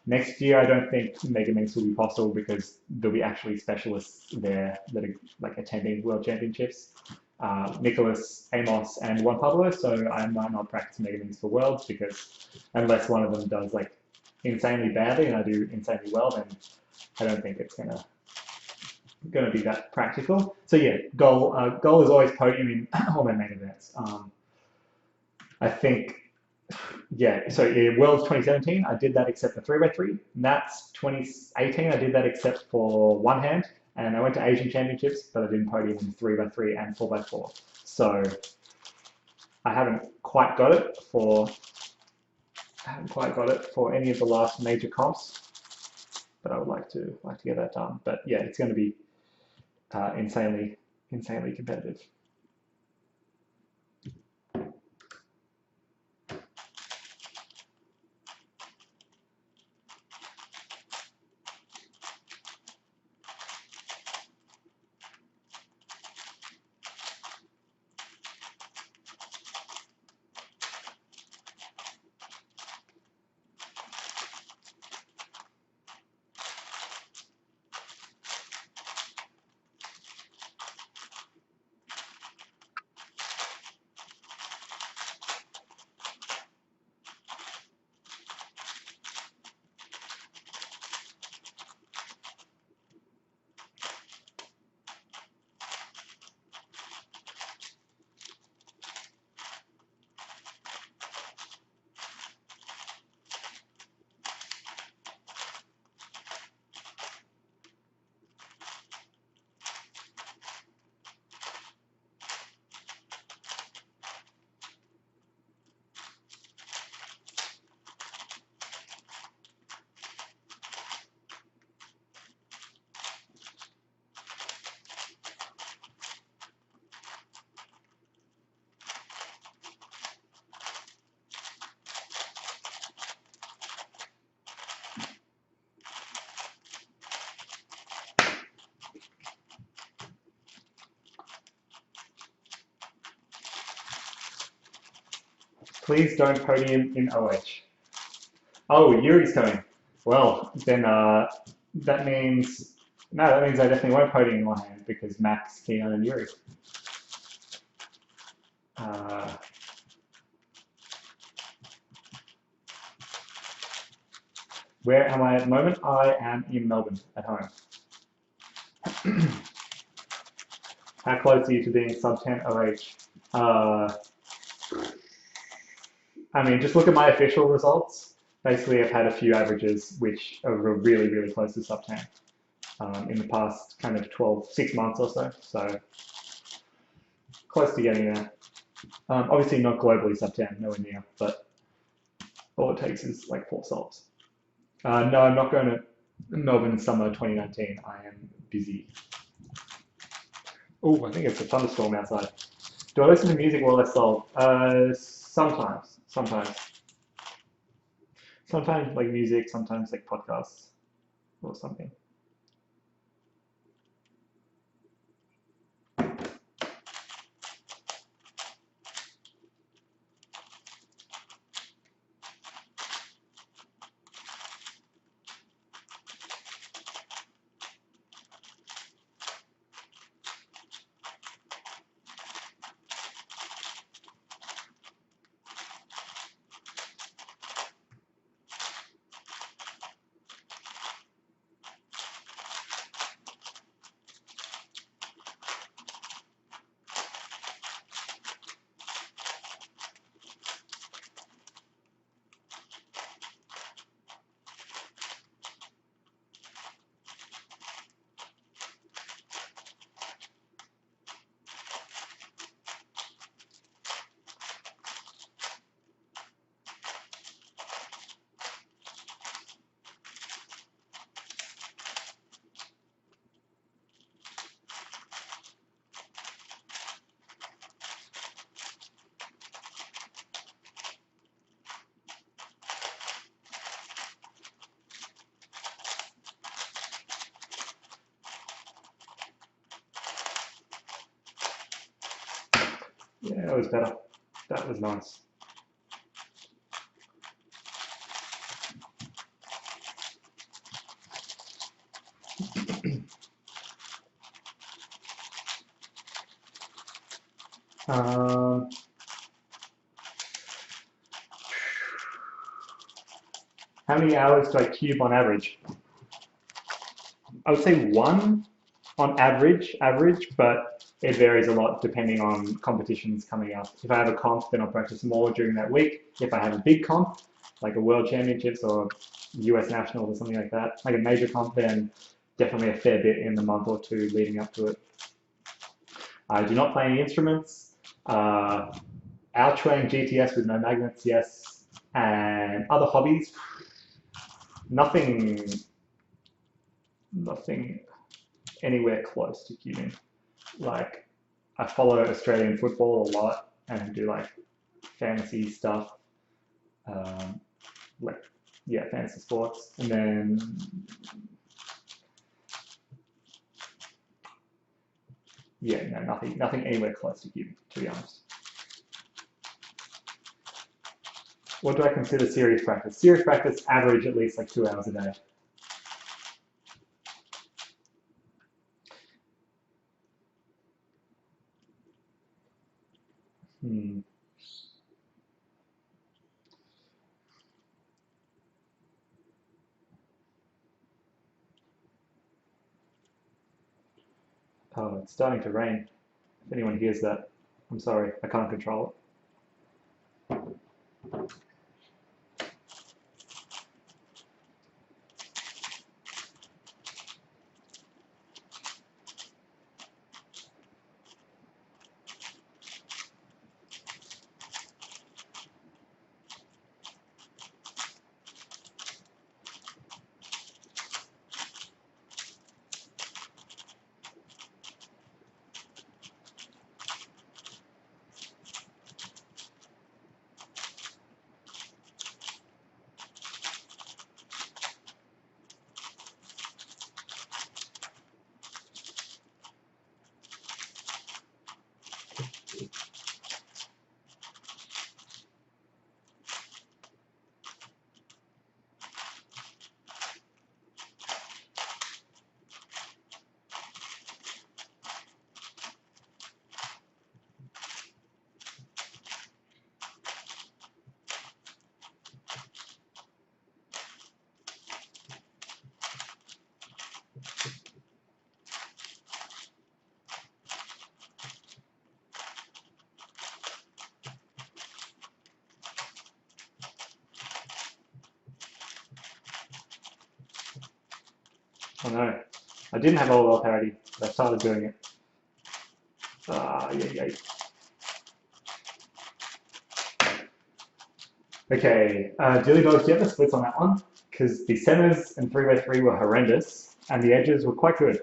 Next year, I don't think Mega Minx will be possible because there'll be actually specialists there that are like attending World Championships. Nicholas, Amos, and Juan Pablo. So I might not practice Mega Minx for Worlds because unless one of them does like insanely badly and I do insanely well, then I don't think it's gonna be that practical. So yeah, goal is always podium in all my main events. I think, yeah, so in Worlds 2017, I did that except for 3x3. Nats 2018, I did that except for one hand. And I went to Asian Championships, but I didn't podium in 3x3 and 4x4. So I haven't quite got it for any of the last major comps, but I would like to get that done. But yeah, it's going to be insanely competitive. Please don't podium in OH. Oh, Yuri's coming. Well, then that means no, that means I definitely won't podium in one hand because Max, Keon, and Yuri. Where am I at the moment? I am in Melbourne at home. How close are you to being sub 10 OH? I mean, just look at my official results. Basically, I've had a few averages which are really, really close to sub 10 in the past kind of 6 months or so. So close to getting there. Obviously not globally sub 10, nowhere near, but all it takes is like 4 solves. No, I'm not going to Melbourne summer 2019. I am busy. Oh, I think it's a thunderstorm outside. Do I listen to music while I solve? Sometimes. Sometimes like music, sometimes like podcasts or something. Yeah, that was better. That was nice. How many hours do I cube on average? I would say 1 on average, but it varies a lot depending on competitions coming up. If I have a comp, then I'll practice more during that week. If I have a big comp, like a World Championships or US Nationals or something like that, like a major comp, then definitely a fair bit in the month or 2 leading up to it. I do not play any instruments. Outrang GTS with no magnets, yes. And other hobbies, nothing anywhere close to cubing. Like, I follow Australian football a lot and do like fantasy stuff, like yeah, fantasy sports, and then yeah, no, nothing anywhere close to cubing, to be honest. What do I consider serious practice? Serious practice, average at least like 2 hours a day. Oh, it's starting to rain. If anyone hears that, I'm sorry, I can't control it. Oh no, I didn't have LOL parity, but I started doing it. Yeah. Okay, Dilly Dogs, do you have the splits on that one? Because the centers and 3x3 were horrendous, and the edges were quite good.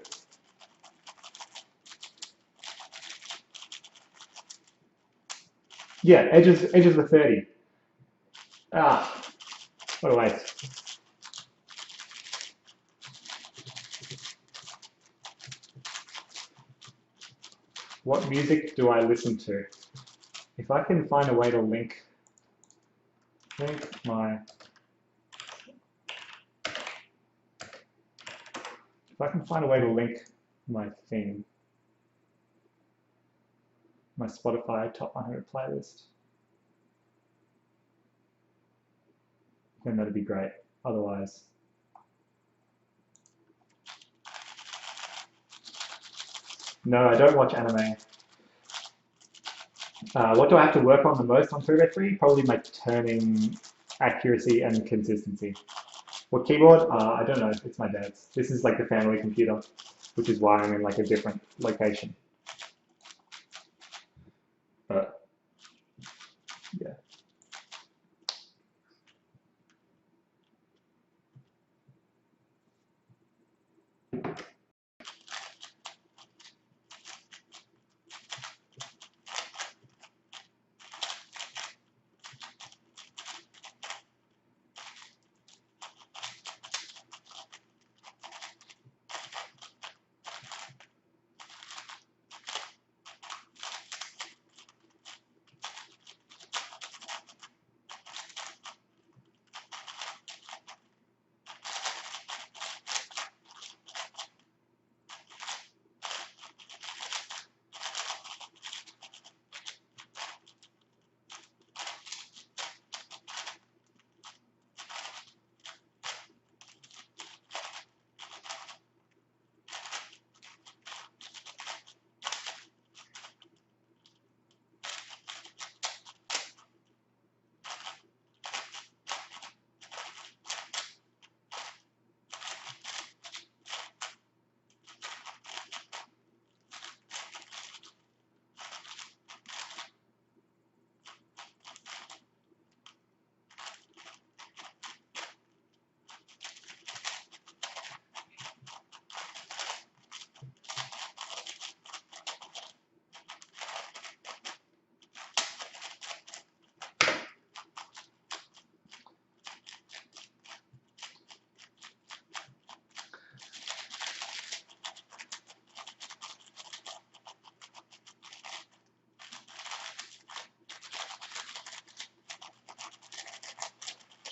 Yeah, edges were 30. Ah, what a waste. What music do I listen to? If I can find a way to link my, if I can find a way to link my thing, my Spotify top 100 playlist, then that'd be great. Otherwise, no, I don't watch anime. What do I have to work on the most on 3x3? Probably my turning accuracy and consistency. What keyboard? I don't know. It's my dad's. This is like the family computer, which is why I'm in like a different location. But yeah.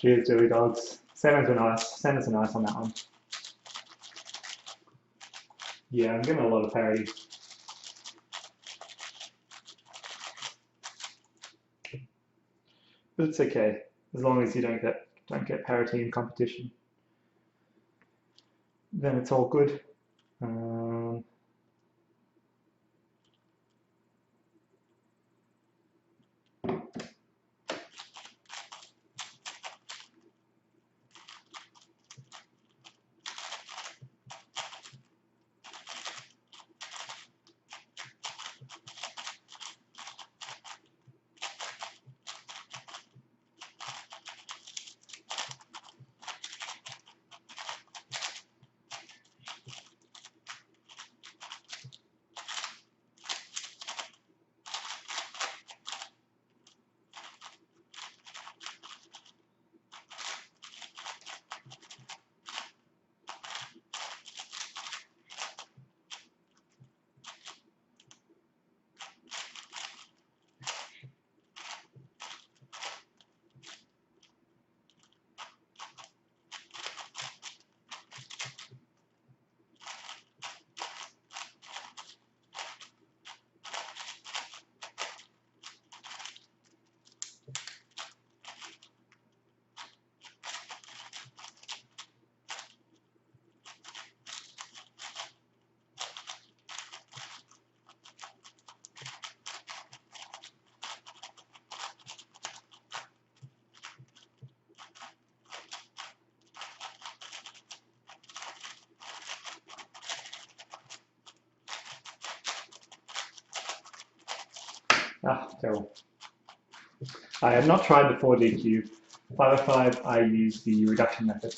Cheers, Dilly Dogs. Centers are nice. Centers are nice on that one. Yeah, I'm getting a lot of parity. But it's okay, as long as you don't get parity in competition. Then it's all good. Um, Ah, terrible. I have not tried the 4D cube. 505, I use the reduction method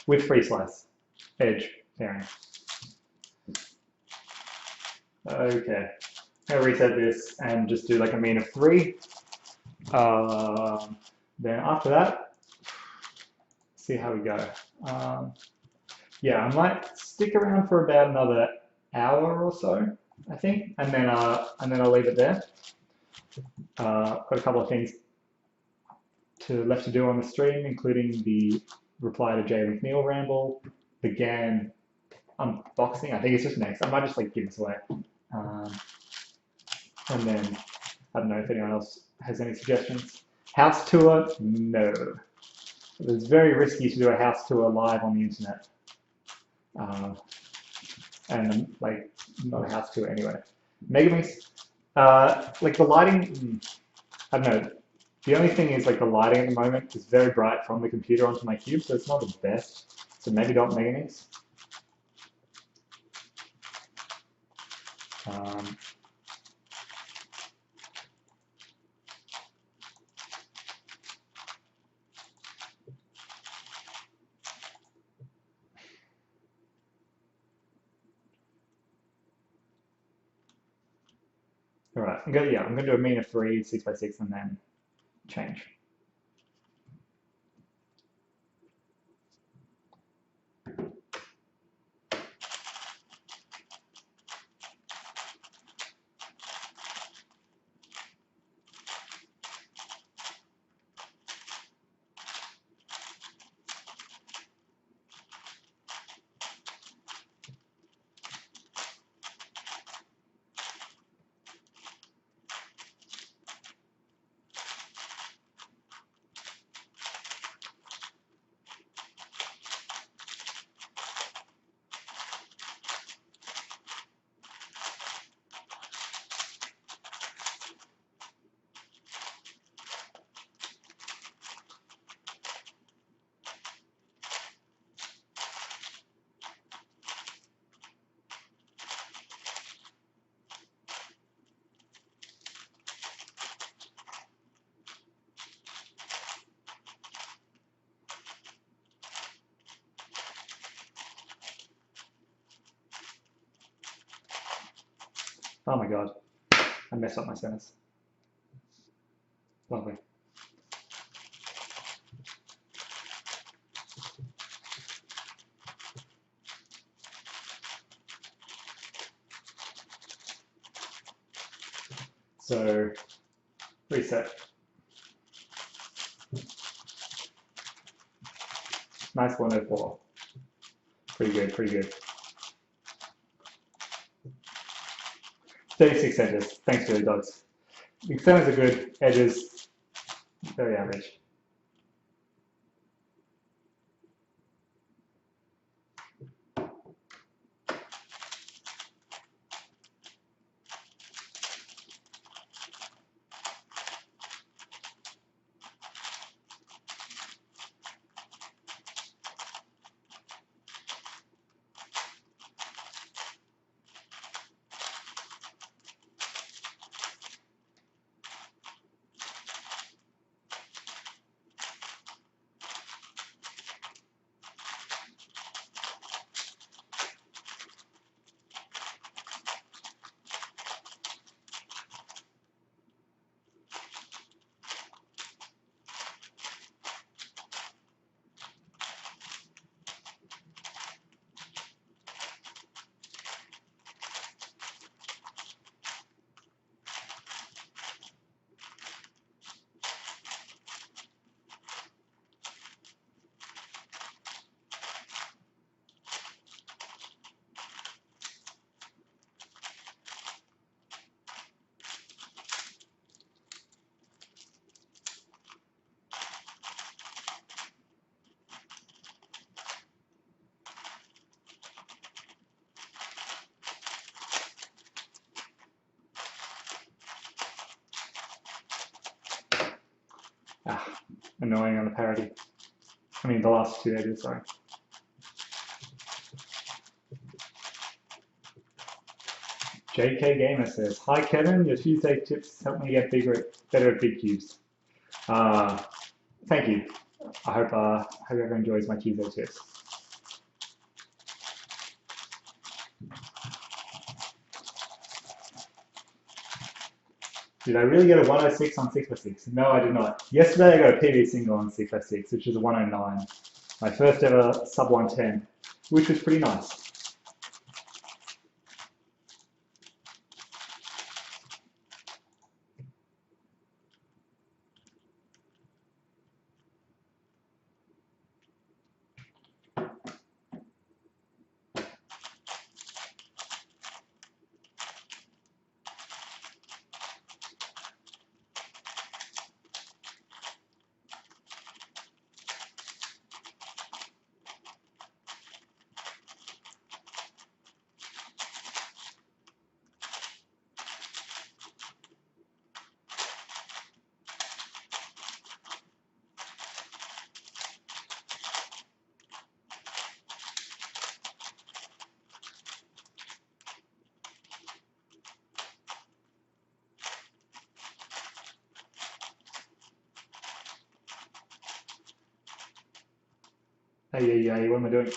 with free slice, edge pairing. Okay, I'm gonna reset this and just do like a mean of 3. Then after that, see how we go. Yeah, I might stick around for about another hour or so, I think, and then I'll leave it there. Got a couple of things left to do on the stream, including the reply to Jay McNeil ramble, the GAN unboxing. I think it's just next. I might just like give this away, and then I don't know if anyone else has any suggestions. House tour? No. It's very risky to do a house tour live on the internet. And like not a house tour anyway. Megaminx, like the lighting, I don't know. The only thing is like the lighting at the moment is very bright from the computer onto my cube, so it's not the best. So maybe don't Megaminx. All right, I'm gonna do a mean of 3, 6 by 6, and then change. Oh my god, I messed up my sentence. Lovely. So, reset. Nice 104. Pretty good, pretty good. 36 edges. Thanks, Billy Dogs. The externals are good, edges, very average. Annoying on the parity. I mean, the last 2 edges, sorry. JK Gamer says, "Hi Kevin, your Tuesday tips help me get better at big cubes." Uh, Thank you. I hope everyone enjoys my Tuesday tips. Did I really get a 106 on 6x6? No, I did not. Yesterday I got a PB single on 6x6, which is a 109. My first ever sub 110, which was pretty nice. Hey, what am I doing?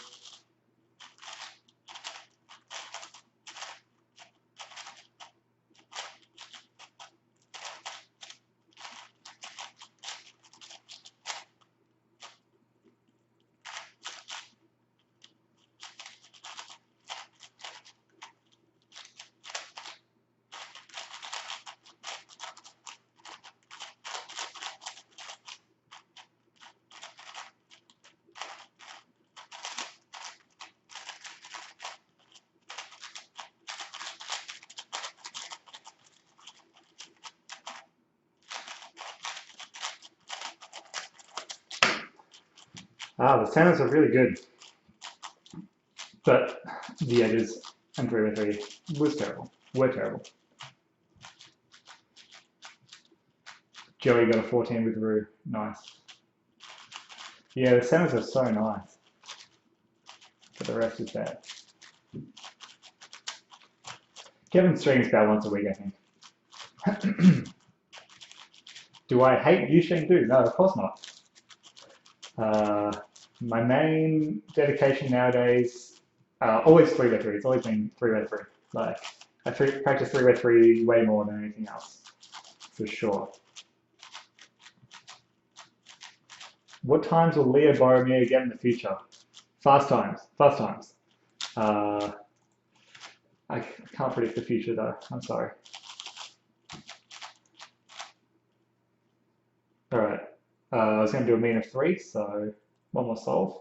The centers are really good, but the edges and 3x3 were terrible. Joey got a 14 with Rue, nice. Yeah, the centers are so nice, but the rest is bad. Kevin streams about once a week, I think. Do I hate Yusheng Du? No, of course not. My main dedication nowadays, always 3x3. It's always been 3x3. Like, I practice 3x3 way more than anything else, for sure. What times will Leo borrow me again in the future? Fast times. I can't predict the future though, I'm sorry. All right, I was going to do a mean of 3, so one more solve.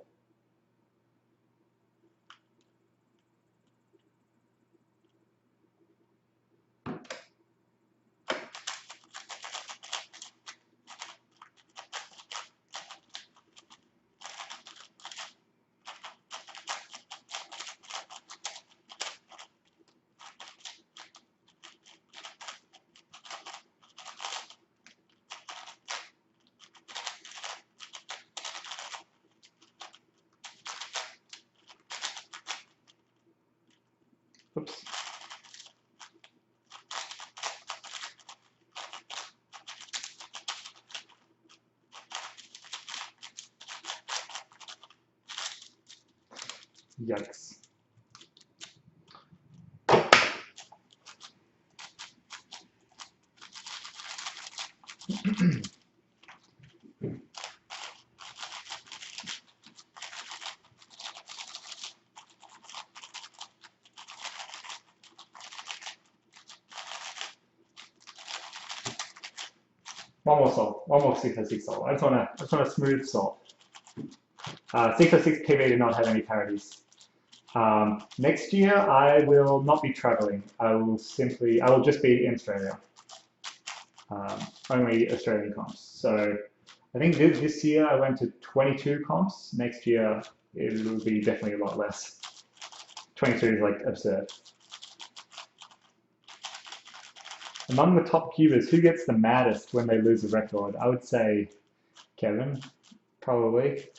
Oops. Yikes. One more solve, one more 6x6 solve. I just want a smooth solve. 6x6 PB did not have any parodies. Next year, I will not be traveling. I will just be in Australia. Only Australian comps. So I think this year I went to 22 comps. Next year, it will be definitely a lot less. 22 is like absurd. Among the top cubers, who gets the maddest when they lose a record? I would say Kevin, probably.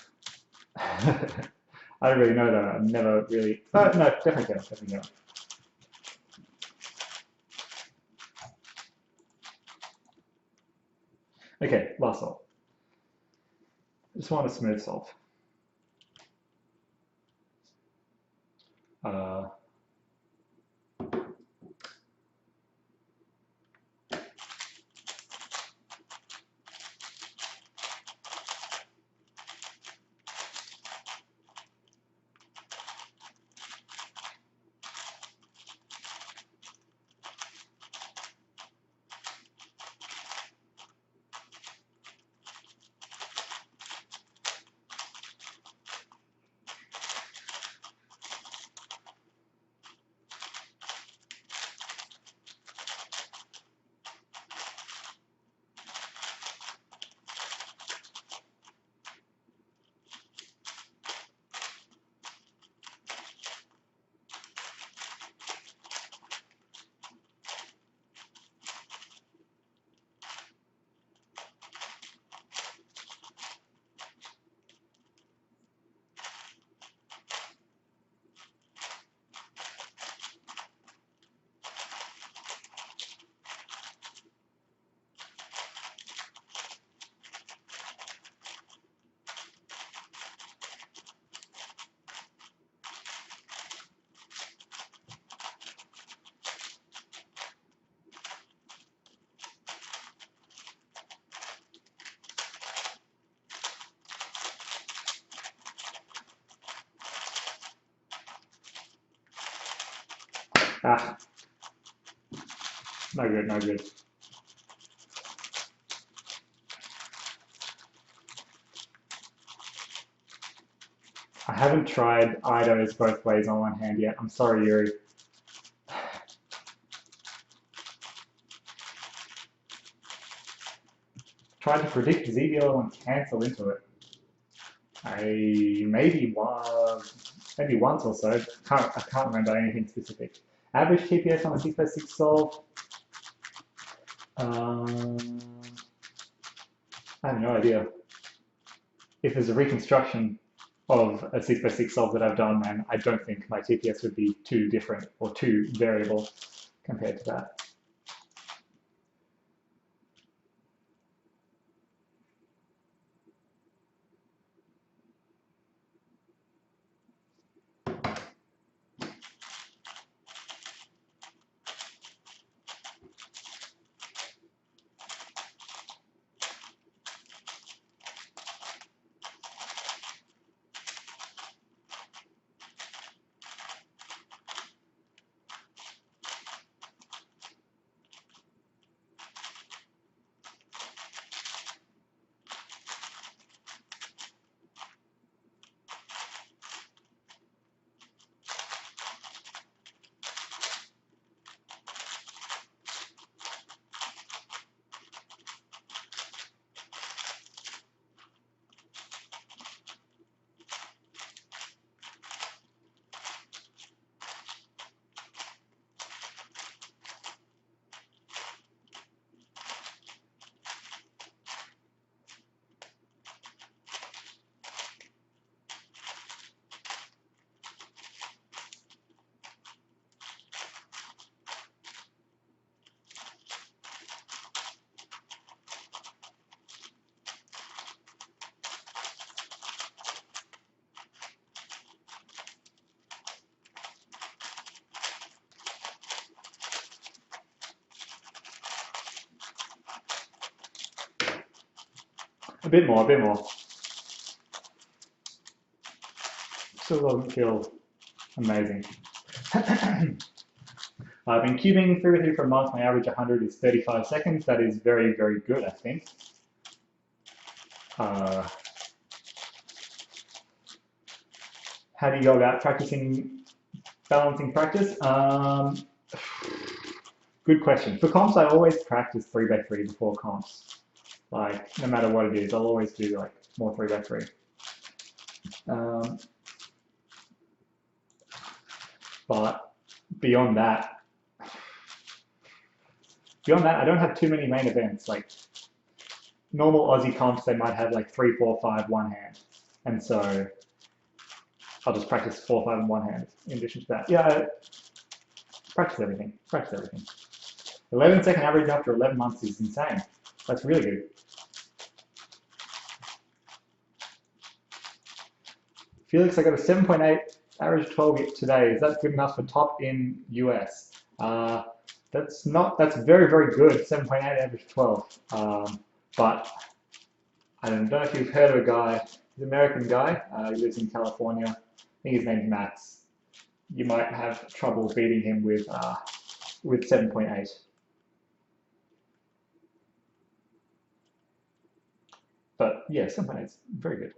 I don't really know though. I've never really. Oh, no, definitely Kevin. Okay, last solve. Just want a smooth solve. Uh, ah, no good, no good. I haven't tried IDOs both ways on one hand yet. I'm sorry, Yuri. Tried to predict ZBL and cancel into it. Maybe once or so. I can't remember anything specific. Average TPS on a 6x6 solve. I have no idea. If there's a reconstruction of a 6x6 solve that I've done, then I don't think my TPS would be too different or too variable compared to that. A bit more, a bit more. Still doesn't feel amazing. I've been cubing 3 with 3 for a month. My average 100 is 35 seconds. That is very, very good, I think. How do you go about practicing balancing practice? Good question. For comps, I always practice 3x3 before comps. Like, no matter what it is, I'll always do like more 3x3. But beyond that, I don't have too many main events. Like normal Aussie comps, they might have like 3, 4, 5, one hand. And so I'll just practice 4, 5, and one hand in addition to that. Yeah, practice everything, practice everything. 11-second average after 11 months is insane. That's really good. Felix, I got a 7.8, average 12 today. Is that good enough for top in US? That's not, that's very, very good, 7.8, average 12. But I don't know if you've heard of a guy, he's an American guy, he lives in California. I think his name's Max. You might have trouble beating him with 7.8. But yeah, 7.8 is very good.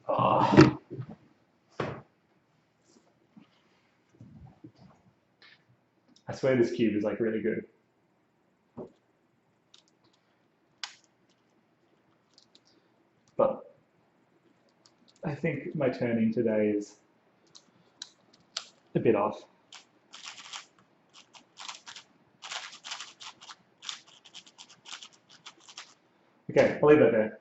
Oh. I swear this cube is like really good. But I think my turning today is a bit off. Okay, I'll leave that there.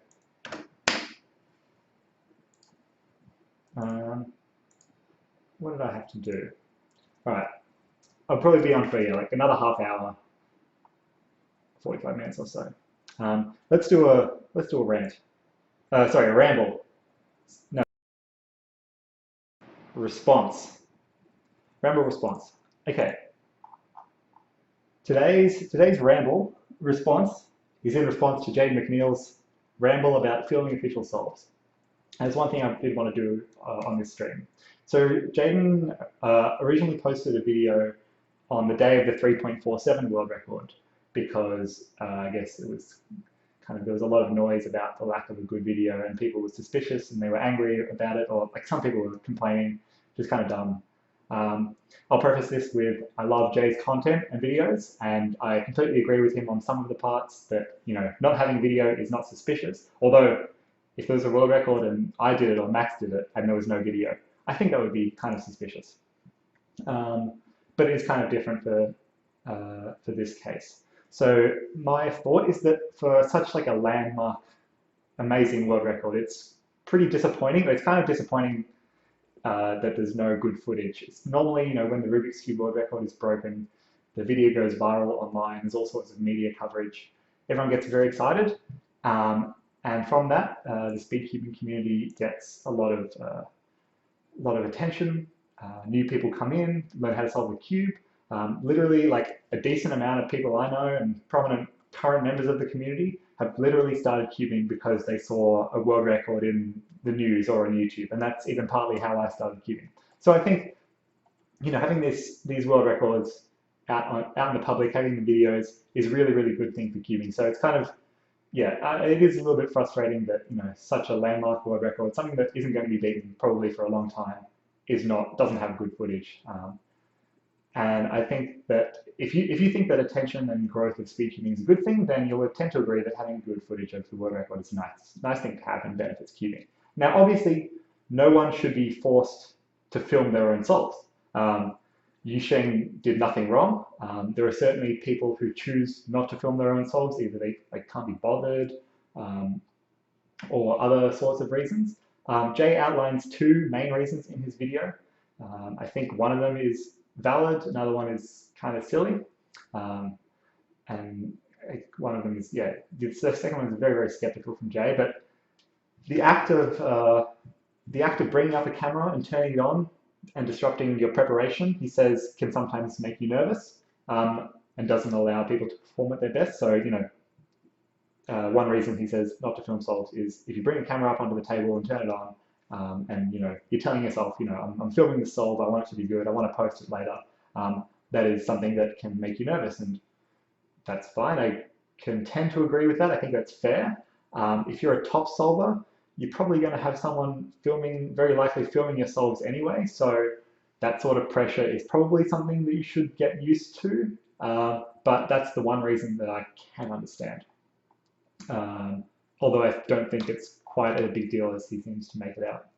What did I have to do? All right, I'll probably be on for like another half hour, 45 minutes or so. Let's do a rant. Sorry, a ramble. No, response. Ramble response. Okay. Today's ramble response is in response to Jaden McNeil's ramble about filming official solves. And it's one thing I did want to do on this stream. So Jaden originally posted a video on the day of the 3.47 world record because I guess it was there was a lot of noise about the lack of a good video and people were suspicious and they were angry about it, or like some people were complaining, which is kind of dumb. I'll preface this with I love Jay's content and videos, and I completely agree with him on some of the parts that, not having video is not suspicious. Although if there was a world record and I did it or Max did it and there was no video, I think that would be kind of suspicious. But it's kind of different for this case. So my thought is that for such like a landmark, amazing world record, it's pretty disappointing. It's kind of disappointing that there's no good footage. It's normally, when the Rubik's Cube world record is broken, the video goes viral online. There's all sorts of media coverage. Everyone gets very excited, and from that, the speedcubing community gets a lot of attention. New people come in, learn how to solve the cube. Literally, like a decent amount of people I know and prominent current members of the community have literally started cubing because they saw a world record in the news or on YouTube, and that's even partly how I started cubing. So I think, having these world records out in the public, having the videos is really, really good thing for cubing. So it's kind of, it is a little bit frustrating that such a landmark world record, something that isn't going to be beaten probably for a long time, doesn't have good footage. And I think that if you think that attention and growth of speedcubing is a good thing, then you'll tend to agree that having good footage of the world record is a nice thing to have and benefits cubing. Now, obviously, no one should be forced to film their own solves. Yusheng did nothing wrong. There are certainly people who choose not to film their own solves, either they can't be bothered or other sorts of reasons. Jay outlines two main reasons in his video. I think one of them is valid, another one is kind of silly, and one of them is, the second one is very, very skeptical from Jay, but the act of bringing up a camera and turning it on and disrupting your preparation, he says, can sometimes make you nervous and doesn't allow people to perform at their best. So, one reason he says not to film solves is if you bring a camera up onto the table and turn it on, and you're telling yourself, I'm filming this solve, I want it to be good, I want to post it later. That is something that can make you nervous, and that's fine. I can tend to agree with that. I think that's fair. If you're a top solver, you're probably going to have someone very likely filming your solves anyway. So that sort of pressure is probably something that you should get used to, but that's the one reason that I can understand. Um, Although I don't think it's quite a big deal as he seems to make it out.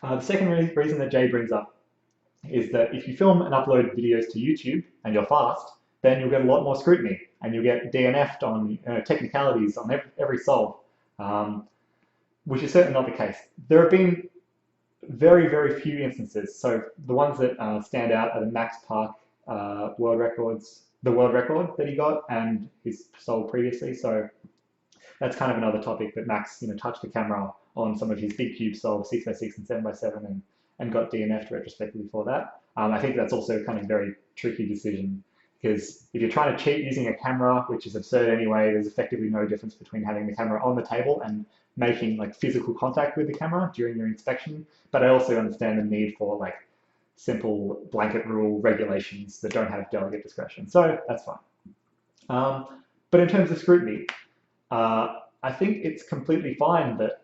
The second reason that Jay brings up is that if you film and upload videos to YouTube and you're fast, then you'll get a lot more scrutiny and you'll get DNF'd on technicalities on every solve, which is certainly not the case. There have been very, very few instances. So the ones that stand out are the Max Park world records, the world record that he got and his solve previously. So that's kind of another topic, that Max, touched the camera on some of his big cube solves, 6x6 and 7x7, and got DNF'd retrospectively for that. I think that's also kind of a very tricky decision, because if you're trying to cheat using a camera, which is absurd anyway, there's effectively no difference between having the camera on the table and making like physical contact with the camera during your inspection. But I also understand the need for like simple blanket rule regulations that don't have delegate discretion. So that's fine. But in terms of scrutiny, I think it's completely fine that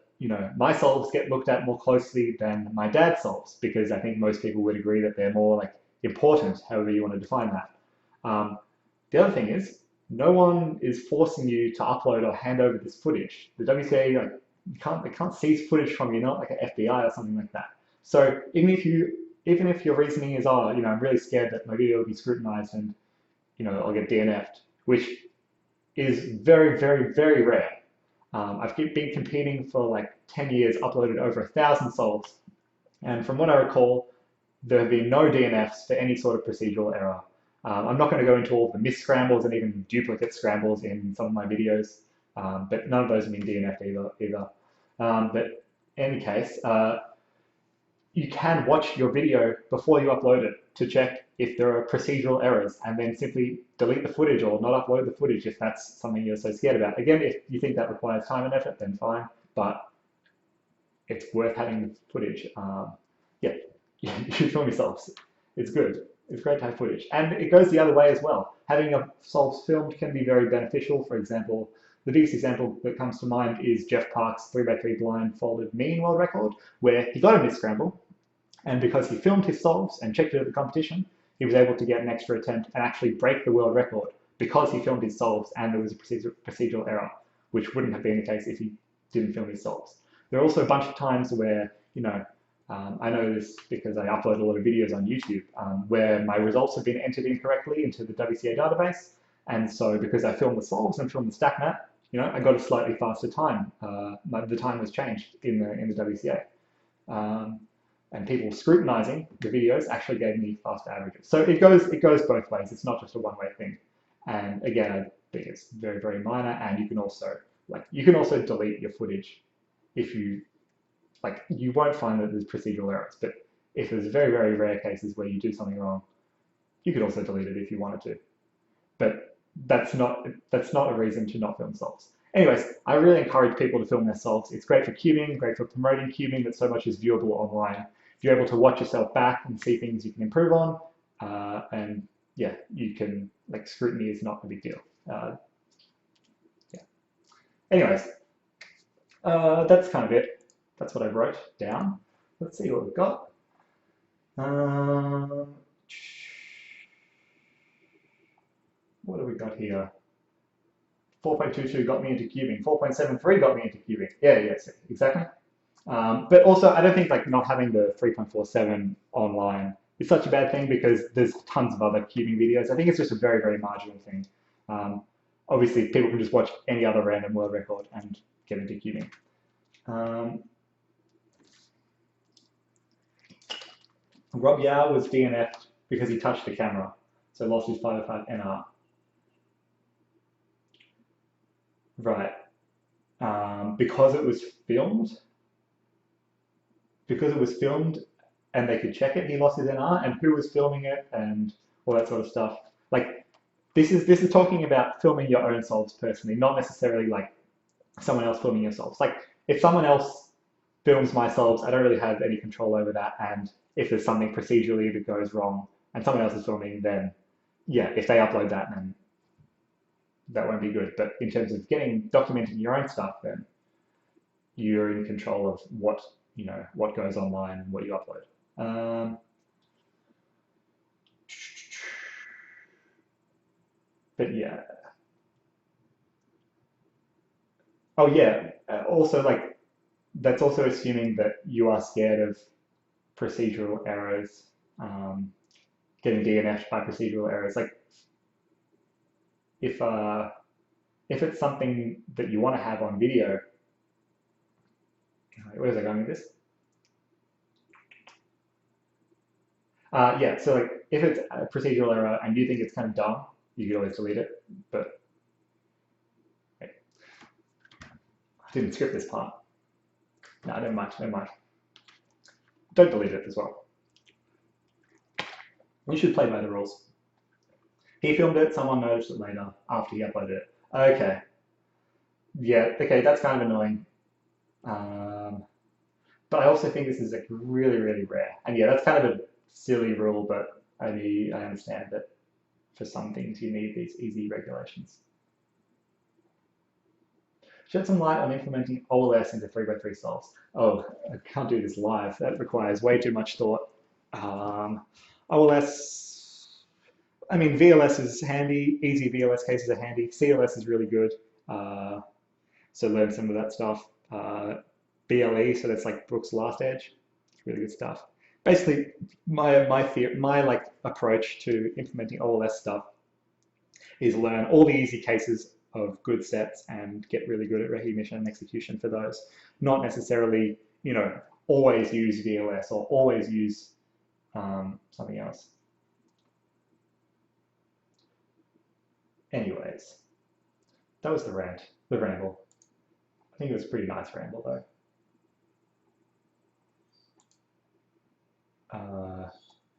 my solves get looked at more closely than my dad's solves, because I think most people would agree that they're more like important, however you want to define that. The other thing is, no one is forcing you to upload or hand over this footage. The WCA, they can't seize footage from you, not like an FBI or something like that. So even if your reasoning is, I'm really scared that my video will be scrutinized and I'll get DNF'd, which is very, very, very rare. I've been competing for like 10 years, uploaded over 1,000 solves, and from what I recall, there have been no DNFs for any sort of procedural error. I'm not going to go into all the missed scrambles and even duplicate scrambles in some of my videos, but none of those have been DNF'd either. But in any case, you can watch your video before you upload it to check if there are procedural errors, and then simply delete the footage or not upload the footage if that's something you're so scared about. Again, if you think that requires time and effort, then fine, but it's worth having the footage. Yeah, you should film yourselves. It's good. It's great to have footage. And it goes the other way as well. Having your solves filmed can be very beneficial. For example, the biggest example that comes to mind is Jeff Park's 3x3 blind folded mean world record, where he got a missed scramble, and because he filmed his solves and checked it at the competition, he was able to get an extra attempt and actually break the world record because he filmed his solves and there was a procedural error, which wouldn't have been the case if he didn't film his solves. There are also a bunch of times where, I know this because I upload a lot of videos on YouTube, where my results have been entered incorrectly into the WCA database. And so because I filmed the solves and filmed the stack map, I got a slightly faster time. The time was changed in the WCA. And people scrutinizing the videos actually gave me faster averages. So it goes both ways. It's not just a one-way thing. And again, I think it's very, very minor. And you can also delete your footage if you won't find that there's procedural errors. But if there's very, very rare cases where you do something wrong, you could also delete it if you wanted to. But that's not a reason to not film solves. Anyways, I really encourage people to film their solves. It's great for cubing, great for promoting cubing, that so much is viewable online. If you're able to watch yourself back and see things you can improve on, and yeah, you can, scrutiny is not a big deal. Yeah. Anyways, that's kind of it. That's what I wrote down. Let's see what we've got. What have we got here? 4.22 got me into cubing. 4.73 got me into cubing. Yeah, yes, exactly. But also, I don't think not having the 3.47 online is such a bad thing, because there's tons of other cubing videos. I think it's just a very, very marginal thing. Obviously, people can just watch any other random world record and get into cubing. Rob Yao was DNF'd because he touched the camera, so lost his 505 NR. Right. Because it was filmed. Because it was filmed and they could check it, he lost his NR, and who was filming it and all that sort of stuff. This is talking about filming your own solves personally, not necessarily someone else filming your solves. If someone else films my solves, I don't really have any control over that, and if there's something procedurally that goes wrong and someone else is filming, then yeah, if they upload that, then that won't be good. But in terms of documenting your own stuff, then you're in control of what goes online and what you upload. Um, but yeah. Oh yeah. Also, like that's also assuming that you are scared of procedural errors, um, getting DNF'd by procedural errors. Like if uh, if it's something that you want to have on video, where's I going with this? Yeah, so like if it's a procedural error and you think it's kind of dumb, you could always delete it. But okay, I didn't script this part. No, never mind, never mind. Don't delete it as well. You should play by the rules. He filmed it, someone noticed it later after he uploaded it. Okay, yeah, okay, that's kind of annoying. Um, but I also think this is like really, really rare. And yeah, that's kind of a silly rule, but I understand that for some things you need these easy regulations. Shed some light on implementing OLS into 3x3 solves. Oh, I can't do this live. That requires way too much thought. OLS, I mean, VLS is handy. Easy VLS cases are handy. CLS is really good. Uh, so learn some of that stuff. BLE, so that's like Brooks Last Edge. It's really good stuff. Basically, my like approach to implementing OLS stuff is learn all the easy cases of good sets and get really good at recognition and execution for those. Not necessarily, always use VLS or always use something else. Anyways, that was the ramble. I think it was a pretty nice ramble though.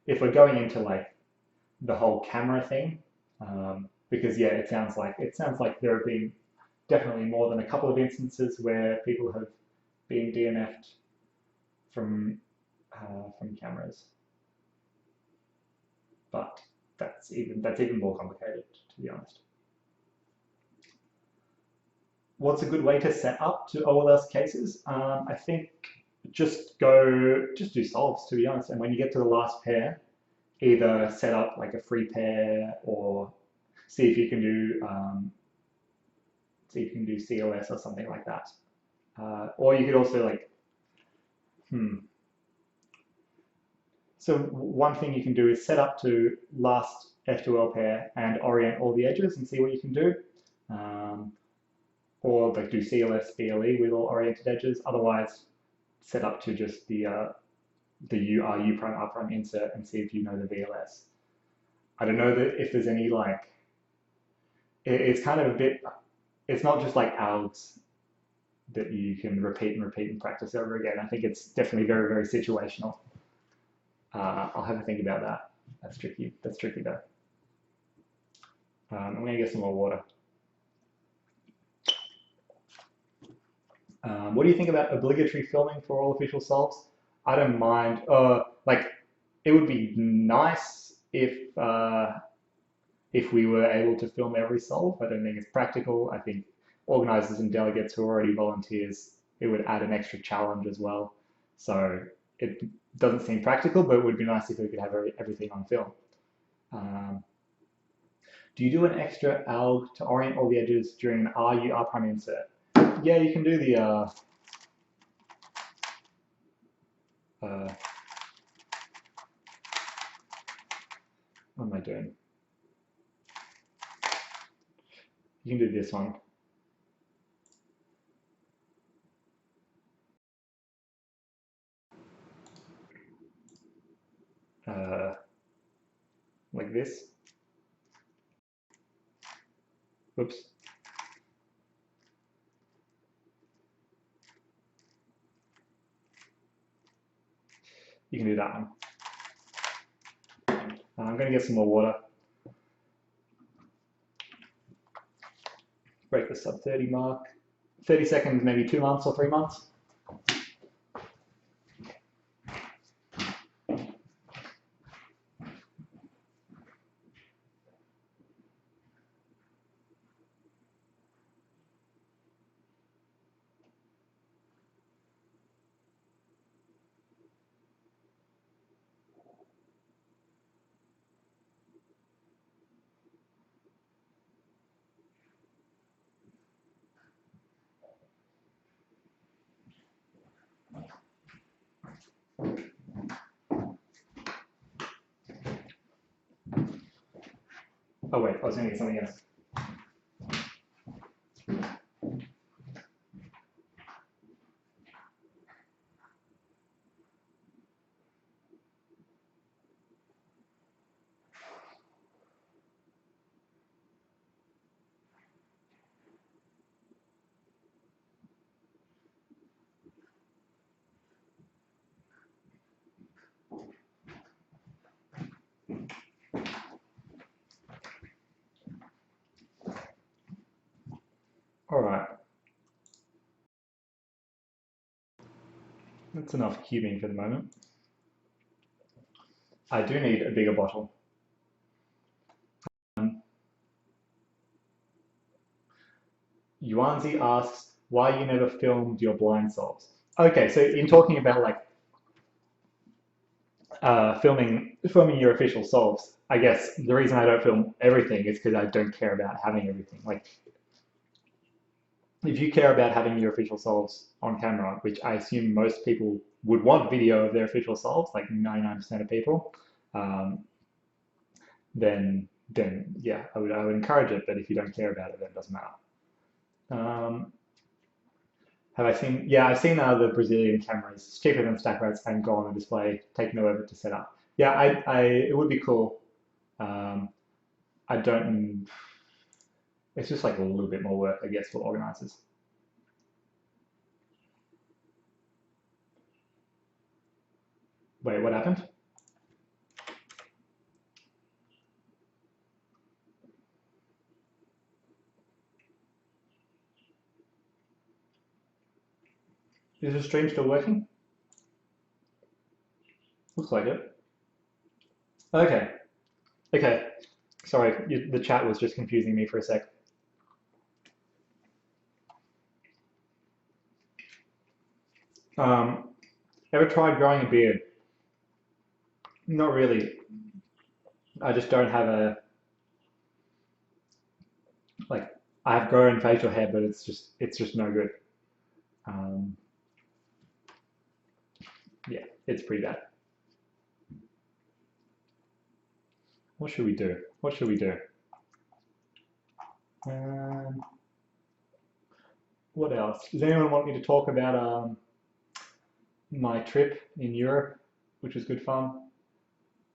If we're going into like the whole camera thing, because yeah, it sounds like there have been definitely more than a couple of instances where people have been DNF'd from cameras, but that's even more complicated, to be honest. What's a good way to set up to OLS cases? I think just do solves, to be honest. And when you get to the last pair, either set up like a free pair or see if you can do CLS or something like that. Or you could also like, So one thing you can do is set up to last F2L pair and orient all the edges and see what you can do. Or like do CLS BLE with all oriented edges. Otherwise, set up to just the U prime R prime insert and see if you know the VLS. I don't know that if there's any like, it's kind of a bit, it's not just like algs that you can repeat and practice over again. I think it's definitely very, very situational. I'll have a think about that. That's tricky. That's tricky though. I'm going to get some more water. What do you think about obligatory filming for all official solves? I don't mind. Like, it would be nice if we were able to film every solve. I don't think it's practical. I think organizers and delegates who are already volunteers, it would add an extra challenge as well. So it doesn't seem practical, but it would be nice if we could have everything on film. Do you do an extra alg to orient all the edges during an RU R prime insert? Yeah, you can do the what am I doing? You can do this one. Like this. Oops. You can do that one. I'm going to get some more water. Break the sub 30 mark. 30 seconds, maybe 2 months or 3 months. Oh wait, I was going to get something else. All right, that's enough cubing for the moment. I do need a bigger bottle. Yuanzi asks why you never filmed your blind solves. Okay, so in talking about like filming your official solves, I guess the reason I don't film everything is because I don't care about having everything. Like if you care about having your official solves on camera, which I assume most people would want video of their official solves, like 99% of people, um, then yeah, I would encourage it. But if you don't care about it, then it doesn't matter. Um, have I seen? Yeah, I've seen the Brazilian cameras. It's cheaper than StackRats and go on the display. Take no effort to set up. Yeah, it would be cool. Um, I don't. It's just like a little bit more work, I guess, for organizers. Wait, what happened? Is the stream still working? Looks like it. Okay. Okay. Sorry, the chat was just confusing me for a sec. Um, ever tried growing a beard? Not really. I just don't have a like. I have grown facial hair, but it's just no good. Um, yeah, it's pretty bad. What should we do? What should we do? Um, what else? Does anyone want me to talk about my trip in Europe, which was good fun?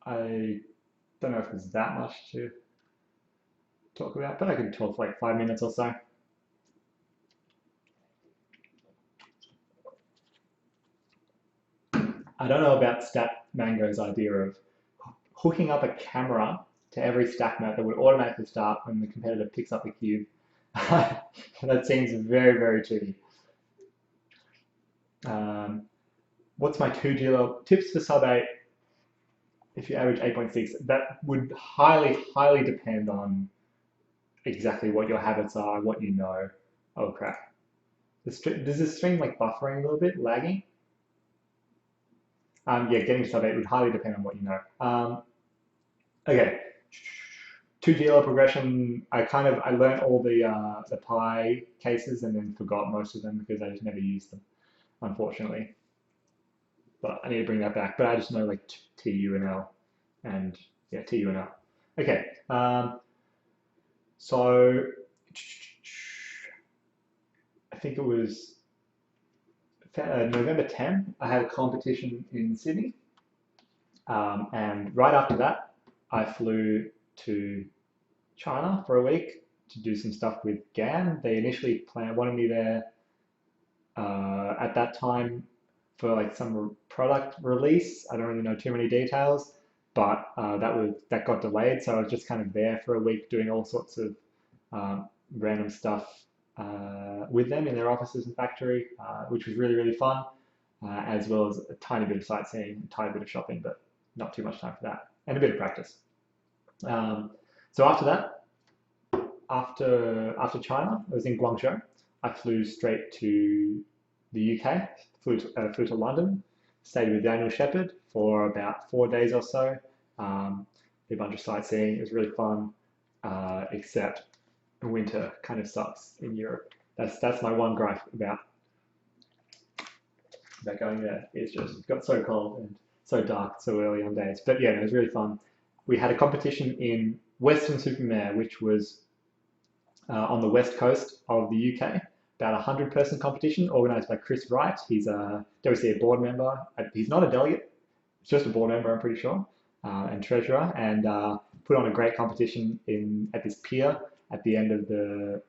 I don't know if there's that much to talk about, but I could talk for like 5 minutes or so. I don't know about Stat Mango's idea of hooking up a camera to every stack map that would automatically start when the competitor picks up the cube. That seems very, very tricky. Um, what's my 2G tips for sub 8 if you average 8.6? That would highly, highly depend on exactly what your habits are, what you know. Oh crap. Does this stream like buffering a little bit, lagging? Yeah, getting to sub 8 would highly depend on what you know. Okay, 2GL progression. I learned all the pi cases and then forgot most of them because I just never used them, unfortunately. But I need to bring that back. But I just know like TU and L, and yeah, TU and L. Okay, so I think it was November 10. I had a competition in Sydney, and right after that, I flew to China for a week to do some stuff with GAN. They initially wanted me there at that time for like some product release. I don't really know too many details, but that got delayed. So I was just kind of there for a week doing all sorts of random stuff with them in their offices and factory, which was really, really fun, as well as a tiny bit of sightseeing, a tiny bit of shopping, but not too much time for that, and a bit of practice. So after that, after China, I was in Guangzhou. I flew straight to the UK, flew to London, stayed with Daniel Shepherd for about 4 days or so. Did a bunch of sightseeing. It was really fun, except winter kind of sucks in Europe. That's my one gripe about going there. It's just got so cold and so dark so early on days. But yeah, it was really fun. We had a competition in Western-super-Mare, which was on the west coast of the UK, about a 100-person competition organised by Chris Wright. He's a WCA board member. He's not a delegate, he's just a board member, I'm pretty sure, and treasurer, and put on a great competition at this pier at the end of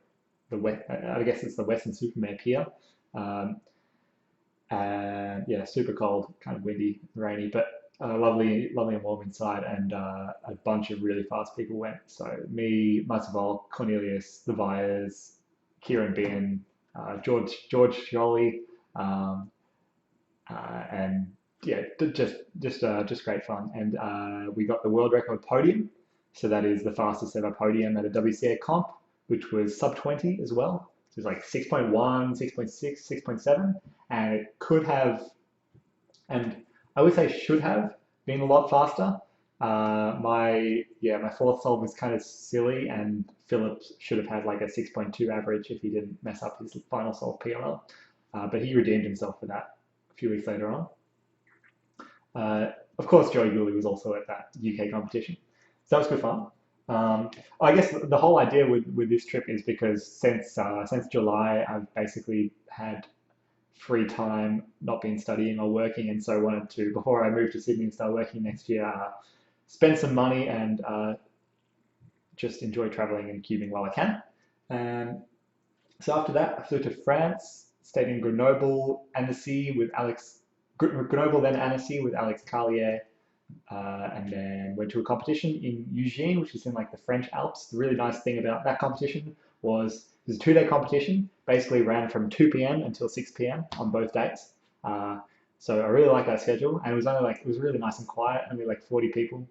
I guess it's the Western-super-Mare Pier. Um, and yeah, super cold, kind of windy, rainy, but lovely, lovely and warm inside, and a bunch of really fast people went. So me, Masvidal, Cornelius, the Viers, Kieran Bean, George Sholly, um, and yeah, just great fun. And we got the world record podium, so that is the fastest ever podium at a WCA comp, which was sub 20 as well. So it was like 6.1, 6.6, 6.7, and it could have, and I would say should have been a lot faster. My fourth solve was kind of silly, and Philip should have had like a 6.2 average if he didn't mess up his final solve PLL. But he redeemed himself for that a few weeks later on. Of course, Joey Gooley was also at that UK competition, so that was good fun. I guess the whole idea with this trip is because since July, I've basically had free time, not been studying or working, and so wanted to, before I move to Sydney and start working next year, spend some money and just enjoy traveling and cubing while I can. And so after that, I flew to France, stayed in Grenoble, Annecy with Alex. Grenoble, then Annecy with Alex Carlier, and then went to a competition in Eugene, which is in like the French Alps. The really nice thing about that competition was it was a 2-day competition, basically ran from 2 p.m. until 6 p.m. on both days. So I really like that schedule, and it was really nice and quiet, only like 40 people.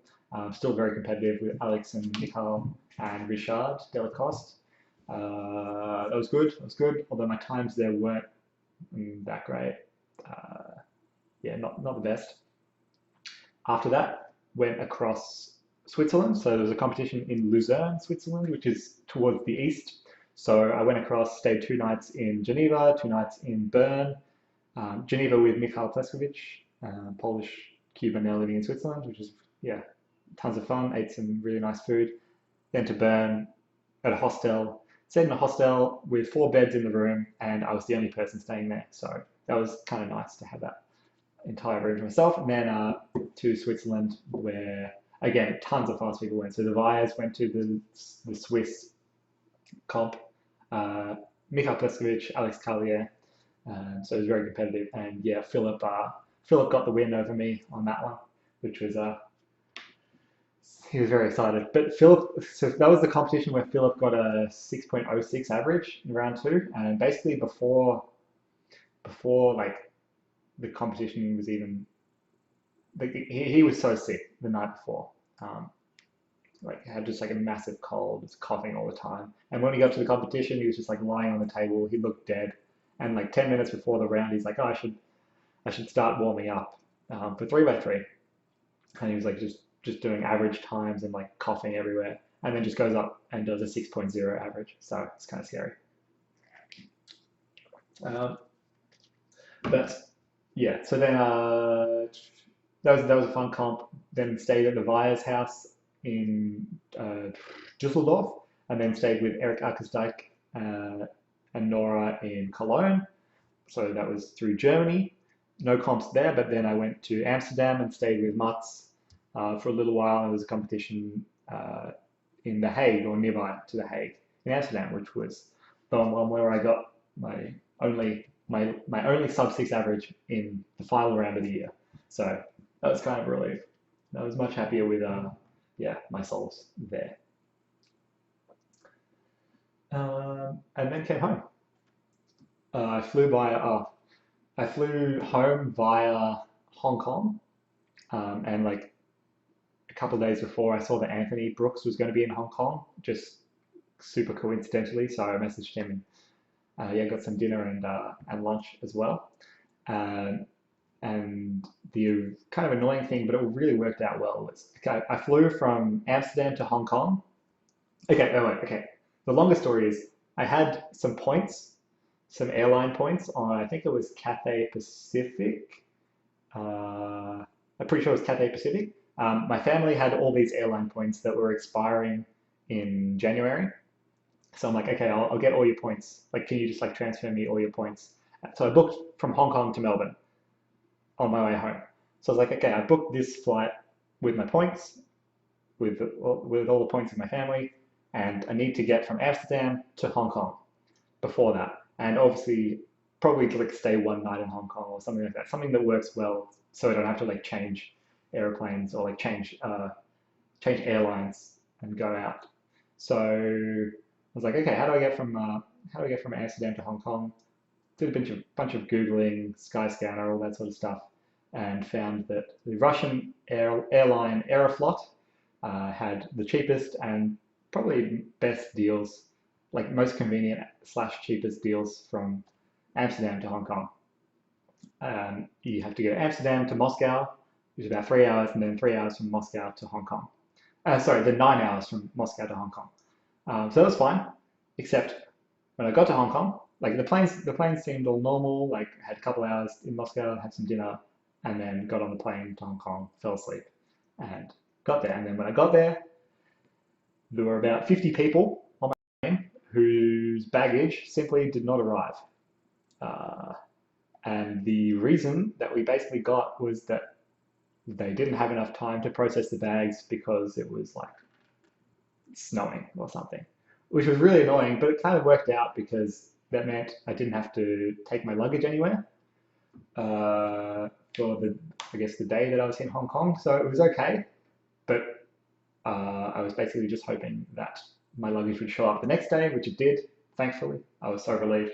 Still very competitive with Alex and Michael and Richard Delacoste. That was good. That was good. Although my times there weren't that great. Yeah, not the best. After that, went across Switzerland. So there was a competition in Lucerne, Switzerland, which is towards the east. So I went across, stayed 2 nights in Geneva, 2 nights in Bern. Geneva with Michal Pleskovic, Polish Cuban now living in Switzerland, which is, yeah, tons of fun. Ate some really nice food. Then to Bern at a hostel. Stayed in a hostel with 4 beds in the room, and I was the only person staying there. So that was kind of nice to have that entire room to myself. And then to Switzerland, where again tons of fast people went. So the Viers went to the Swiss comp, Michal Pleskovic, Alex Carlier. So it was very competitive. And yeah, Philip got the win over me on that one, which was he was very excited. But Philip, so that was the competition where Philip got a 6.06 average in round 2, and basically before like the competition was even, like, he was so sick the night before. Like had just like a massive cold, was coughing all the time. And when he got to the competition, he was just like lying on the table. He looked dead. And like 10 minutes before the round, he's like, "Oh, I should start warming up for 3x3." And he was like just doing average times and like coughing everywhere. And then just goes up and does a 6.0 average. So it's kind of scary. But yeah, so then that was a fun comp. Then stayed at the Viers house in Düsseldorf, and then stayed with Eric Ackersdijk and Nora in Cologne. So that was through Germany. No comps there, but then I went to Amsterdam and stayed with Mats for a little while. There was a competition in The Hague, or nearby to The Hague in Amsterdam, which was the one where I got my only sub 6 average in the final round of the year. So that was kind of a relief. I was much happier with my solves there. And then came home. I flew home via Hong Kong, and like a couple of days before, I saw that Anthony Brooks was going to be in Hong Kong, just super coincidentally. So I messaged him, and got some dinner and lunch as well. Um, and the kind of annoying thing, but it really worked out well, was I flew from Amsterdam to Hong Kong. Okay. The longer story is I had some points, some airline points on, I think it was Cathay Pacific. I'm pretty sure it was Cathay Pacific, My family had all these airline points that were expiring in January. So I'm like, okay, I'll get all your points. Like, can you just like transfer me all your points? So I booked from Hong Kong to Melbourne on my way home. So I was like, okay, I booked this flight with my points, with all the points of my family, and I need to get from Amsterdam to Hong Kong before that. And obviously, probably like stay one night in Hong Kong or something like that, something that works well, so I don't have to like change airplanes or like change airlines and go out. So I was like, okay, how do I get from Amsterdam to Hong Kong? Did a bunch of Googling, Skyscanner, all that sort of stuff, and found that the Russian airline Aeroflot had the cheapest and probably best deals, like most convenient slash cheapest deals from Amsterdam to Hong Kong. You have to go to Amsterdam to Moscow, which is about 3 hours, and then 3 hours from Moscow to Hong Kong. Sorry, then 9 hours from Moscow to Hong Kong. So that was fine, except when I got to Hong Kong, like the planes seemed all normal. Like I had a couple hours in Moscow, had some dinner, and then got on the plane to Hong Kong, fell asleep, and got there. And then when I got there were about 50 people on my plane whose baggage simply did not arrive. Uh, and the reason that we basically got was that they didn't have enough time to process the bags because it was like snowing or something, which was really annoying, but it kind of worked out because that meant I didn't have to take my luggage anywhere for I guess, the day that I was in Hong Kong. So it was okay, but I was basically just hoping that my luggage would show up the next day, which it did, thankfully. I was so relieved.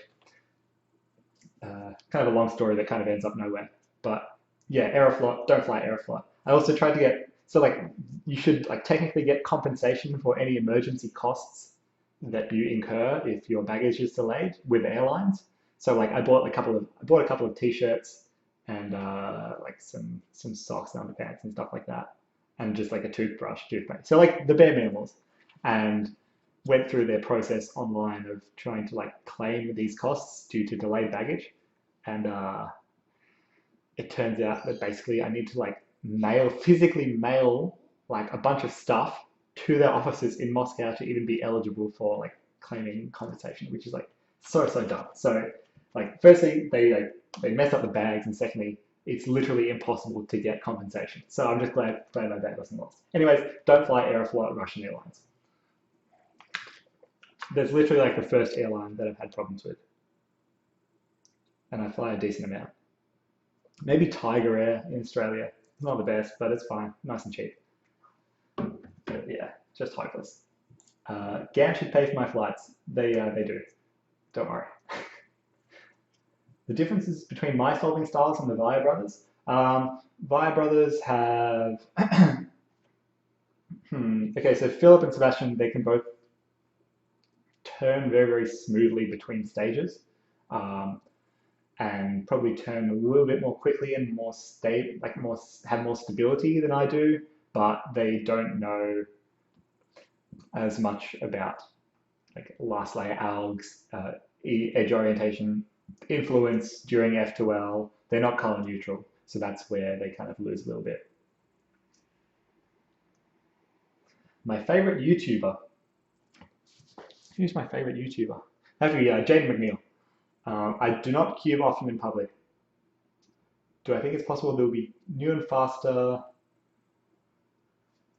Kind of a long story that kind of ends up nowhere. But yeah, Aeroflot, don't fly Aeroflot. I also tried to get, so like you should like technically get compensation for any emergency costs that you incur if your baggage is delayed with airlines. So like I bought a couple of t-shirts and like some socks and underpants and stuff like that, and just like a toothpaste. So like the bare minimals, and went through their process online of trying to like claim these costs due to delayed baggage, and it turns out that basically I need to like physically mail like a bunch of stuff to their offices in Moscow to even be eligible for like claiming compensation, which is like so dumb. So like firstly they mess up the bags, and secondly it's literally impossible to get compensation. So I'm just glad my bag wasn't lost. Anyways, don't fly Aeroflot Russian Airlines. There's literally like the first airline that I've had problems with, and I fly a decent amount. Maybe Tiger Air in Australia. It's not the best, but it's fine, nice and cheap. But yeah, just hopeless. GAN should pay for my flights. They do. Don't worry. The differences between my solving styles and the Via brothers. Via brothers have. Okay, so Philip and Sebastian, they can both turn very smoothly between stages. And probably turn a little bit more quickly and more stable, like have more stability than I do, but they don't know as much about like last layer algs, edge orientation, influence during F2L. They're not color neutral, so that's where they kind of lose a little bit. My favorite YouTuber. Who's my favorite YouTuber? Actually, Jaden McNeil. I do not cube often in public. Do I think it's possible there will be new and faster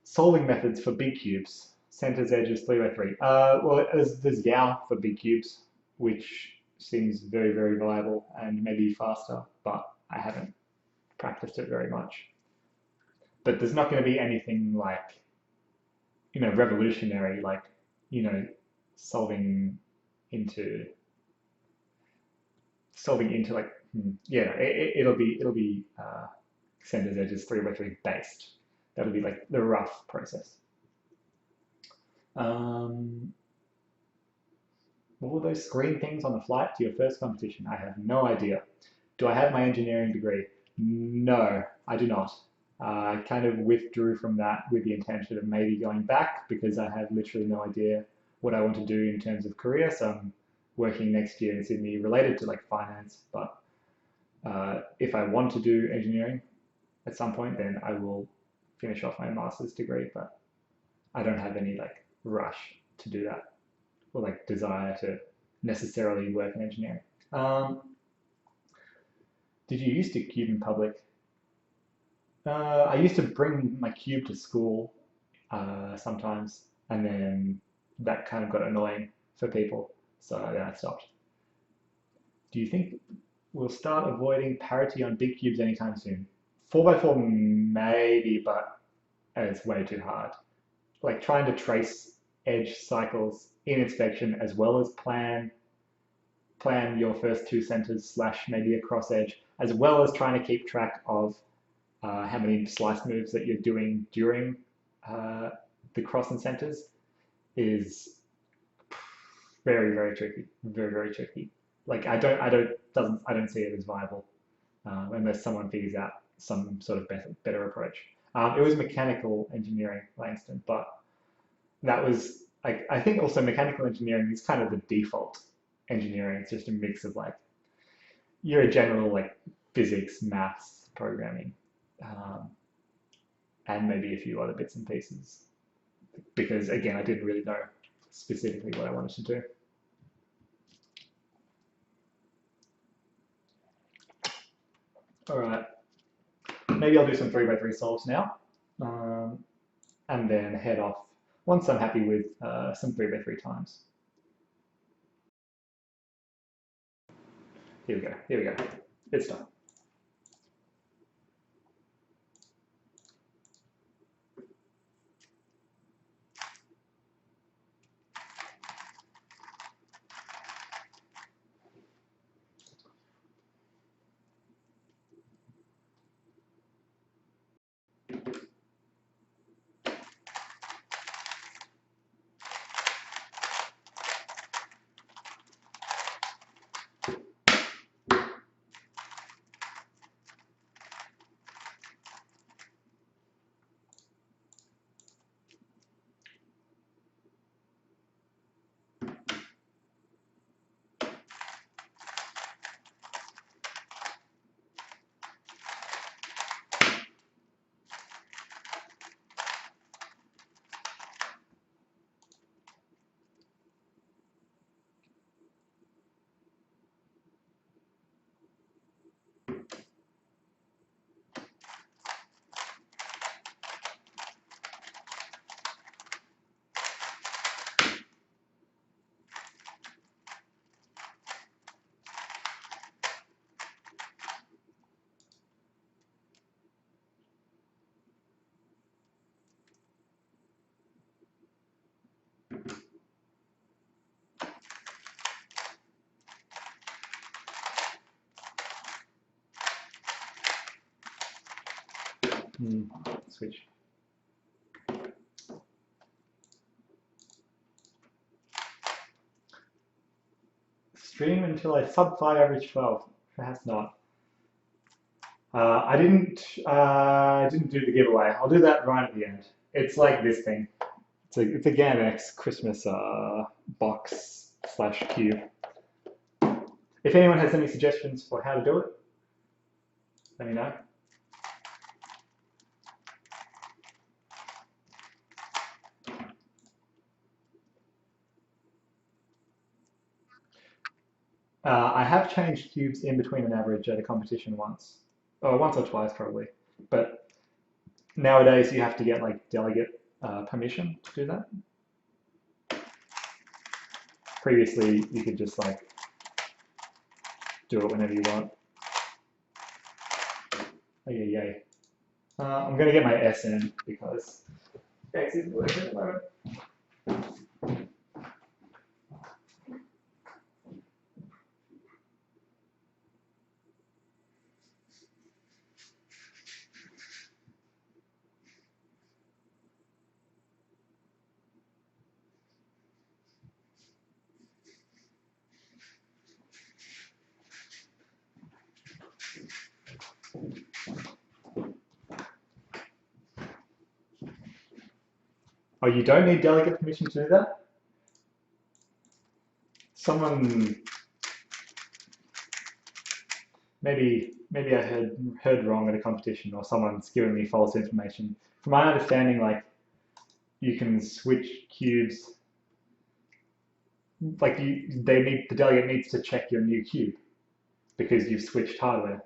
solving methods for big cubes? Centers, edges, 3x3. Well, there's Yao for big cubes, which seems very viable and maybe faster, but I haven't practiced it very much. But there's not going to be anything like, revolutionary, like, solving into like, yeah, it'll be centers, edges, 3x3 based. That'll be like the rough process. What were those screen things on the flight to your first competition? I have no idea. Do I have my engineering degree? No, I do not. I kind of withdrew from that with the intention of maybe going back because I have literally no idea what I want to do in terms of career. So I'm working next year in Sydney related to like finance, but if I want to do engineering at some point, then I will finish off my master's degree, but I don't have any like rush to do that or like desire to necessarily work in engineering. Um, did you used to cube in public? I used to bring my cube to school sometimes, and then that kind of got annoying for people, so then I stopped. Do you think we'll start avoiding parity on big cubes anytime soon? 4x4 maybe, but it's way too hard. Like trying to trace edge cycles in inspection as well as plan your first two centers slash maybe a cross edge, as well as trying to keep track of how many slice moves that you're doing during the cross and centers is very, very tricky. Very, very tricky. Like I don't see it as viable unless someone figures out some sort of better approach. It was mechanical engineering, Langston, but that was like I think also mechanical engineering is kind of the default engineering. It's just a mix of like you're a general like physics, maths, programming, um, and maybe a few other bits and pieces. Because again, I didn't really know specifically what I wanted to do. All right, maybe I'll do some 3x3 solves now, and then head off once I'm happy with some 3x3 times. Here we go, here we go. It's done. Switch. Stream until I sub 5 average 12. Perhaps not. I didn't do the giveaway. I'll do that right at the end. It's like this thing. It's a GAMX Christmas box slash cube. If anyone has any suggestions for how to do it, let me know. I have changed cubes in between an average at a competition once. Once or twice probably. But nowadays you have to get like delegate permission to do that. Previously you could just like do it whenever you want. Oh yeah, yay. I'm gonna get my SN because X isn't working at the moment. Oh, you don't need delegate permission to do that? Someone, maybe I heard wrong at a competition, or someone's given me false information. from my understanding, like you can switch cubes. Like the delegate needs to check your new cube because you've switched hardware,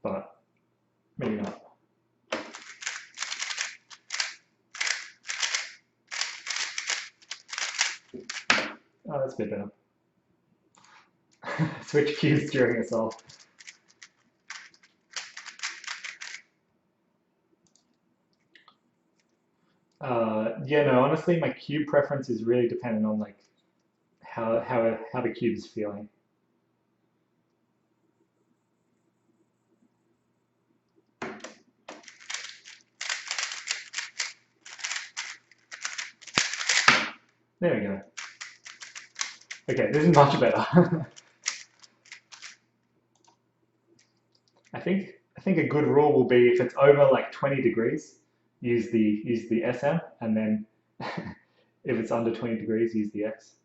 but maybe not. Oh, that's a bit better. Switch cubes during assault. Yeah, no, honestly, my cube preference is really dependent on like how the cube is feeling. There we go. Okay, this is much better. I think a good rule will be if it's over like 20 degrees, use the SM, and then if it's under 20 degrees, use the X.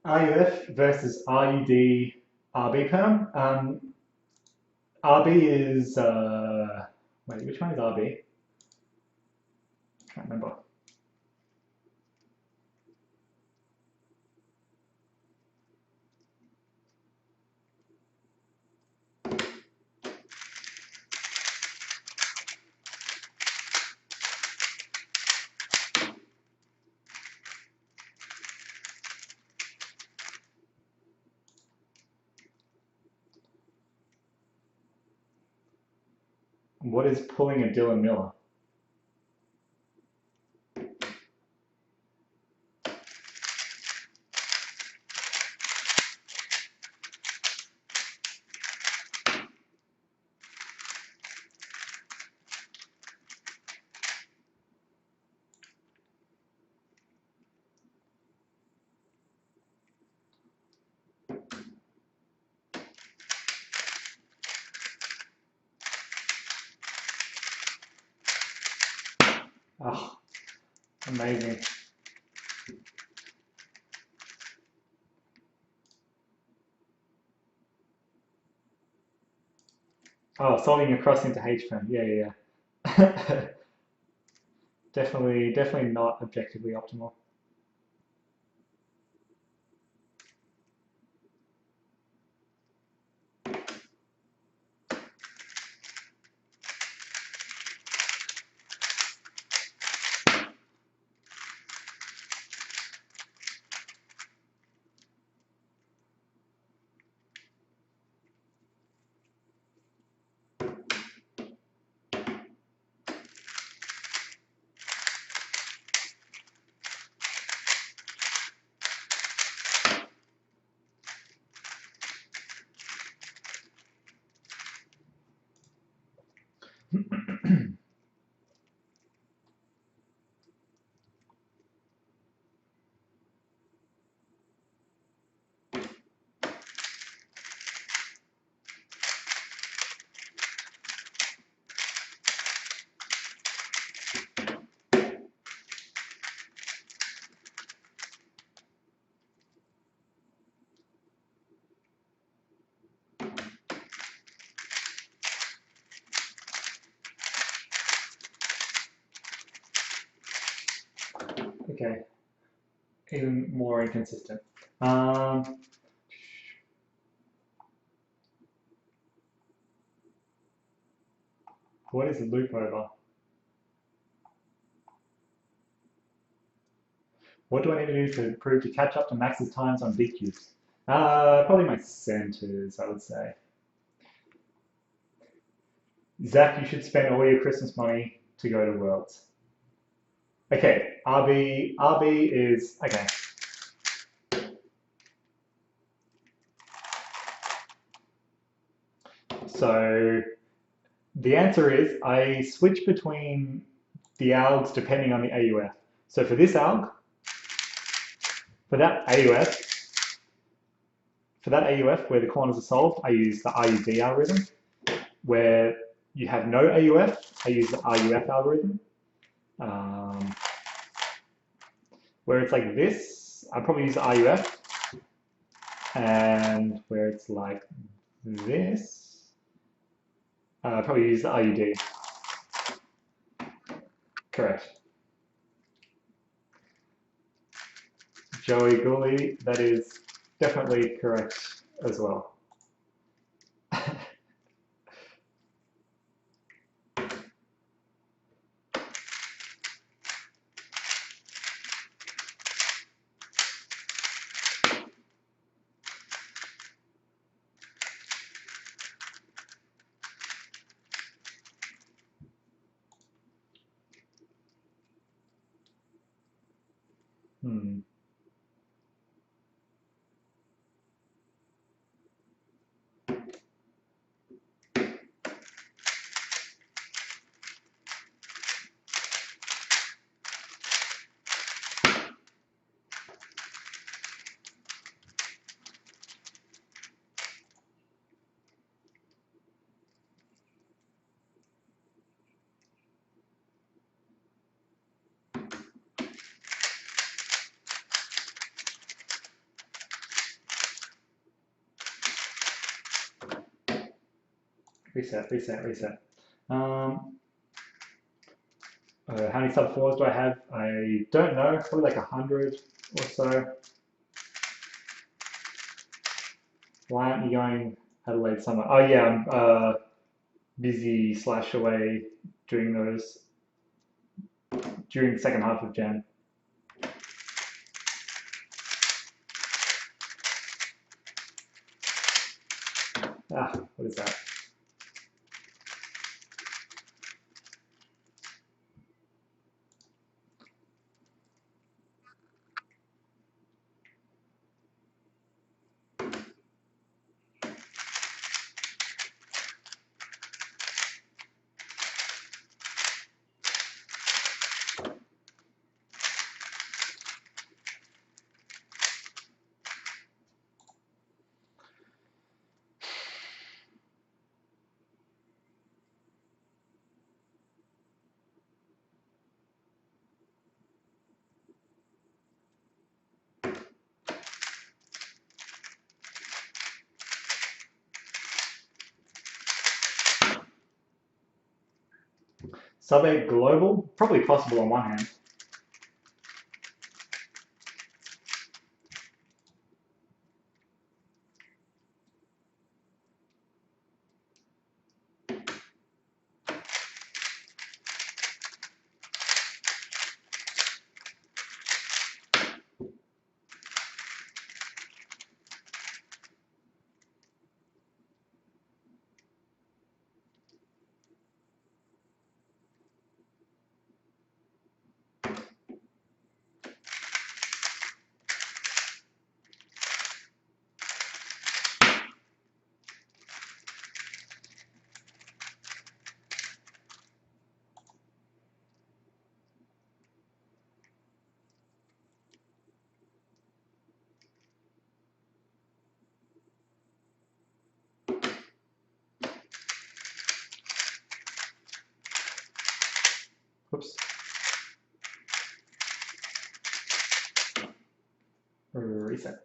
RUF versus RUD RB perm. RB is wait, which one is RB? Can't remember. What is pulling a Dylan Miller? Oh, amazing. Oh, solving across into H perm. Yeah, yeah, yeah. Definitely not objectively optimal. Okay, even more inconsistent. What is loop over? What do I need to do to improve to catch up to Max's times on big cubes? Probably my centers, I would say. Zach, you should spend all your Christmas money to go to Worlds. Okay, RB is, okay. So the answer is I switch between the algs depending on the AUF. So for this alg, for that AUF where the corners are solved, I use the RUD algorithm. Where you have no AUF, I use the RUF algorithm. Where it's like this, I probably use the RUF. And where it's like this, I probably use the RUD. Correct. Joey Gooley, that is definitely correct as well. Hmm. Reset. How many sub fours do I have? I don't know, probably like 100 or so. Why aren't you going Adelaide summer? Oh yeah, I'm busy / away doing those during the second half of Jan. What is that? Sub 8 global, probably possible on one hand. Oops. Reset.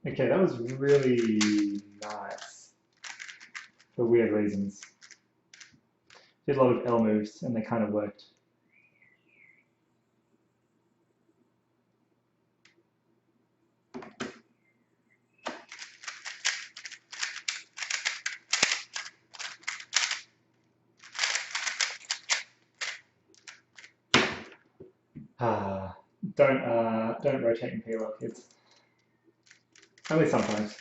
Okay, that was really nice for weird reasons. Did a lot of L moves and they kind of worked. Ah, don't rotate and peel up, kids. Only sometimes.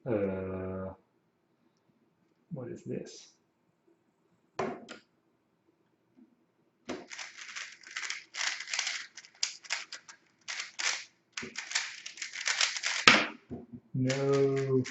Uh, what is this? No.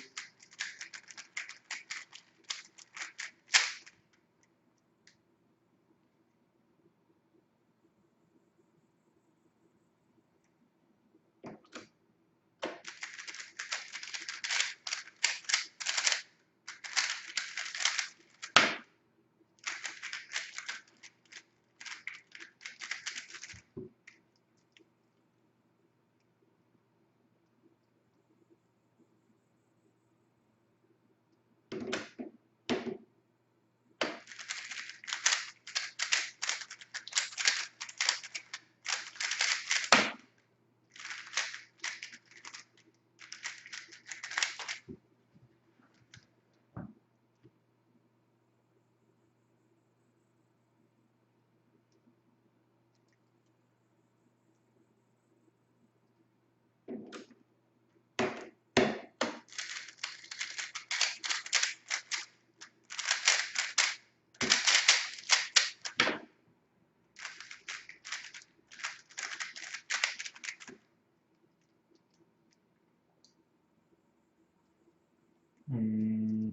Mm,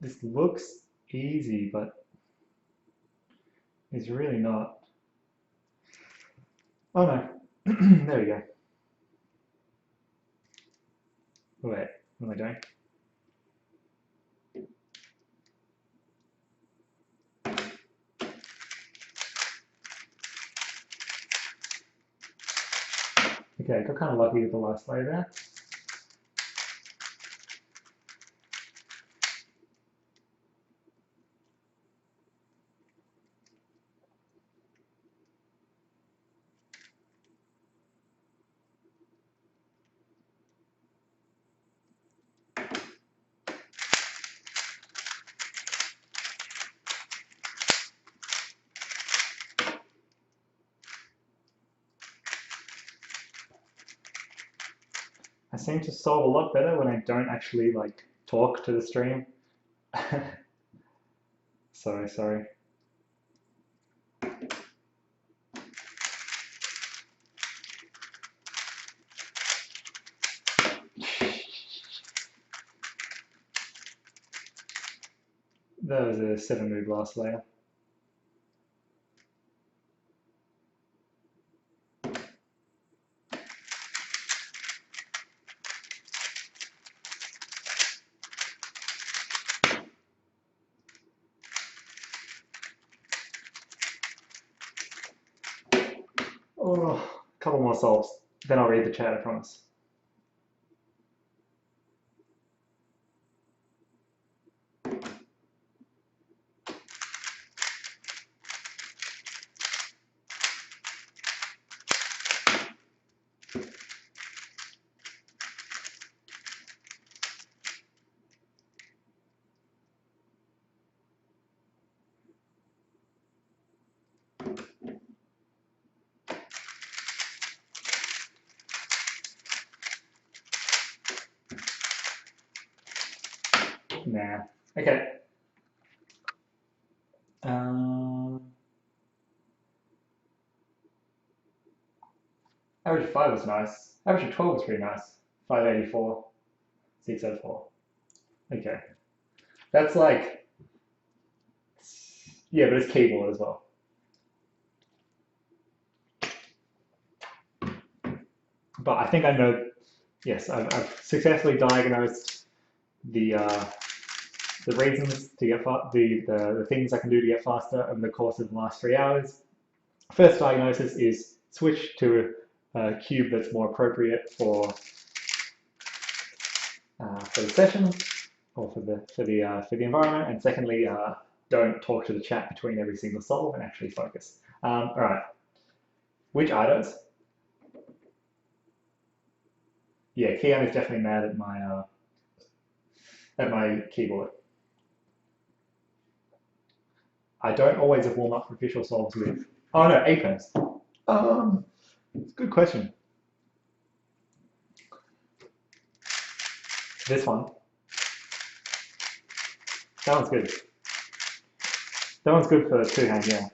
this looks easy, but is really not. Oh no, there we go. Wait, what am I doing? Okay, got kind of lucky with the last layer there. I seem to solve a lot better when I don't actually like talk to the stream. Sorry. That was a 7 move last layer. Oh, a couple more solves. Then I'll read the chat, I promise. Nah. Okay. Average of 5 was nice. Average of 12 was pretty nice. 584, 604. Okay. That's like, yeah, but it's keyboard as well. But I think I know, yes, I've successfully diagnosed the reasons to get the things I can do to get faster over the course of the last 3 hours. First diagnosis is switch to a cube that's more appropriate for the session or for the environment. And secondly, don't talk to the chat between every single solve and actually focus. All right, which IDOs? Yeah, Kian is definitely mad at my keyboard. I don't always warm up for official solves with. Oh no, APEMS. Good question. This one. That one's good. That one's good for two-hand, yeah.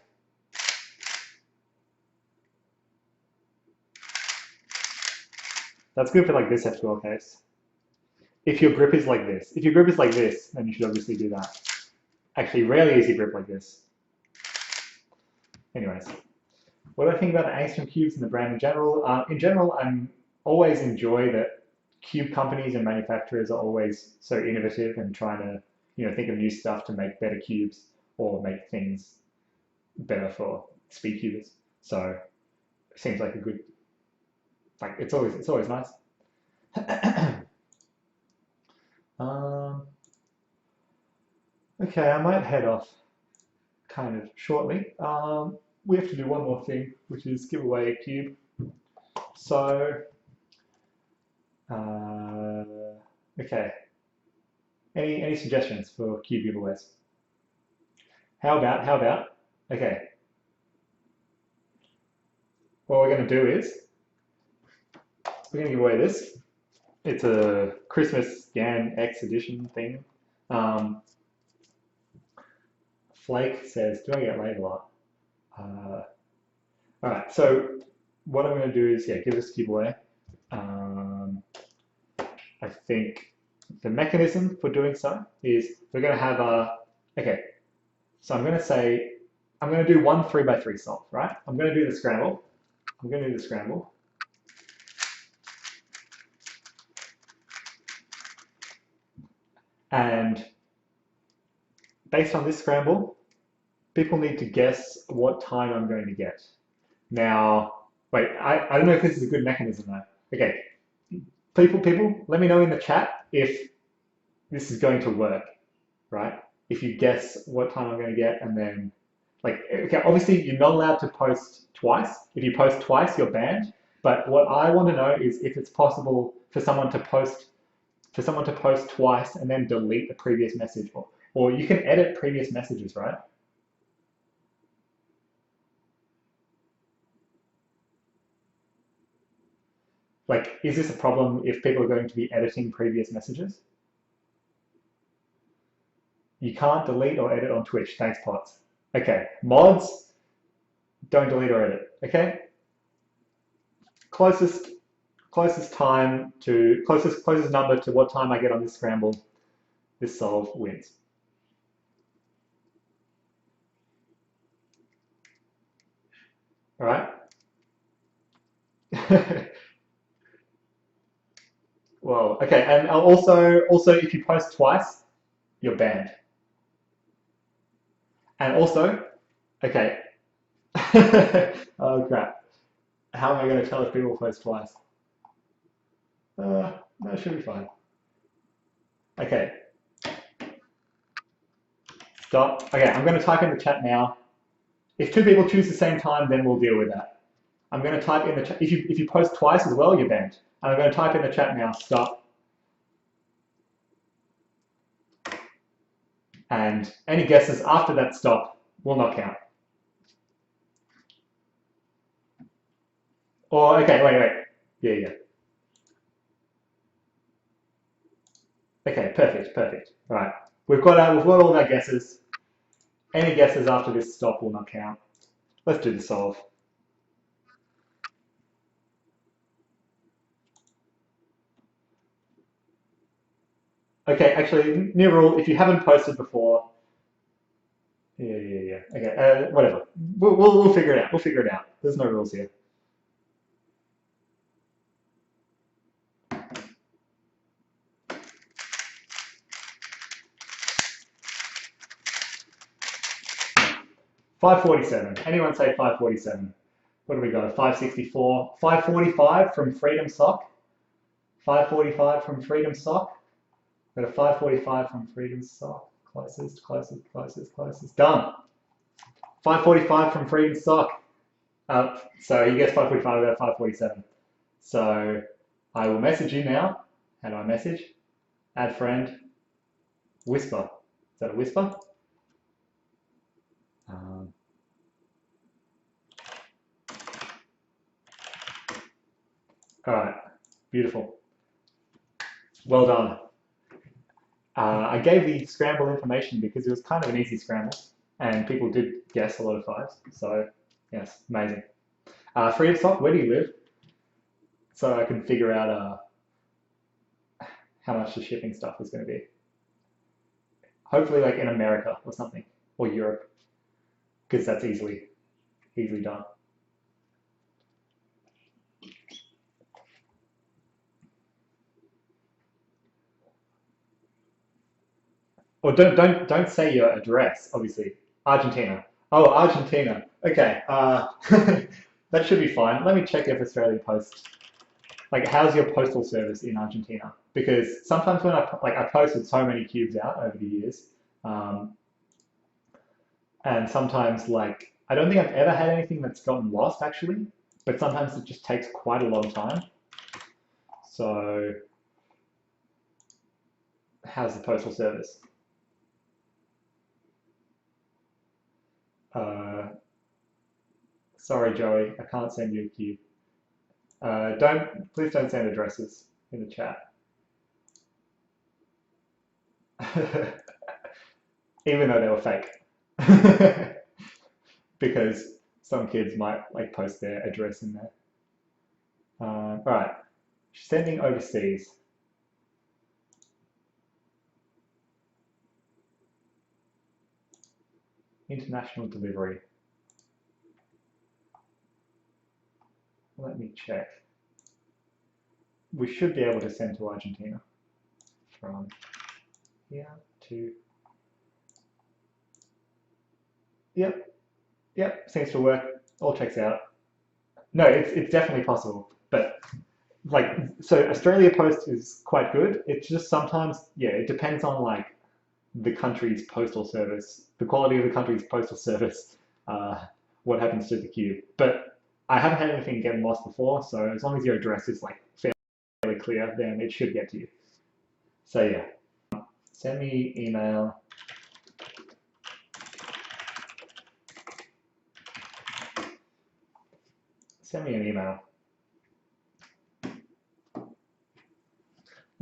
That's good for like this SQL case. If your grip is like this, then you should obviously do that. Actually, rarely is your grip like this. Anyways, what do I think about the angstrom cubes and the brand in general? In general, I'm always enjoy that cube companies and manufacturers are always so innovative and trying to think of new stuff to make better cubes or make things better for speed cubers. So it seems like a good, like it's always nice. Okay, I might head off kind of shortly. We have to do one more thing, which is give away a cube. So, okay. Any suggestions for cube giveaways? How about? Okay. What we're going to do is we're going to give away this. It's a Christmas GAN X edition thing. Flake says, "Do I get laid a lot?" All right. So what I'm going to do is give this cube away. I think the mechanism for doing so is we're going to have okay. So I'm going to say I'm going to do one 3x3 solve, right? I'm going to do the scramble. And based on this scramble, people need to guess what time I'm going to get. Now, wait, I don't know if this is a good mechanism though. Okay, people, let me know in the chat if this is going to work, right? If you guess what time I'm going to get and then, like, okay, obviously you're not allowed to post twice. If you post twice, you're banned. But what I want to know is if it's possible for someone to post twice and then delete the previous message, or you can edit previous messages, right? Like, is this a problem if people are going to be editing previous messages? You can't delete or edit on Twitch. Thanks, Pots. Okay, mods, don't delete or edit. Okay, closest number to what time I get on this scramble, this solve wins. All right. Well, okay, and also if you post twice, you're banned. And also, okay. Oh crap. How am I going to tell if people post twice? That should be fine. Okay. Stop. Okay, I'm going to type in the chat now. If two people choose the same time, then we'll deal with that. I'm going to type in the chat. If you post twice as well, you're banned. And I'm going to type in the chat now. Stop. And any guesses after that stop will not count. Or okay, wait. Yeah. Okay, perfect. All right, we've got all of our guesses. Any guesses after this stop will not count. Let's do the solve. Okay, actually, new rule: if you haven't posted before, yeah. Okay, whatever. We'll figure it out. We'll figure it out. There's no rules here. $5.47. Anyone say $5.47? What do we got? A $5.64. $5.45 from Freedom Sock. $5.45 from Freedom Sock. Got a $5.45 from Freedom Sock. Closest. Done. $5.45 from Freedom Sock. So you guessed $5.45, I got $5.47. So I will message you now. How do I message? Add friend. Whisper. Is that a whisper? All right. Beautiful. Well done. I gave the scramble information because it was kind of an easy scramble and people did guess a lot of fives. So yes, amazing. Freedom Sock, where do you live? So I can figure out how much the shipping stuff is going to be. Hopefully like in America or something, or Europe, because that's easily done. Or don't say your address, obviously. Argentina. Oh, Argentina. Okay. That should be fine. Let me check if Australia Post. Like, how's your postal service in Argentina? Because sometimes when I posted so many cubes out over the years, and sometimes like I don't think I've ever had anything that's gotten lost actually, but sometimes it just takes quite a long time. So, how's the postal service? Sorry, Joey, I can't send you a cube. Please don't send addresses in the chat. Even though they were fake. Because some kids might like post their address in there. All right, sending overseas. International delivery. let me check. We should be able to send to Argentina from here to, yep, seems to work, all checks out. No, it's definitely possible, but like, so Australia Post is quite good. It's just sometimes, yeah, it depends on like the country's postal service, the quality of the country's postal service, uh, what happens to the queue. But I haven't had anything get lost before, so as long as your address is like fairly clear, then it should get to you. So yeah, send me email. Send me an email.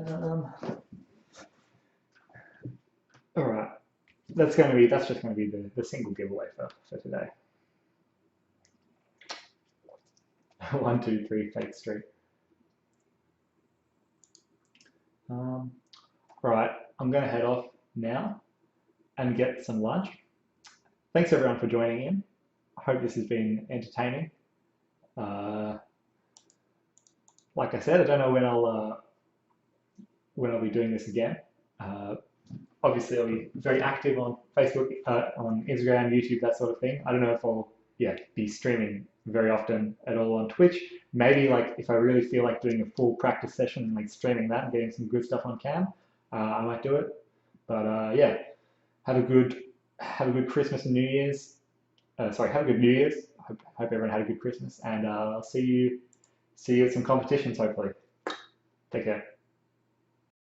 Um, all right, that's just going to be the single giveaway for today. 123 Fake Street. All right, I'm going to head off now and get some lunch. Thanks everyone for joining in. I hope this has been entertaining. Like I said, I don't know when I'll be doing this again. Obviously, I'll be very active on Facebook, on Instagram, YouTube, that sort of thing. I don't know if I'll be streaming very often at all on Twitch. Maybe like if I really feel like doing a full practice session and like streaming that and getting some good stuff on cam, I might do it. But yeah, have a good Christmas and New Year's. Sorry, have a good New Year's. Hope everyone had a good Christmas, and I'll see you at some competitions hopefully. Take care.